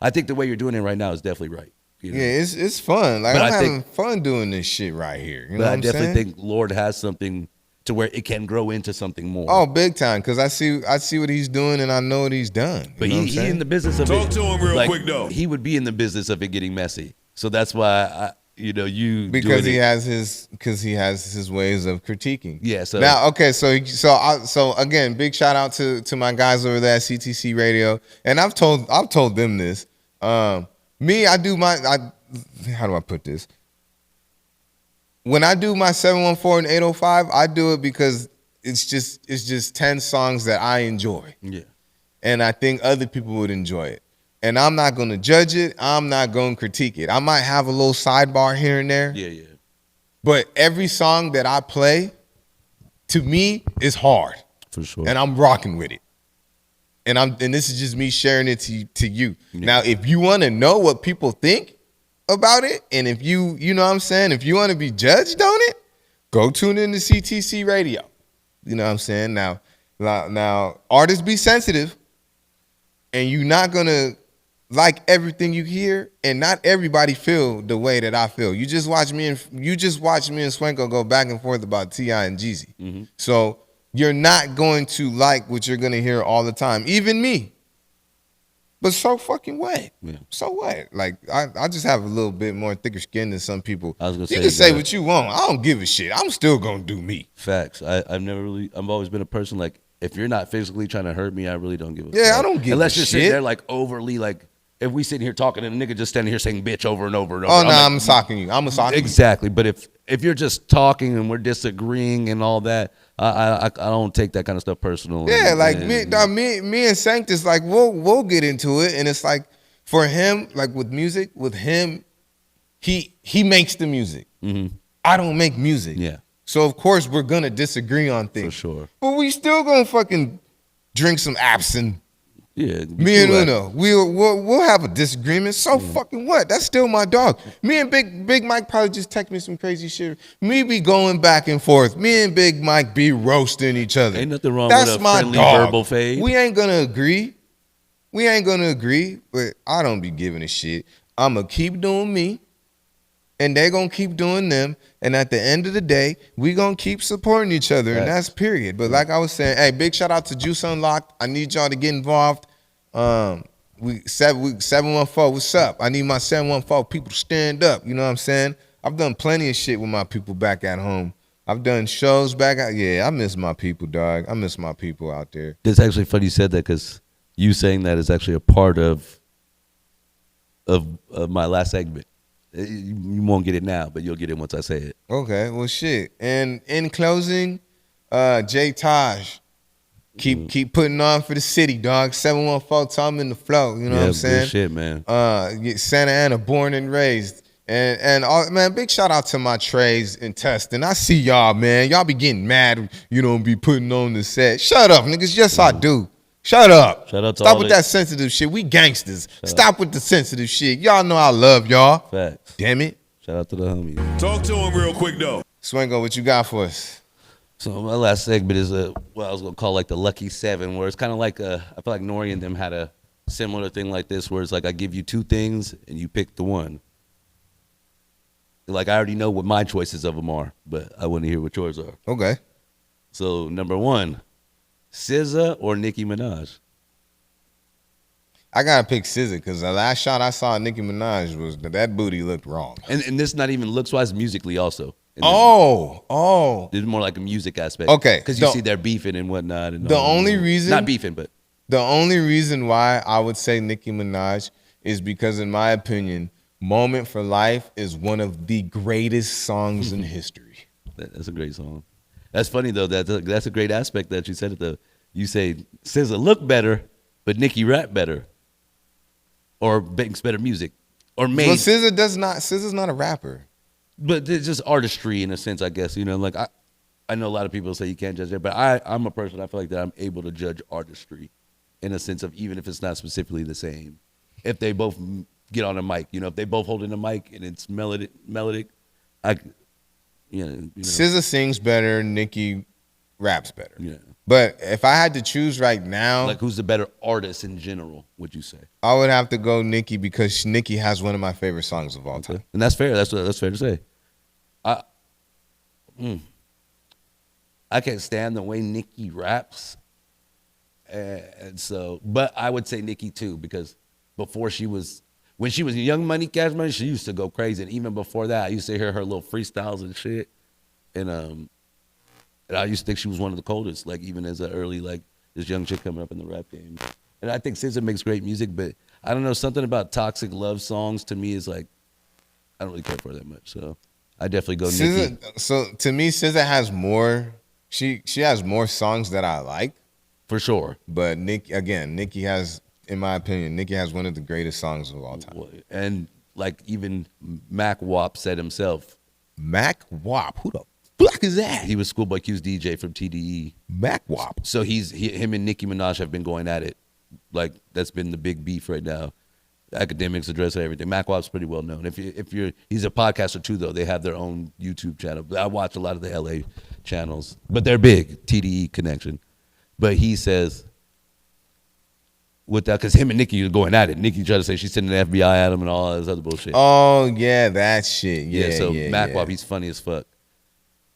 think the way you're doing it right now is definitely right. You know? Yeah, it's fun. Like, I'm having fun doing this shit right here. You know what I'm saying? I definitely think Lord has something to where it can grow into something more. Oh, big time, because I see what he's doing and I know what he's done. But he in the business of Talk to him real quick, though. He would be in the business of it getting messy. So that's why because he has his ways of critiquing. Yeah. So now, okay, so again, big shout out to my guys over there at CTC Radio, and I've told them this. How do I put this? When I do my 714 and 805, I do it because it's just 10 songs that I enjoy. Yeah. And I think other people would enjoy it. And I'm not going to judge it. I'm not going to critique it. I might have a little sidebar here and there. Yeah, yeah. But every song that I play, to me, is hard. For sure. And I'm rocking with it. And this is just me sharing it to you. Yeah. Now, if you want to know what people think about it, and if you know what I'm saying, if you want to be judged on it, go tune in to CTC Radio. You know what I'm saying? Now artists be sensitive, and you're not gonna like everything you hear, and not everybody feel the way that I feel. You just watch me and Swenko go back and forth about T.I. and Jeezy. Mm-hmm. So you're not going to like what you're gonna hear all the time, even me. But so fucking what? Yeah. So what? Like, I just have a little bit more thicker skin than some people. I was gonna you can say what you want. I don't give a shit. I'm still gonna do me. Facts. I've always been a person like, if you're not physically trying to hurt me, I really don't give a fuck. Yeah, I don't give a shit. Unless you're sitting there like overly like, if we sitting here talking and a nigga just standing here saying bitch over and over and over. Oh, no, I'm socking you. I'm a socking you. Exactly. But if you're just talking and we're disagreeing and all that, I don't take that kind of stuff personal. Yeah, me and Sanctus, like we'll get into it, and it's like for him, like with music, with him, he makes the music. Mm-hmm. I don't make music. Yeah. So of course we're gonna disagree on things. For sure. But we still gonna fucking drink some absinthe. Yeah. Me and Uno, we'll have a disagreement. So fucking what? That's still my dog. Me and Big Mike probably just text me some crazy shit. Me be going back and forth. Me and Big Mike be roasting each other. Ain't nothing wrong with a friendly verbal fade. We ain't gonna agree. But I don't be giving a shit. I'ma keep doing me, and they gonna keep doing them. And at the end of the day, we gonna keep supporting each other, and that's period. But like I was saying, hey, big shout out to Juice Unlocked. I need y'all to get involved. 714, what's up? I need my 714 people to stand up. You know what I'm saying? I've done plenty of shit with my people back at home. I've done shows back out. Yeah, I miss my people, dog. I miss my people out there. It's actually funny you said that, because you saying that is actually a part of my last segment. You won't get it now, but you'll get it once I say it. Okay, well, shit. And in closing, J Taj, keep putting on for the city, dog. 714, Tom in the flow. You know what I'm saying? Good shit, man. Santa Ana, born and raised. And all, man, big shout out to my Trays and Tustin. I see y'all, man. Y'all be getting mad, be putting on the set. Shut up, niggas. Yes, I do. Shut up. Shout out to Stop with that sensitive shit. We gangsters. Stop with the sensitive shit. Y'all know I love y'all. Facts. Damn it. Shout out to the homies. Talk to him real quick, though. Swengo, what you got for us? So my last segment is what I was gonna call like the Lucky Seven, where it's kind of like I feel like Nori and them had a similar thing like this, where it's like I give you two things and you pick the one. Like I already know what my choices of them are, but I want to hear what yours are. Okay. So number one, SZA or Nicki Minaj? I gotta pick SZA because the last shot I saw of Nicki Minaj was that booty looked wrong. And this not even looks wise, musically also. And there's more like a music aspect. Okay, because you see they're beefing and whatnot. And the only reason, not beefing, but the only reason why I would say Nicki Minaj is because, in my opinion, "Moment for Life" is one of the greatest songs in history. That's a great song. That's funny though. That's a great aspect that you said it though. You say SZA look better, but Nicki rap better. Or makes better music, or made. Well, SZA's not a rapper, but it's just artistry in a sense, I guess. You know, like I know a lot of people say you can't judge it, but I'm a person. I feel like that I'm able to judge artistry, in a sense of even if it's not specifically the same. If they both get on a mic, you know, if they both hold in a mic and it's melodic, you know. SZA sings better, Nicki raps better. Yeah. But if I had to choose right now, like who's the better artist in general, would you say? I would have to go Nicki because Nicki has one of my favorite songs of all time. And that's fair. That's fair to say. I can't stand the way Nicki raps. And so, but I would say Nicki too, because when she was Young Money, Cash Money, she used to go crazy. And even before that, I used to hear her little freestyles and shit. And I used to think she was one of the coldest, like even as an early, like this young chick coming up in the rap game. And I think SZA makes great music, but I don't know, something about toxic love songs to me is like, I don't really care for it that much. So I definitely go Nicki. So to me, SZA has more, she has more songs that I like. For sure. But Nicki has, in my opinion, Nicki has one of the greatest songs of all time. And like even Mac Wop said himself. Mac Wop? Who the fuck is that? He was Schoolboy Q's DJ from TDE. Mac Wop. So him and Nicki Minaj have been going at it. Like that's been the big beef right now. Academics address everything. Mac Wop's pretty well known. He's a podcaster too though. They have their own YouTube channel. I watch a lot of the LA channels, but they're big, TDE connection. But he says with that, because him and Nicki are going at it. Nicki tried to say she's sending the FBI at him and all this other bullshit. Oh yeah, that shit. Yeah. So Mac Wop, he's funny as fuck.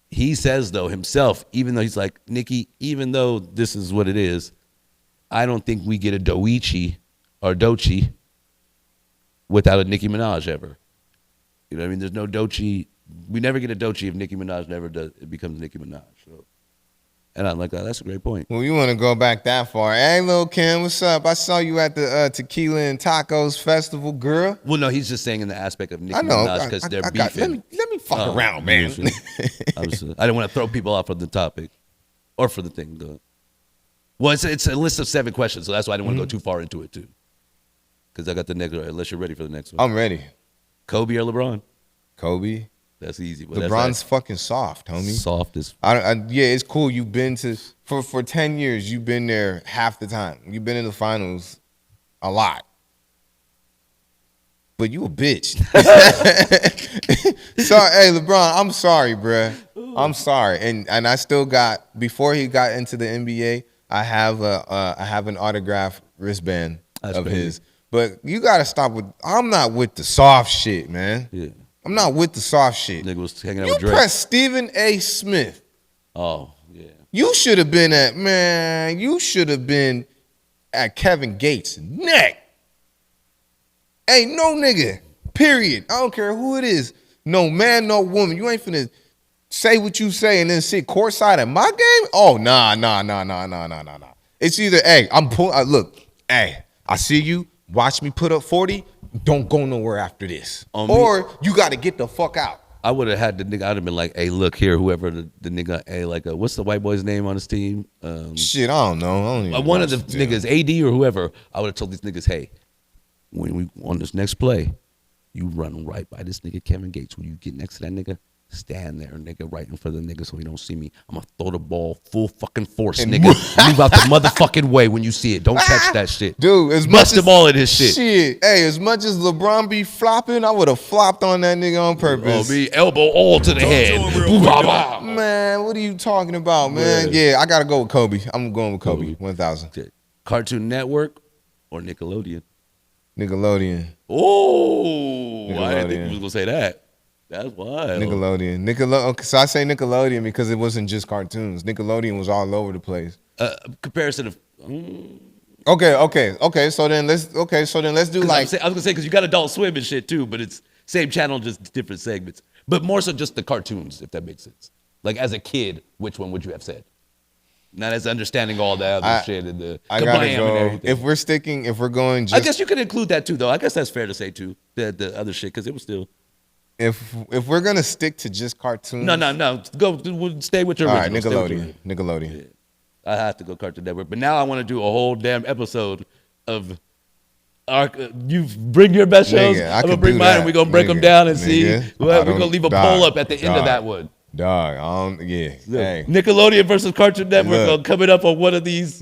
He says though himself, even though he's like, Nicki, even though this is what it is, I don't think we get a Doechii or Doechii without a Nicki Minaj ever. You know what I mean? There's no Doechii. We never get a Doechii if Nicki Minaj never does. It becomes Nicki Minaj. So, and I'm like, oh, that's a great point. Well, you want to go back that far? Hey, Lil Kim, what's up? I saw you at the Tequila and Tacos Festival, girl. Well, no, he's just saying in the aspect of Nicki Minaj because they're beefing. Let me fuck around, man. I didn't want to throw people off of the topic or for the thing. Though. Well, it's a list of 7 questions, so that's why I didn't want to go too far into it too. Because I got the next one. Unless you're ready for the next one. I'm ready. Kobe or LeBron? Kobe. That's easy. Well, LeBron's fucking soft, homie. Soft as. Yeah, it's cool. You've been to for 10 years. You've been there half the time. You've been in the finals a lot. But you a bitch. Sorry, hey LeBron. I'm sorry, bruh. I'm sorry. And I still got, before he got into the NBA, I have an autographed wristband of his. But you gotta stop with. I'm not with the soft shit, man. Yeah. I'm not with the soft shit. Nigga was hanging out You with Drake. press Stephen A. Smith. Oh, yeah. You should have been at Kevin Gates' neck. Ain't no nigga, period. I don't care who it is. No man, no woman. You ain't finna say what you say and then sit courtside at my game? Oh, nah. It's either, hey, look, hey, I see you. Watch me put up 40. Don't go nowhere after this. Or you got to get the fuck out. I would have had the nigga. I'd have been like, "Hey, look here, whoever the nigga, hey, like, what's the white boy's name on his team?" Shit, I don't know. I don't even one of the niggas, AD or whoever. I would have told these niggas, "Hey, when we on this next play, you run right by this nigga Kevin Gates. When you get next to that nigga, stand there, nigga, right in front of the nigga so he don't see me. I'm gonna throw the ball full fucking force, nigga. Move out the motherfucking way when you see it. Don't catch that shit. Dude, as Bust much as him all of this shit. Shit. Hey, as much as LeBron be flopping, I would have flopped on that nigga on purpose. Oh, me elbow all to the head. Boo, bah, bah. Man, what are you talking about, man? Yeah, I gotta go with Kobe. I'm going with Kobe. 1,000. Cartoon Network or Nickelodeon? Nickelodeon. Oh, I didn't think Nickelodeon. you was gonna say that. That's wild. Nickelodeon. Okay, so I say Nickelodeon because it wasn't just cartoons. Nickelodeon was all over the place. Comparison of. Okay. So then let's do I was like. gonna say because you got Adult Swim and shit too, but it's same channel, just different segments. But more so just the cartoons, if that makes sense. Like as a kid, which one would you have said? Not as understanding all the other shit and the I gotta kablam go. and everything. If we're going, I guess you could include that too, though. I guess that's fair to say too. The other shit, because it was still. if we're gonna stick to just cartoons. No. Go stay with your All right, original. Nickelodeon. Yeah. I have to go Cartoon Network, but now I want to do a whole damn episode of. You bring your best shows. Nigga, I I'm gonna could bring do mine, that. and we're gonna break them Nigga, down and nigga, see. We're gonna leave a poll up at the end of that one. Dog, hey. Nickelodeon versus Cartoon Network Look. coming up on one of these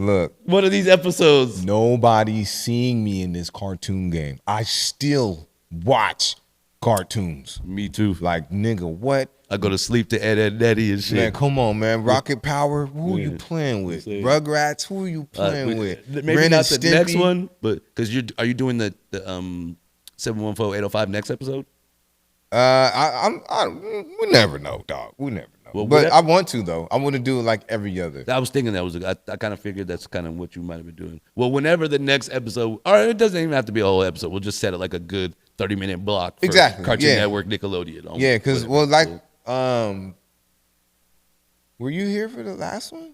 episodes. Nobody's seeing me in this cartoon game. I still watch cartoons. Me too. Like, nigga, what? I go to sleep to Ed, Ed, and Eddie and shit. Man, come on, man. Rocket Power, who are you playing with? Rugrats, who are you playing with? Maybe Ren not and the next Stimpy? one, but because are you doing the 714-805 next episode? We never know, dog. We never know. Well, but I want to though. I want to do it like every other. I was thinking I kind of figured that's kind of what you might have been doing. Well, whenever the next episode, or it doesn't even have to be a whole episode. We'll just set it like a good 30-minute block for Cartoon Network, Nickelodeon. Yeah, because were you here for the last one?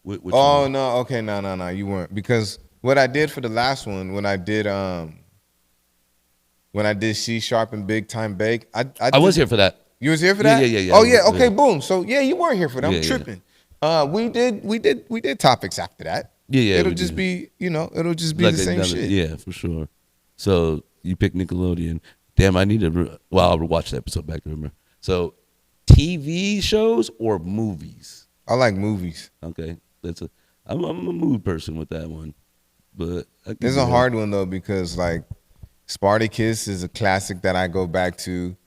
Which Oh one? no, okay, no, you weren't. Because what I did for the last one, when I did C Sharp and Big Time Bake, I was here for that. You was here for that? Yeah. Oh yeah, okay, boom. So yeah, you weren't here for that. I'm Yeah. tripping. We did topics after that. Yeah. It'll just be, it'll just be Like the same another- shit. Yeah, for sure. So you picked Nickelodeon. Damn, I need to. I'll watch the episode back to remember. So, TV shows or movies? I like movies. Okay, I'm a mood person with that one, but It's a hard one though because like Spartacus is a classic that I go back to.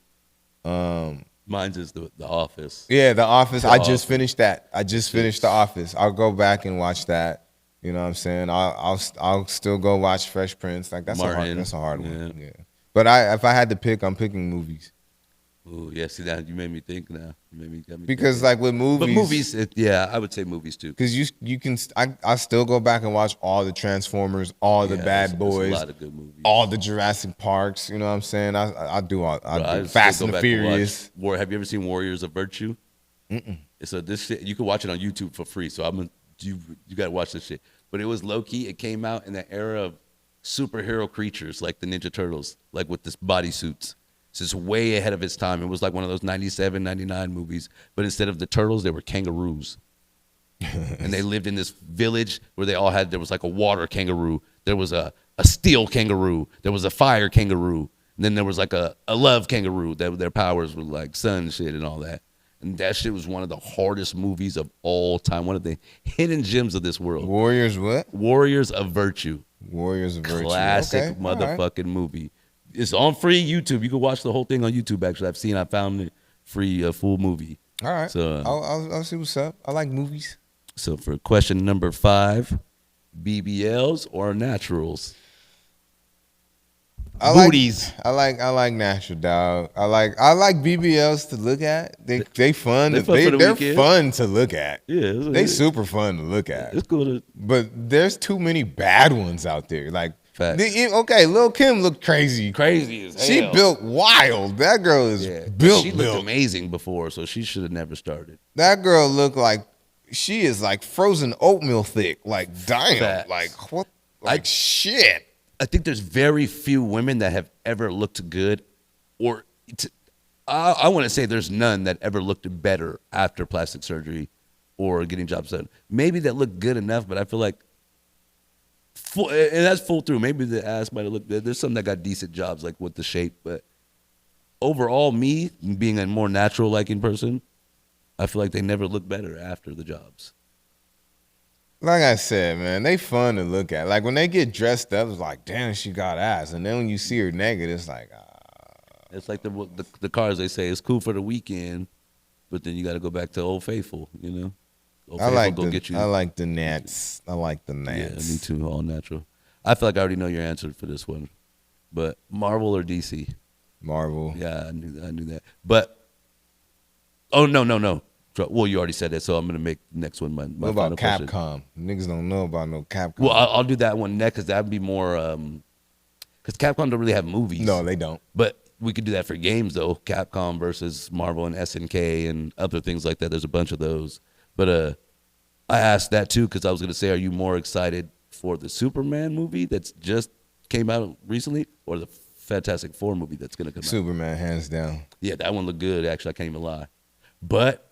Mine's is the Office. Yeah, The Office. The I Office. just finished that. I just finished The Office. I'll go back and watch that. You know what I'm saying? I'll still go watch Fresh Prince. Like that's Martin. a hard one. Yeah. Yeah. But if I had to pick, I'm picking movies. Oh yeah, see that you made me think now. Got me Because thinking. like with movies, But movies, I would say movies too. because you can I still go back and watch all the Transformers, all the Bad there's Boys, a lot of good movies. all the Jurassic Parks. You know what I'm saying? I do all. Bro, I do still Fast go and the back and Furious. Have you ever seen Warriors of Virtue? So this shit you can watch it on YouTube for free. So you got to watch this shit. But it was low key. It came out in the era of superhero creatures like the Ninja Turtles, like with this bodysuits. So it's way ahead of its time. It was like one of those 97, 99 movies. But instead of the turtles, they were kangaroos. And they lived in this village where there was like a water kangaroo. There was a steel kangaroo. There was a fire kangaroo. And then there was like a love kangaroo. Their powers were like sun shit and all that. And that shit was one of the hardest movies of all time. One of the hidden gems of this world. Warriors what? Warriors of Virtue. Warriors of Virtue. Classic Okay, all right. motherfucking movie. It's on free YouTube. You can watch the whole thing on YouTube. Actually, I found it free, full movie. All right. So, I'll see what's up. I like movies. So for question number 5, BBLs or naturals? Booties. I like natural, dog. I like BBLs to look at. They fun. They fun for the They're weekend. fun to look at. Yeah, They super fun to look at. It's cool. But there's too many bad ones out there. Like, Facts. okay, Lil' Kim looked crazy. Crazy as hell. She built wild. That girl is built. She looked amazing before, so she should have never started. That girl looked like she is like frozen oatmeal thick. Like, damn. Facts. Like, what? Like, shit. I think there's very few women that have ever looked good, or I want to say there's none that ever looked better after plastic surgery or getting jobs done. Maybe that looked good enough, but I feel like and that's full through. Maybe the ass might have looked good. There's some that got decent jobs, like with the shape, but overall, me being a more natural liking person, I feel like they never look better after the jobs. Like I said, man, they fun to look at. Like when they get dressed up, it's like, damn, she got ass. And then when you see her naked, it's like, It's like the cars, they say it's cool for the weekend, but then you got to go back to Old Faithful, you know? Old I like Faithful get you. I like the Nats. I like the Yeah, Nats. me too, all natural. I feel like I already know your answer for this one, but Marvel or DC? Marvel. Yeah, I knew that. But, oh, no. Well, you already said that, so I'm going to make the next one my What about final question. Capcom? Niggas don't know about no Capcom. Well, I'll do that one next because that would be more, because Capcom don't really have movies. No, they don't. But we could do that for games, though. Capcom versus Marvel and SNK and other things like that. There's a bunch of those. But I asked that, too, because I was going to say, are you more excited for the Superman movie that's just came out recently or the Fantastic Four movie that's going to come out? Superman, hands down. Yeah, that one looked good. Actually, I can't even lie. But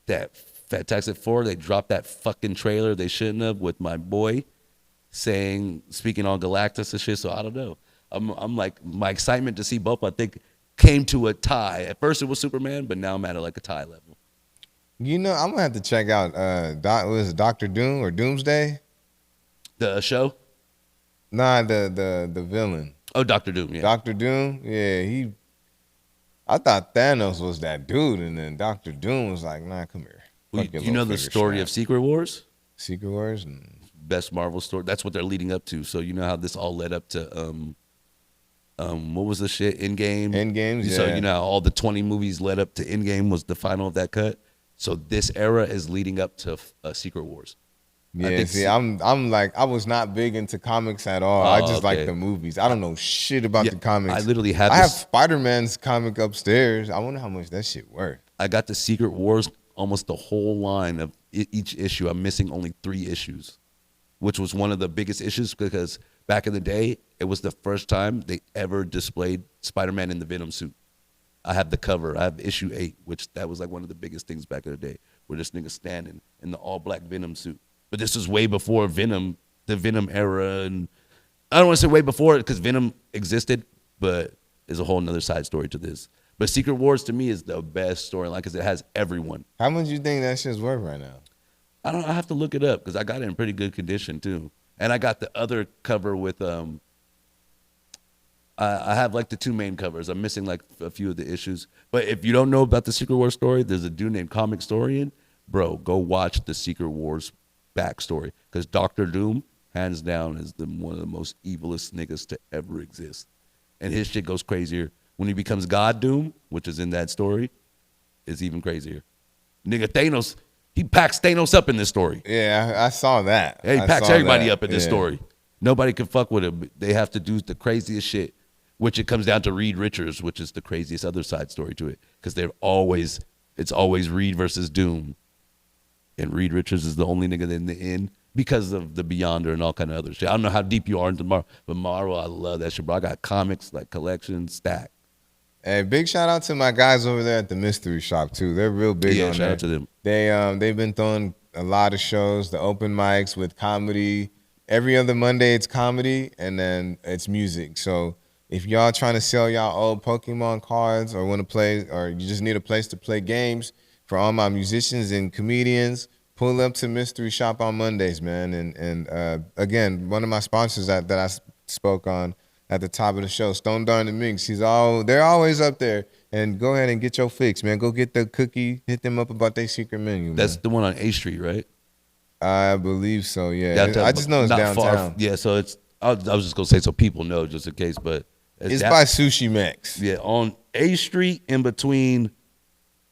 that Fantastic Four, they dropped that fucking trailer they shouldn't have with my boy speaking on Galactus and shit. So I don't know. I'm like, my excitement to see both, I think, came to a tie. At first it was Superman, but now I'm at like a tie level. You know, I'm gonna have to check out was it Dr. Doom or Doomsday? The show? Nah, the villain. Oh, Dr. Doom, yeah. Dr. Doom, yeah, I thought Thanos was that dude, and then Dr. Doom was like, nah, come here. Well, you know the story of Secret Wars? Secret Wars? Best Marvel story. That's what they're leading up to. So you know how this all led up to what was the shit? Endgame? Endgames, yeah. So you know how all the 20 movies led up to Endgame was the final of that cut? So this era is leading up to Secret Wars. Yeah, see, I'm like, I was not big into comics at all. I just like the movies. I don't know shit about the comics. I literally have I have Spider-Man's comic upstairs. I wonder how much that shit worth. I got the Secret Wars, almost the whole line of each issue. I'm missing only 3 issues, which was one of the biggest issues because back in the day, it was the first time they ever displayed Spider-Man in the Venom suit. I have the cover. I have issue 8, which that was like one of the biggest things back in the day, where this nigga standing in the all-black Venom suit. But this was way before Venom, the Venom era, and I don't want to say way before it because Venom existed, but there's a whole nother side story to this. But Secret Wars to me is the best storyline because it has everyone. How much you think that shit's worth right now? I have to look it up because I got it in pretty good condition too, and I got the other cover with I have like the 2 main covers. I'm missing like a few of the issues. But if you don't know about the Secret Wars story, there's a dude named Comic Storian. Bro, go watch the Secret Wars backstory because Dr. Doom, hands down, is one of the most evilest niggas to ever exist. And his shit goes crazier. When he becomes God Doom, which is in that story, it's even crazier. Nigga, Thanos, he packs Thanos up in this story. Yeah, I saw that. Yeah, he packs everybody up in this story. Nobody can fuck with him. They have to do the craziest shit, which it comes down to Reed Richards, which is the craziest other side story to it. Because it's always Reed versus Doom. And Reed Richards is the only nigga in the end because of the Beyonder and all kind of other shit. I don't know how deep you are into Marvel, but Marvel, I love that shit, bro. I got comics, like collection, stack. Hey, big shout out to my guys over there at the Mystery Shop too. They're real big on shout out to them. They've been throwing a lot of shows, the open mics with comedy. Every other Monday it's comedy and then it's music. So if y'all trying to sell y'all old Pokemon cards or want to play, or you just need a place to play games, for all my musicians and comedians, pull up to Mystery Shop on Mondays, man. And again, one of my sponsors that I spoke on at the top of the show, Stone Darn and Minx, they're always up there. And go ahead and get your fix, man. Go get the cookie. Hit them up about their secret menu. That's man. the one on A Street, right? I believe so, yeah. I just know it's not downtown. Yeah, so I was just going to say so people know just in case, but. It's by Sushi Max. Yeah, on A Street in between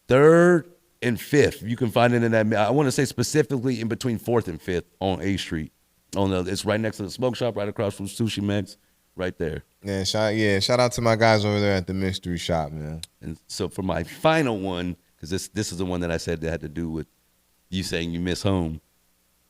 3rd and 5th. You can find it in that. I want to say specifically in between 4th and 5th on A Street. It's right next to the smoke shop, right across from Sushi Max, right there. Yeah, shout out to my guys over there at the Mystery Shop, man. And so for my final one, because this is the one that I said that had to do with you saying you miss home,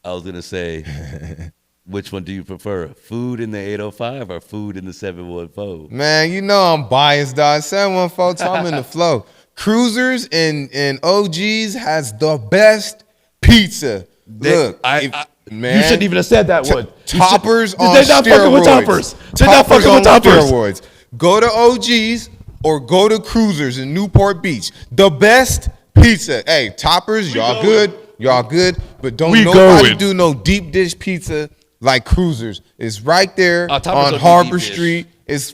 I was going to say, which one do you prefer? Food in the 805 or food in the 714? Man, you know I'm biased, dog. 714, so I'm in the flow. Cruisers and OGs has the best pizza. Look, man, you shouldn't even have said that one. Toppers on They're not steroids. fucking with toppers. They're not fucking with toppers. Steroids. Go to OGs or go to Cruisers in Newport Beach. The best pizza. Hey, Toppers, y'all good. Y'all good. But don't nobody do no deep dish pizza like Cruisers. It's right there on Harbor Street. It's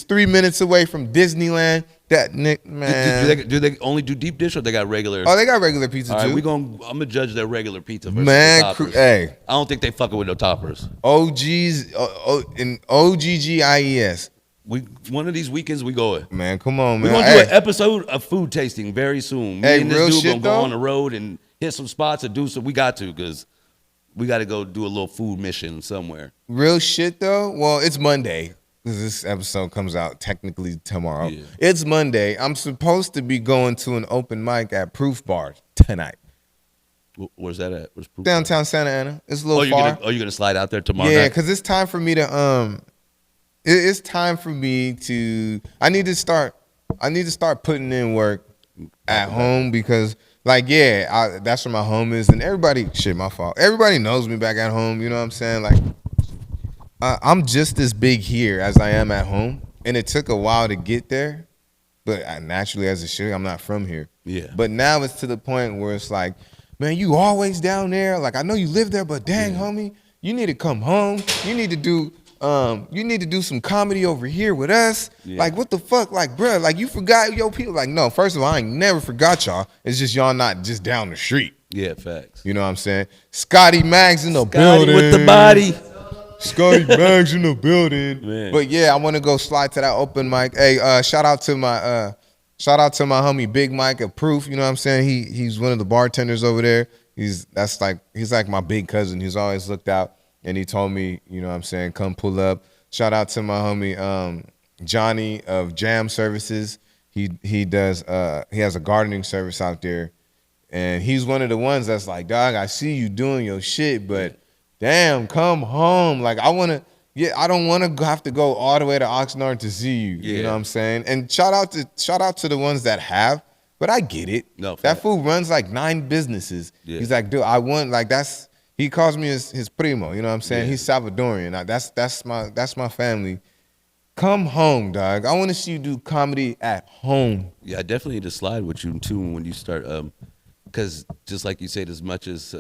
3 minutes away from Disneyland. That Nick, man. Do they only do deep dish or they got regular? Oh, they got regular pizza too. I'm gonna judge their regular pizza versus man, the Toppers. Hey, I don't think they fucking with no Toppers. OGs and OGGIES. One of these weekends we going. Man, come on, man. We're gonna do an episode of food tasting very soon. Me and real this dude shit, gonna go on the road and hit some spots and do some. We got to because we got to go do a little food mission somewhere. Real shit though. Well, it's Monday because this episode comes out technically tomorrow. Yeah. It's Monday. I'm supposed to be going to an open mic at Proof Bar tonight. Where's that at? Where's Proof Downtown Bar? Santa Ana. It's a little far. You're gonna slide out there tomorrow? Yeah, because it's time for me to It's time for me to. I need to start putting in work at home because, like, that's where my home is, and everybody. Shit, my fault. Everybody knows me back at home. You know what I'm saying? Like, I'm just as big here as I am at home, and it took a while to get there. But naturally, as a shit, I'm not from here. Yeah. But now it's to the point where it's like, man, you always down there. Like, I know you live there, but dang, homie, you need to come home. You need to do some comedy over here with us. Yeah. Like, what the fuck? Like, bruh, like, you forgot your people. Like, no, first of all, I ain't never forgot y'all. It's just y'all not just down the street. Yeah, facts. You know what I'm saying? Scotty Maggs in the building. with the body. Scotty Maggs in the building. Man. But yeah, I want to go slide to that open mic. Hey, shout out to my homie Big Mike of Proof. You know what I'm saying? He's one of the bartenders over there. He's like my big cousin. He's always looked out. And he told me, you know what I'm saying, come pull up. Shout out to my homie Johnny of Jam Services. He has a gardening service out there. And he's one of the ones that's like, dog, I see you doing your shit, but damn, come home. Like, I don't want to have to go all the way to Oxnard to see you. Yeah. You know what I'm saying? And shout out to the ones that have, but I get it. No, that fool runs like 9 businesses. Yeah. He's like, dude, he calls me his primo, you know what I'm saying? Yeah. He's Salvadorian. That's my family. Come home, dog. I want to see you do comedy at home. Yeah, I definitely need to slide with you too when you start, because just like you said, as much as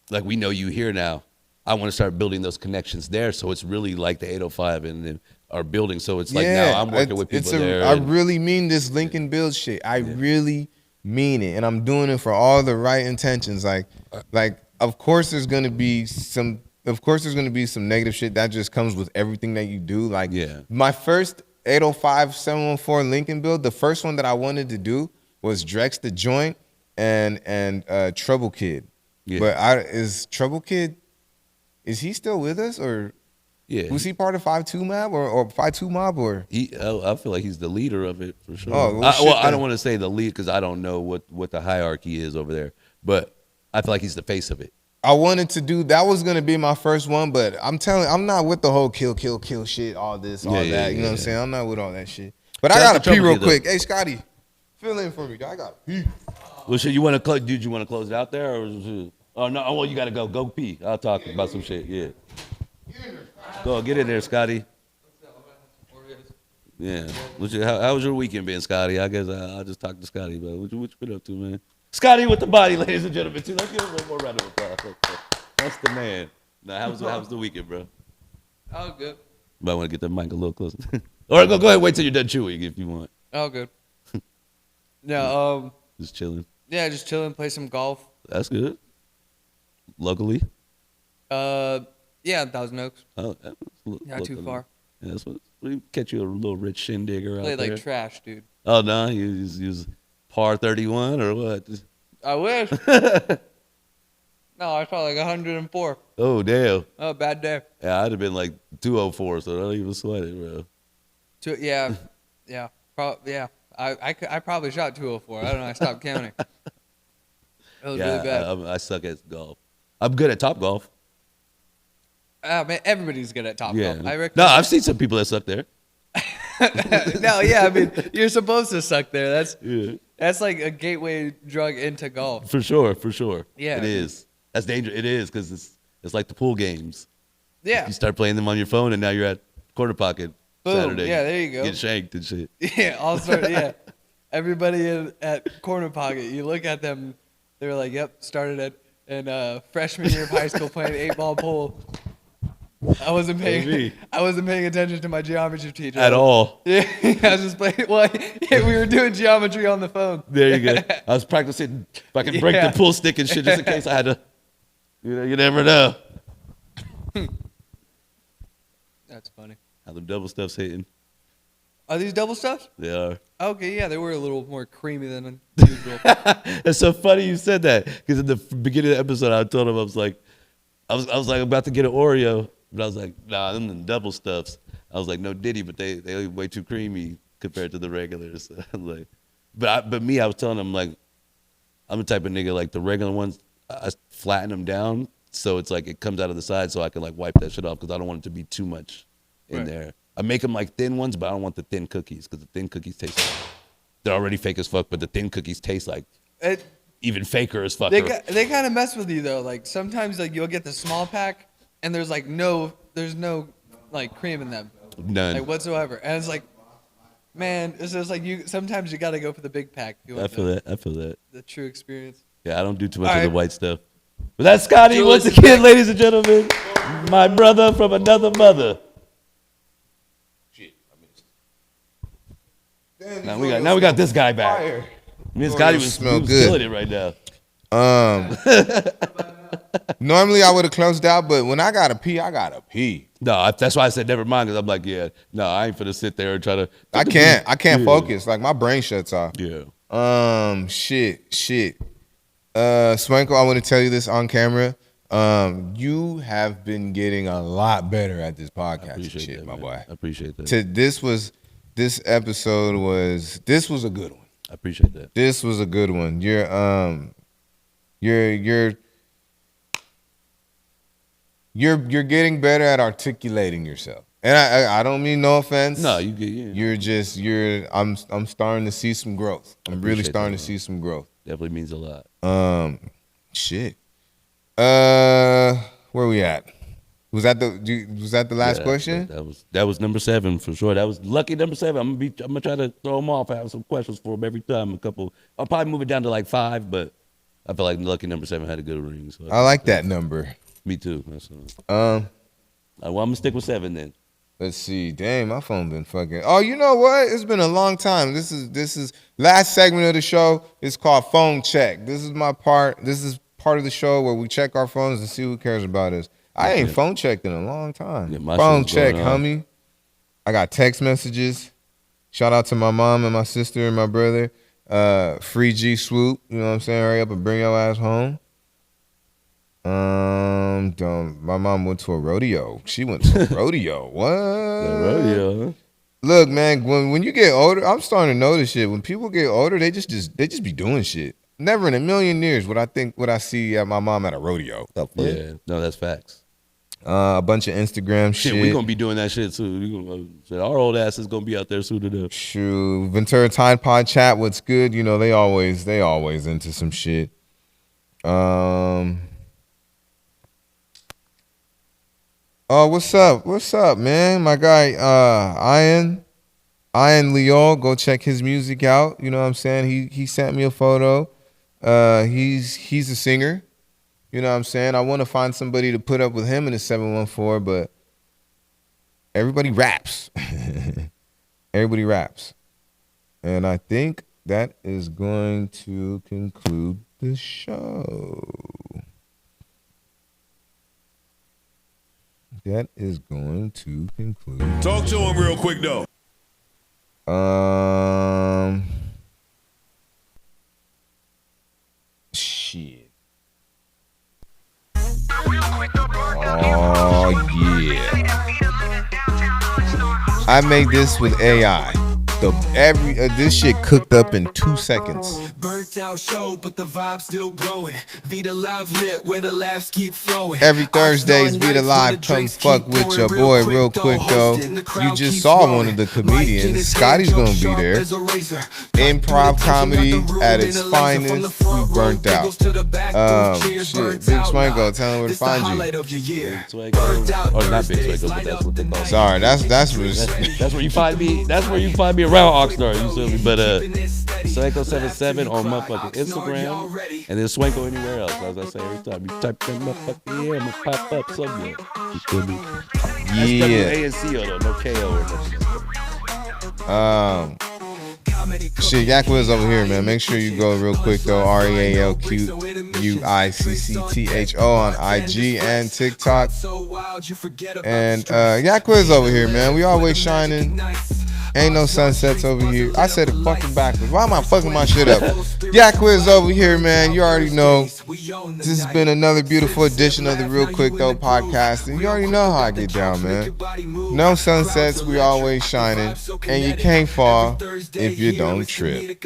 like we know you here now, I want to start building those connections there. So it's really like the 805 and our building. So it's like now I'm working with people there. I really mean this Lincoln Build shit. I really mean it, and I'm doing it for all the right intentions. Like. Of course, there's gonna be some negative shit that just comes with everything that you do. Like, my first 805 714 Lincoln Build, the first one that I wanted to do was Drex the Joint and Trouble Kid. Yeah. But is Trouble Kid, is he still with us, or was he part of 5-2 Mob or 5-2 Mob or? I feel like he's the leader of it for sure. Oh, I don't want to say the lead because I don't know what the hierarchy is over there, but I feel like he's the face of it. I wanted to do, that was going to be my first one, but I'm not with the whole kill shit, all this, all that. You know what I'm saying? I'm not with all that shit. But I got to pee real quick. Hey, Scotty, fill in for me. I got to pee. Well, shit, you want to close it out there? Or oh, no, well, you got to go. Go pee. I'll talk about some shit, yeah. Go, get in there, Scotty. Yeah. How was your weekend been, Scotty? I guess I'll just talk to Scotty, but what you been up to, man? Scotty with the body, ladies and gentlemen, too. Let's give him one more round of applause. That's the man. Now, how was the weekend, bro? Oh, good. Might want to get the mic a little closer. Or go ahead, wait till you're done chewing if you want. Oh, good. No, just chilling. Yeah, just chilling, play some golf. That's good. Locally? Yeah, Thousand Oaks. Oh, not too far. Yeah, that's what we catch you a little rich shindigger out there. Played like trash, dude. Oh no, you was par 31 or what? I wish. No, I shot like 104. Oh damn. Oh, bad day. Yeah, I'd have been like 204, so don't even sweat it, bro. Yeah. I probably shot 204. I don't know. I stopped counting. It was really bad. I suck at golf. I'm good at top golf. Man, everybody's good at top golf. No, I've seen some people that suck there. No, yeah, I mean, you're supposed to suck there. That's like a gateway drug into golf. For sure. Yeah, it is. That's dangerous. It is because it's like the pool games. Yeah, you start playing them on your phone, and now you're at quarter pocket Boom. Saturday. Yeah, there you go. Get shanked and shit. Yeah, all start. Yeah, everybody at Corner Pocket. You look at them. They're like, "Yep, started in freshman year of high school playing 8-ball pool." I wasn't paying attention to my geometry teacher At all. Yeah, I was just playing. Well, yeah, we were doing geometry on the phone. There you go. I was practicing if I could break Yeah. the pool stick and shit just in case I had to. You never know. That's funny. How the double stuff's hitting. Are these double stuffs? They are. Okay, yeah, they were a little more creamy than usual. It's so funny you said that because in the beginning of the episode, I told him I was like about to get an Oreo, but I was like, nah, them the double stuffs. I was like, no Diddy, but they way too creamy compared to the regulars. I was like, but me, I was telling him like, I'm the type of nigga like the regular ones, I flatten them down so it's like it comes out of the side so I can like wipe that shit off because I don't want it to be too much in there. I make them like thin ones, but I don't want the thin cookies because the thin cookies taste. They're already fake as fuck, but the thin cookies taste like even faker as fuck. They kind of mess with you though. Like sometimes like you'll get the small pack and there's no like cream in them. None. Like whatsoever. And it's like, man, it's just like sometimes you got to go for the big pack. If you want I feel that. the true experience. Yeah, I don't do too much All of the right. white stuff. But that's Scotty Julius once again, ladies and gentlemen. My brother from another mother. Now we got this guy back. Me and Scotty was smell good. killing it right now. Normally I would have closed out, but when I gotta pee, I gotta pee. No, that's why I said never mind, because I'm like, yeah, no, I ain't finna sit there and try to. I can't focus. Like my brain shuts off. Yeah. Shit. Swanko, I want to tell you this on camera. You have been getting a lot better at this podcast shit, my boy. I appreciate that. This episode was a good one. I appreciate that. This was a good one. You're getting better at articulating yourself. And I don't mean no offense. No, you get I'm starting to see some growth. I'm really starting to see some growth. Definitely means a lot. Shit. Where we at? Was that the last question? That was number 7 for sure. That was lucky number 7. I'm gonna try to throw them off. I have some questions for them every time. I'll probably move it down to like 5, but I feel like lucky number 7 had a good ring. So I like that number. Me too. Well, I'm gonna stick with 7 then. Let's see. Damn, my phone been fucking. Oh, you know what? It's been a long time. This is last segment of the show. It's called phone check. This is my part. This is part of the show where we check our phones and see who cares about us. I ain't phone checked in a long time. Yeah, my phone shit's check, going on. homie. I got text messages. Shout out to my mom and my sister and my brother. Free G swoop. You know what I'm saying? Hurry up and bring your ass home. My mom went to a rodeo. She went to a rodeo. What? The rodeo, huh? Look, man, when you get older, I'm starting to notice shit. When people get older, they just be doing shit. Never in a million years would I see my mom at a rodeo. Yeah, no, that's facts. A bunch of Instagram shit. We're gonna be doing that shit soon. Our old ass is gonna be out there soon enough. Shoot, Ventura Tide Pod chat. What's good? You know they always into some shit. Oh, what's up, man? My guy, Ian Leo, go check his music out. You know what I'm saying? He sent me a photo. He's a singer. You know what I'm saying? I want to find somebody to put up with him in a 714, but everybody raps. Everybody raps. And I think that is going to conclude the show. That is going to conclude. Talk to him real quick, though. Shit. Oh, yeah. I made this with AI. This shit cooked up in 2 seconds. Burnt out show, but the vibe's still growing. Vida Live lit, where the laughs keep flowing. Every Thursday's Vida Live, come fuck with your boy real quick though. You just saw one of the comedians. Scotty's gonna be there. Improv comedy at its finest. We burnt out. Shit, Big Swanko, tell them where to find you. Or not Big Swanko, but that's what they call it. Sorry, that's where you find me. That's where you find me around Oxnard. You feel me? But Swanko77 on motherfucking Instagram, and then Swanko anywhere else. As I say every time, you type that motherfucker in, I'm gonna pop up somewhere. You feel me? Yeah. A&C-O though, no KO or nothing. Shit, Yakwiz over here, man. Make sure you go real quick though. RealQuickTho on IG and TikTok. And Yakwiz over here, man. We always shining. Ain't no sunsets over here. I said it fucking backwards. Why am I fucking my shit up? Yakwiz over here, man. You already know. This has been another beautiful edition of the Real Quick Though podcast. And you already know how I get down, man. No sunsets, we always shining. And you can't fall if you don't trip.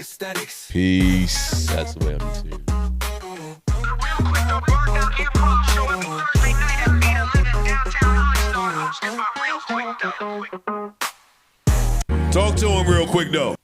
Peace. That's the way I'm serious. Talk to him real quick, though.